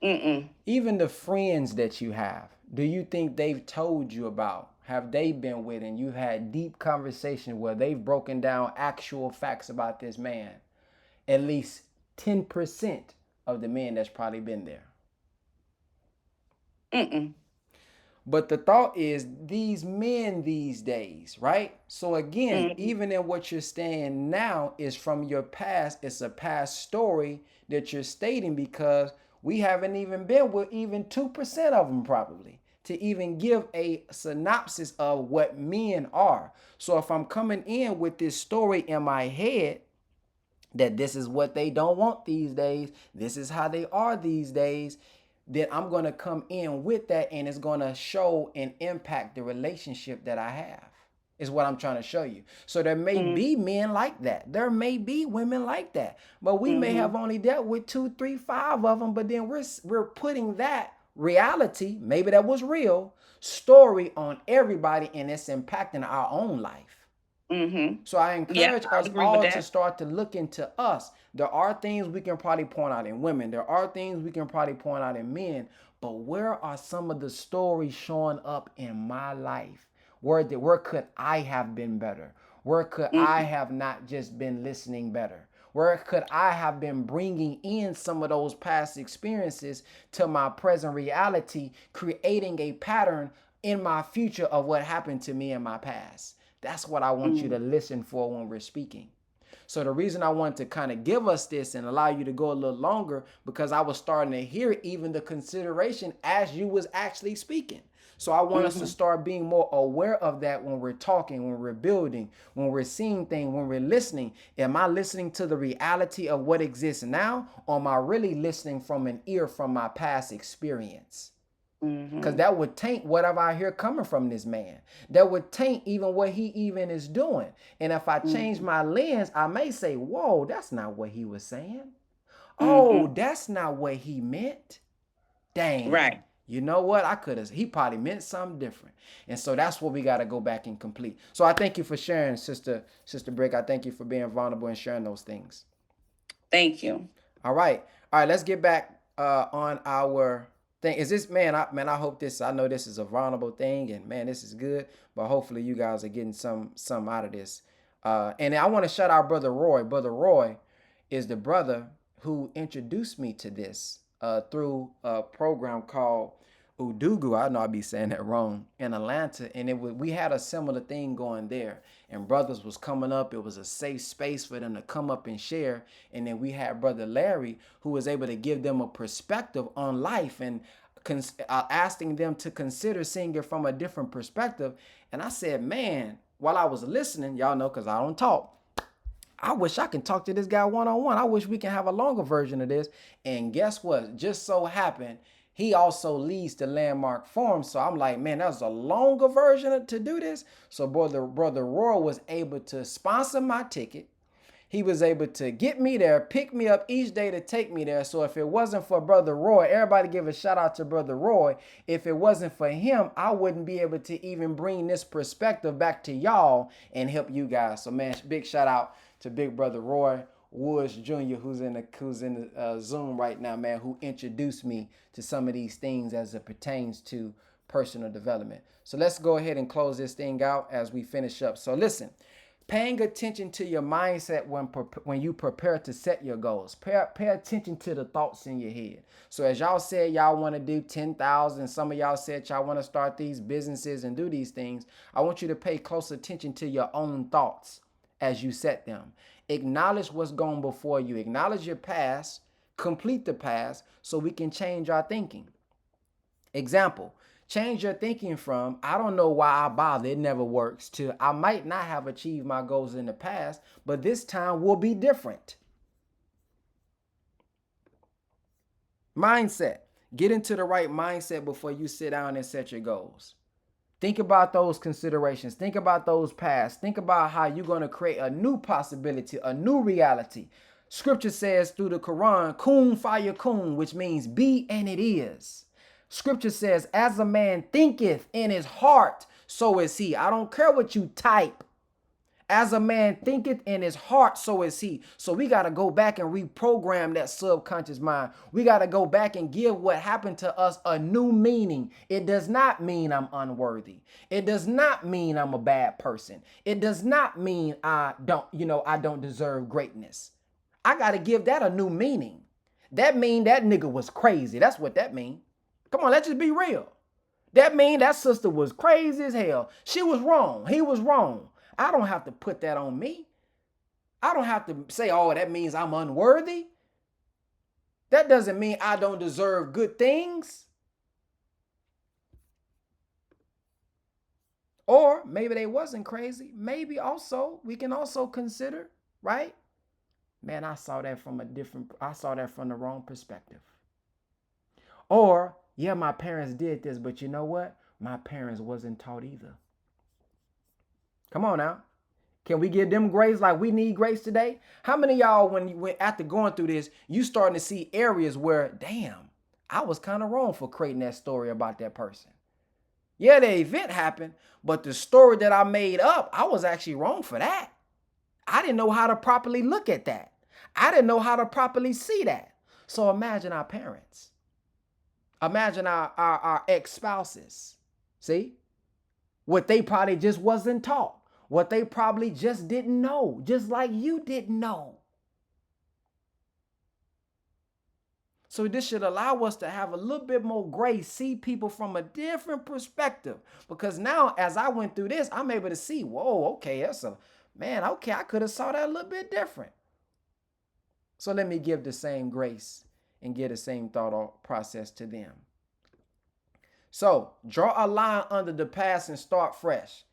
[SPEAKER 13] Mm-mm.
[SPEAKER 1] Even the friends that you have, do you think they've told you about have they been with, and you've had deep conversation where they've broken down actual facts about this man? At least 10% of the men that's probably been there. But the thought is these men these days, right? So again, even in what you're saying now is from your past. It's a past story that you're stating, because we haven't even been with even 2% of them probably to even give a synopsis of what men are. So if I'm coming in with this story in my head that this is what they don't want these days, this is how they are these days, then I'm going to come in with that, and it's going to show and impact the relationship that I have, is what I'm trying to show you. So there may be men like that. There may be women like that. But we may have only dealt with 2, 3, 5 of them, but then we're putting that reality, maybe that was real, story on everybody, and it's impacting our own life. So I encourage us all to start to look into us. There are things we can probably point out in women. There are things we can probably point out in men. But where are some of the stories showing up in my life? Where could I have been better? Where could I have not just been listening better? Where could I have been bringing in some of those past experiences to my present reality, creating a pattern in my future of what happened to me in my past? That's what I want you to listen for when we're speaking. So the reason I want to kind of give us this and allow you to go a little longer, because I was starting to hear even the consideration as you was actually speaking. So I want us to start being more aware of that when we're talking, when we're building, when we're seeing things, when we're listening. Am I listening to the reality of what exists now, or am I really listening from an ear from my past experience? Because that would taint whatever I hear coming from this man. That would taint even what he even is doing. And if I change my lens, I may say, whoa, that's not what he was saying. Oh, that's not what he meant. Dang.
[SPEAKER 13] Right.
[SPEAKER 1] You know what? He probably meant something different. And so that's what we got to go back and complete. So I thank you for sharing, Sister Brick. I thank you for being vulnerable and sharing those things.
[SPEAKER 13] Thank you.
[SPEAKER 1] All right, let's get back on our thing. Is this, man, I hope this, I know this is a vulnerable thing, and man, this is good, but hopefully you guys are getting some out of this. And I want to shout out Brother Roy. Brother Roy is the brother who introduced me to this through a program called Udugu. I know I'd be saying that wrong, in Atlanta. And we had a similar thing going there. And brothers was coming up. It was a safe space for them to come up and share. And then we had Brother Larry, who was able to give them a perspective on life and asking them to consider seeing it from a different perspective. And I said, man, while I was listening, y'all know, because I don't talk, I wish I can talk to this guy one-on-one. I wish we can have a longer version of this. And guess what? Just so happened, he also leads the Landmark Forum. So I'm like, man, that's a longer version to do this. So Brother Roy was able to sponsor my ticket. He was able to get me there, pick me up each day to take me there. So if it wasn't for Brother Roy, everybody give a shout out to Brother Roy. If it wasn't for him, I wouldn't be able to even bring this perspective back to y'all and help you guys. So man, big shout out to Big Brother Roy Woods Jr., who's in the Zoom right now, man, who introduced me to some of these things as it pertains to personal development. So let's go ahead and close this thing out as we finish up. So listen, paying attention to your mindset when you prepare to set your goals. Pay attention to the thoughts in your head. So as y'all said, y'all want to do 10,000. Some of y'all said y'all want to start these businesses and do these things. I want you to pay close attention to your own thoughts as you set them. Acknowledge what's gone before you. Acknowledge your past. Complete the past so we can change our thinking. Example, change your thinking from, I don't know why I bother, it never works, to I might not have achieved my goals in the past, but this time will be different. Mindset. Get into the right mindset before you sit down and set your goals. Think about those considerations. Think about those past. Think about how you're going to create a new possibility, a new reality. Scripture says through the Quran, kun fayakun, which means be and it is. Scripture says, as a man thinketh in his heart, so is he. I don't care what you type. As a man thinketh in his heart, so is he. So we got to go back and reprogram that subconscious mind. We got to go back and give what happened to us a new meaning. It does not mean I'm unworthy. It does not mean I'm a bad person. It does not mean I don't deserve greatness. I got to give that a new meaning. That mean that nigga was crazy. That's what that mean. Come on, let's just be real. That mean that sister was crazy as hell. She was wrong. He was wrong. I don't have to put that on me. I don't have to say, oh, that means I'm unworthy. That doesn't mean I don't deserve good things. Or maybe they wasn't crazy. Maybe also, we can also consider, right? Man, I saw that from the wrong perspective. Or, yeah, my parents did this, but you know what? My parents wasn't taught either. Come on now. Can we give them grace like we need grace today? How many of y'all, when after going through this, you starting to see areas where, damn, I was kind of wrong for creating that story about that person. Yeah, the event happened, but the story that I made up, I was actually wrong for that. I didn't know how to properly look at that. I didn't know how to properly see that. So imagine our parents. Imagine our ex-spouses. See? What they probably just wasn't taught. What they probably just didn't know, just like you didn't know. So this should allow us to have a little bit more grace, see people from a different perspective. Because now, as I went through this, I'm able to see, whoa, okay, I could have saw that a little bit different. So let me give the same grace and give the same thought process to them. So draw a line under the past and start fresh.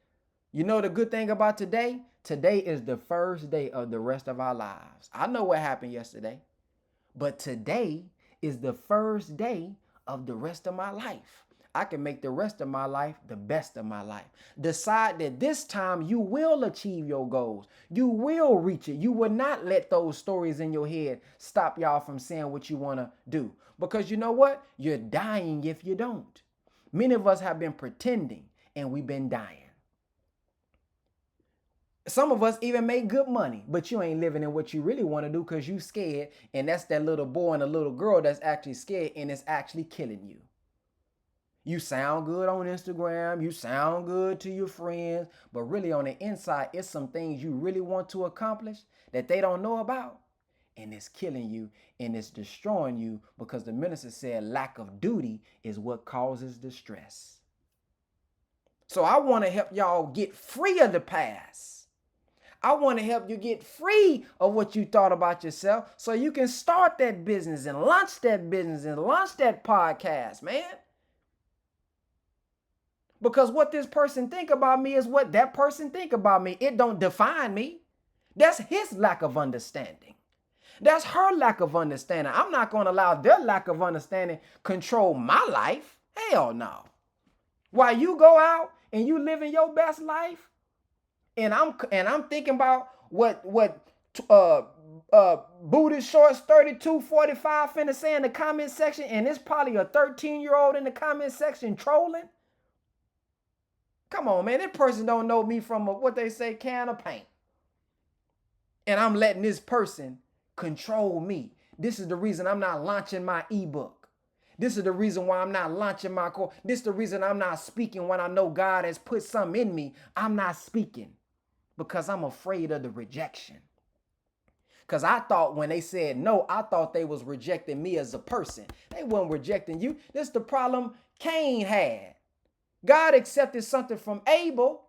[SPEAKER 1] You know the good thing about today? Today is the first day of the rest of our lives. I know what happened yesterday, but today is the first day of the rest of my life. I can make the rest of my life the best of my life. Decide that this time you will achieve your goals. You will reach it. You will not let those stories in your head stop y'all from saying what you want to do. Because you know what? You're dying if you don't. Many of us have been pretending and we've been dying. Some of us even make good money, but you ain't living in what you really want to do because you scared. And that's that little boy and a little girl that's actually scared and it's actually killing you. You sound good on Instagram. You sound good to your friends. But really on the inside, it's some things you really want to accomplish that they don't know about. And it's killing you and it's destroying you because the minister said lack of duty is what causes distress. So I want to help y'all get free of the past. I want to help you get free of what you thought about yourself so you can start that business and launch that business and launch that podcast, man. Because what this person think about me is what that person think about me. It don't define me. That's his lack of understanding. That's her lack of understanding. I'm not going to allow their lack of understanding control my life. Hell no. While you go out and you living your best life, and I'm thinking about what Buddhist Shorts 3245 finna say in the comment section, and it's probably a 13-year-old in the comment section trolling. Come on, man. That person don't know me from what they say, can of paint. And I'm letting this person control me. This is the reason I'm not launching my ebook. This is the reason why I'm not launching my course. This is the reason I'm not speaking when I know God has put something in me. I'm not speaking. Because I'm afraid of the rejection. Because I thought when they said no, I thought they was rejecting me as a person. They weren't rejecting you. This is the problem Cain had. God accepted something from Abel.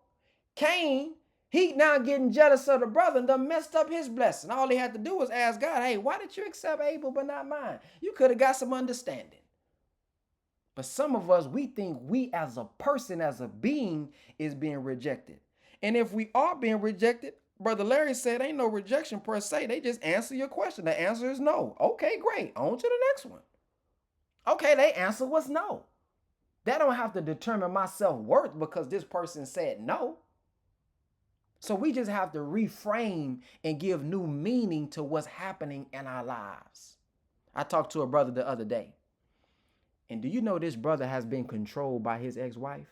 [SPEAKER 1] Cain, he now getting jealous of the brother and done messed up his blessing. All he had to do was ask God, hey, why did you accept Abel but not mine? You could have got some understanding. But some of us, we think we as a person, as a being, is being rejected. And if we are being rejected, Brother Larry said ain't no rejection per se. They just answer your question. The answer is no. Okay, great. On to the next one. Okay, they answer was no. That don't have to determine my self-worth because this person said no. So we just have to reframe and give new meaning to what's happening in our lives. I talked to a brother the other day. And do you know this brother has been controlled by his ex-wife?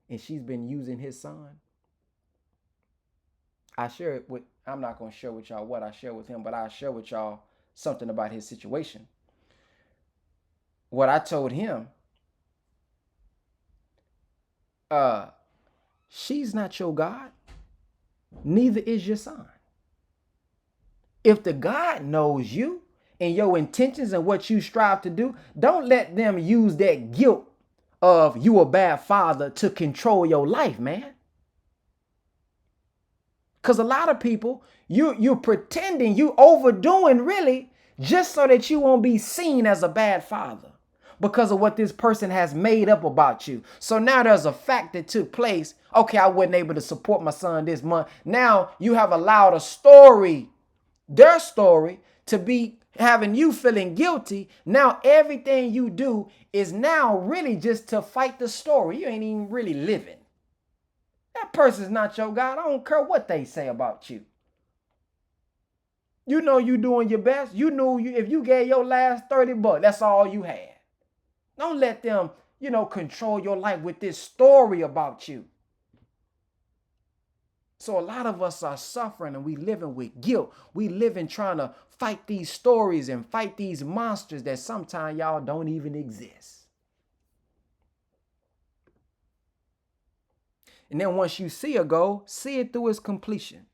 [SPEAKER 1] And she's been using his son? I share it with, I'm not going to share with y'all what I share with him, but I'll share with y'all something about his situation. What I told him, she's not your God, neither is your son. If the God knows you and your intentions and what you strive to do, don't let them use that guilt of you a bad father to control your life, man. Because a lot of people, you're pretending, you overdoing really just so that you won't be seen as a bad father because of what this person has made up about you. So now there's a fact that took place. Okay, I wasn't able to support my son this month. Now you have allowed a story, their story, to be having you feeling guilty. Now everything you do is now really just to fight the story. You ain't even really living. That person's not your God. I don't care what they say about you. You know you doing your best. You knew if you gave your last $30, that's all you had. Don't let them, control your life with this story about you. So a lot of us are suffering and we living with guilt. We living trying to fight these stories and fight these monsters that sometimes y'all don't even exist. And then once you see a goal, see it through its completion.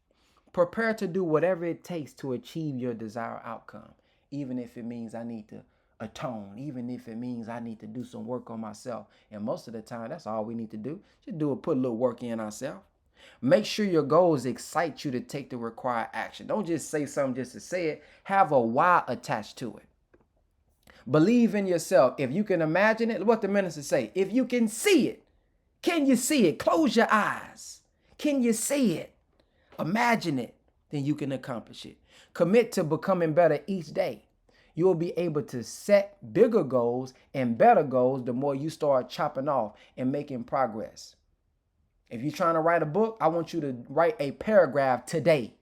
[SPEAKER 1] Prepare to do whatever it takes to achieve your desired outcome, even if it means I need to atone, even if it means I need to do some work on myself. And most of the time, that's all we need to do. Just put a little work in ourselves. Make sure your goals excite you to take the required action. Don't just say something just to say it. Have a why attached to it. Believe in yourself. If you can imagine it, what the minister say, if you can see it, can you see it? Close your eyes. Can you see it? Imagine it, then you can accomplish it. Commit to becoming better each day. You will be able to set bigger goals and better goals the more you start chopping off and making progress. If you're trying to write a book, I want you to write a paragraph today.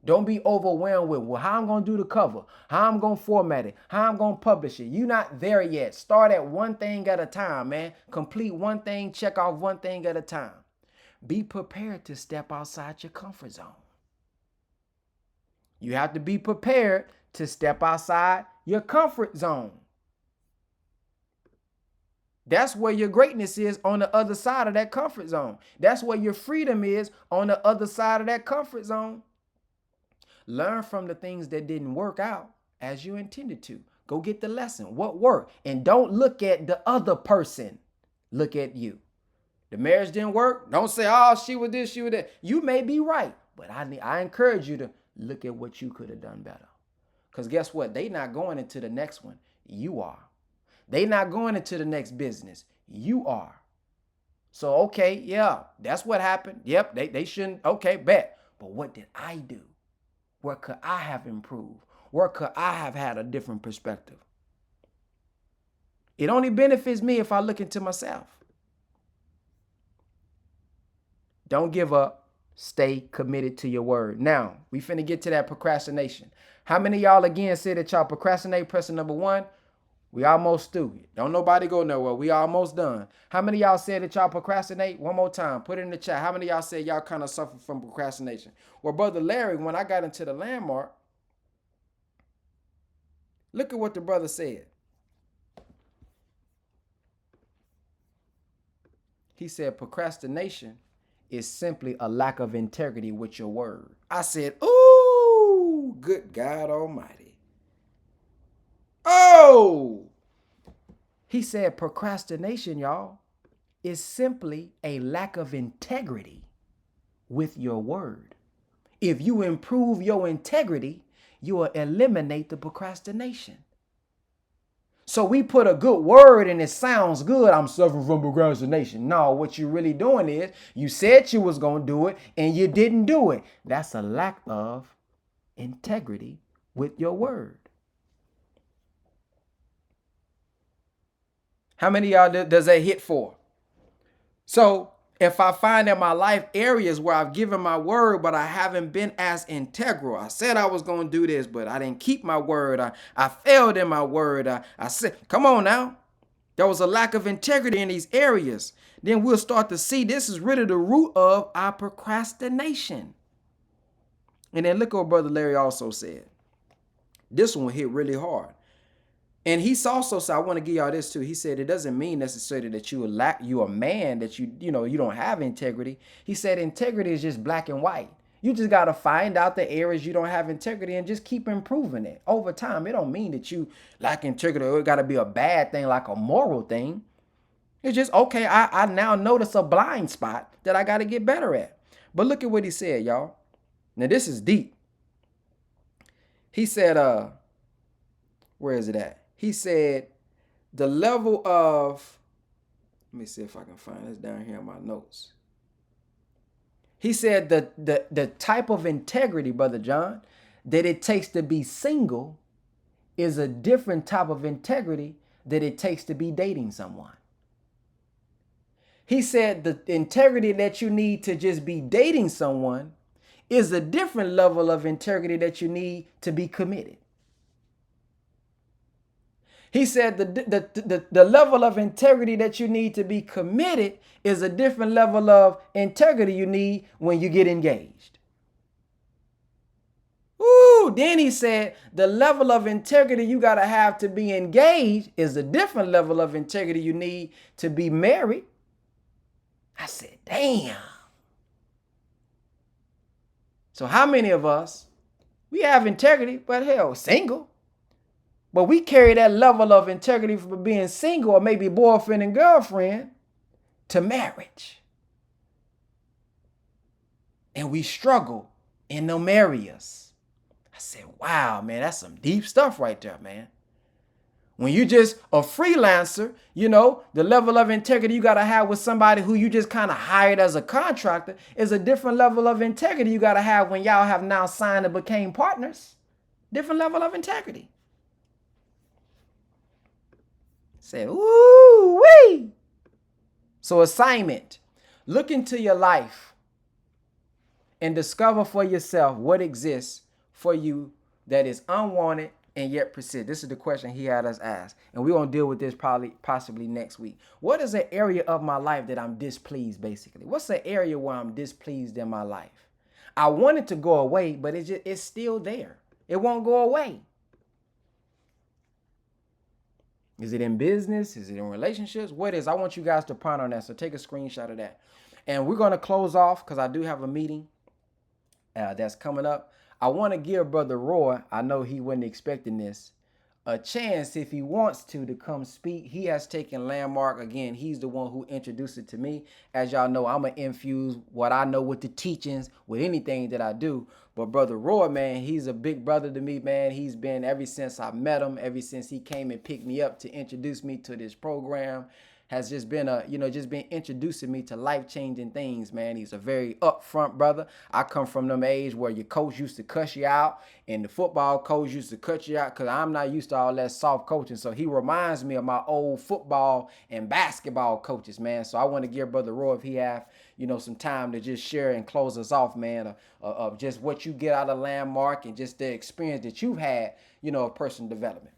[SPEAKER 1] Don't be overwhelmed with, how I'm going to do the cover, how I'm going to format it, how I'm going to publish it. You're not there yet. Start at one thing at a time, man. Complete one thing, check off one thing at a time. Be prepared to step outside your comfort zone. You have to be prepared to step outside your comfort zone. That's where your greatness is, on the other side of that comfort zone. That's where your freedom is, on the other side of that comfort zone. Learn from the things that didn't work out as you intended to. Go get the lesson. What worked? And don't look at the other person. Look at you. The marriage didn't work. Don't say, oh, she was this, she was that. You may be right, but I encourage you to look at what you could have done better. Because guess what? They not going into the next one. You are. They not going into the next business. You are. So, okay, yeah, that's what happened. Yep, they shouldn't. Okay, bet. But what did I do? Where could I have improved? Where could I have had a different perspective? It only benefits me if I look into myself. Don't give up. Stay committed to your word. Now, we finna get to that procrastination. How many of y'all again said that y'all procrastinate? Pressing number 1. We almost through. Don't nobody go nowhere. We almost done. How many of y'all said that y'all procrastinate? One more time. Put it in the chat. How many of y'all said y'all kind of suffer from procrastination? Well, Brother Larry, when I got into the landmark, look at what the brother said. He said procrastination is simply a lack of integrity with your word. I said, ooh, good God Almighty. Oh! He said procrastination, y'all, is simply a lack of integrity with your word. If you improve your integrity, you will eliminate the procrastination. So we put a good word and it sounds good. I'm suffering from procrastination. No, what you're really doing is you said you was going to do it and you didn't do it. That's a lack of integrity with your word. How many of y'all does that hit for? So if I find in my life areas where I've given my word, but I haven't been as integral. I said I was going to do this, but I didn't keep my word. I failed in my word. I said, come on now. There was a lack of integrity in these areas. Then we'll start to see this is really the root of our procrastination. And then look what Brother Larry also said. This one hit really hard. And he's also said, I want to give y'all this too. He said it doesn't mean necessarily that you a man, that you don't have integrity. He said integrity is just black and white. You just got to find out the areas you don't have integrity and just keep improving it over time. It don't mean that you lack integrity or it got to be a bad thing, like a moral thing. It's just, okay, I now notice a blind spot that I got to get better at. But look at what he said, y'all. Now this is deep. He said, where is it at? He said the level of, let me see if I can find this down here in my notes. He said the type of integrity, Brother John, that it takes to be single is a different type of integrity that it takes to be dating someone. He said the integrity that you need to just be dating someone is a different level of integrity that you need to be committed. He said the level of integrity that you need to be committed is a different level of integrity you need when you get engaged. Ooh, then he said the level of integrity you got to have to be engaged is a different level of integrity you need to be married. I said, damn. So how many of us, we have integrity, but hell, single. But we carry that level of integrity from being single or maybe boyfriend and girlfriend to marriage. And we struggle in them areas. I said, wow, man, that's some deep stuff right there, man. When you just a freelancer, the level of integrity you got to have with somebody who you just kind of hired as a contractor is a different level of integrity you got to have when y'all have now signed and became partners. Different level of integrity. Said, ooh wee. So assignment, look into your life and discover for yourself what exists for you that is unwanted and yet persist. This is the question he had us ask. And we're going to deal with this possibly next week. What is an area of my life that I'm displeased, basically? What's the area where I'm displeased in my life? I want it to go away, but it's still there. It won't go away. Is it in business? Is it in relationships? What is? I want you guys to ponder on that. So take a screenshot of that. And we're going to close off because I do have a meeting that's coming up. I want to give Brother Roy, I know he wasn't expecting this, a chance if he wants to come speak. He has taken Landmark. Again, he's the one who introduced it to me. As y'all know, I'm going to infuse what I know with the teachings, with anything that I do. But Brother Roy, man, he's a big brother to me, man. He's been, ever since I met him, ever since he came and picked me up to introduce me to this program, has just been been introducing me to life-changing things, man. He's a very upfront brother. I come from them age where your coach used to cuss you out and the football coach used to cut you out because I'm not used to all that soft coaching. So he reminds me of my old football and basketball coaches, man. So I want to give Brother Roy, if he have, some time to just share and close us off, man, of just what you get out of Landmark and just the experience that you've had, of personal development.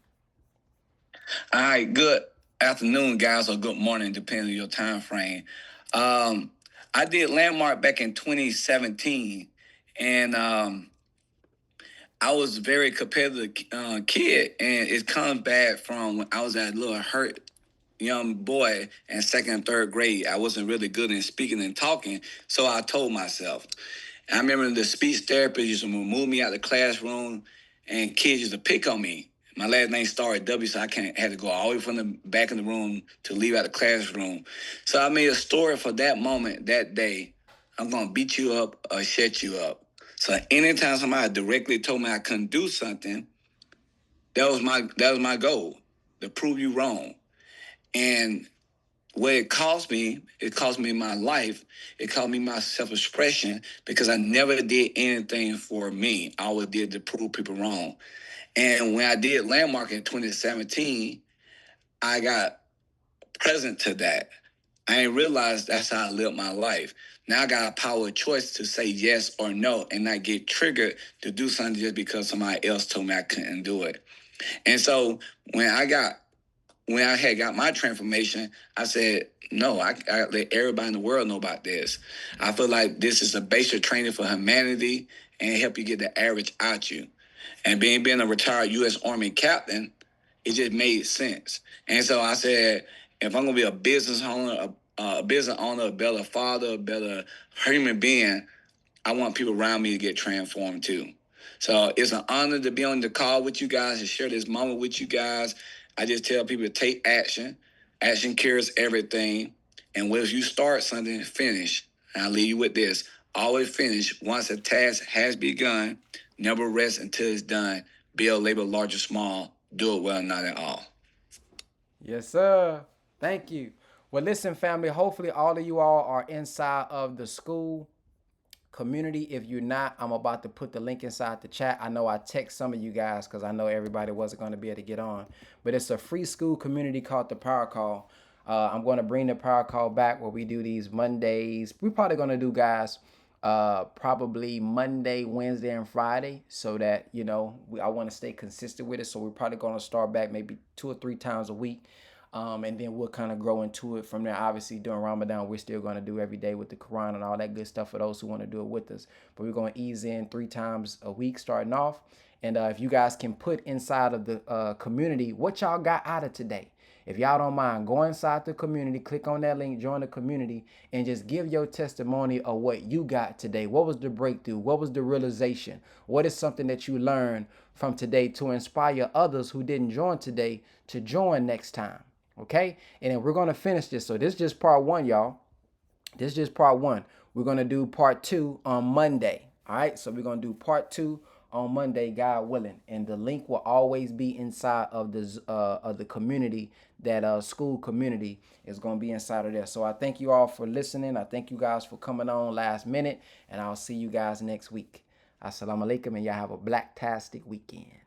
[SPEAKER 14] All right, good afternoon, guys, or good morning, depending on your time frame. I did Landmark back in 2017, and I was a very competitive kid, and it comes back from when I was a little hurt young boy in second and third grade. I wasn't really good in speaking and talking, so I told myself. I remember the speech therapist used to move me out of the classroom, and kids used to pick on me. My last name started W, so I had to go all the way from the back of the room to leave out the classroom. So I made a story for that moment, that day. I'm going to beat you up or shut you up. So anytime somebody directly told me I couldn't do something, that was my goal, to prove you wrong. And what it cost me my life. It cost me my self-expression because I never did anything for me. I always did to prove people wrong. And when I did Landmark in 2017, I got present to that. I didn't realize that's how I lived my life. Now I got a power of choice to say yes or no and not get triggered to do something just because somebody else told me I couldn't do it. And so when I had got my transformation, I said, no, I let everybody in the world know about this. I feel like this is a basic training for humanity, and help you get the average out you. And being a retired U.S. Army captain, it just made sense. And so I said, if I'm gonna be a business owner, a better father, a better human being, I want people around me to get transformed too. So it's an honor to be on the call with you guys and share this moment with you guys. I just tell people to take action. Action cures everything. And once you start something, finish. And I'll leave you with this. Always finish. Once a task has begun, never rest until it's done. Build, labor, large or small. Do it well, not at all.
[SPEAKER 1] Yes, sir. Thank you. Well, listen, family, hopefully all of you all are inside of the school community. If you're not, I'm about to put the link inside the chat. I know I text some of you guys because I know everybody wasn't going to be able to get on, but it's a free school community called the Power Call. I'm going to bring the Power Call back where we do these Mondays. We're probably going to do, guys, probably Monday, Wednesday, and Friday, so that, you know, I want to stay consistent with it. So we're probably going to start back maybe 2 or 3 times a week. And then we'll kind of grow into it from there. Obviously, during Ramadan, we're still going to do every day with the Quran and all that good stuff for those who want to do it with us. But we're going to ease in 3 times a week starting off. And if you guys can put inside of the community what y'all got out of today. If y'all don't mind, go inside the community, click on that link, join the community, and just give your testimony of what you got today. What was the breakthrough? What was the realization? What is something that you learned from today to inspire others who didn't join today to join next time? Okay, and then we're going to finish this. So this is just part 1, y'all. This is just part 1. We're going to do part 2 on Monday. All right, so we're going to do part 2 on Monday, God willing. And the link will always be inside of the community. That school community is going to be inside of there. So I thank you all for listening. I thank you guys for coming on last minute. And I'll see you guys next week. Assalamu alaikum, and y'all have a black-tastic weekend.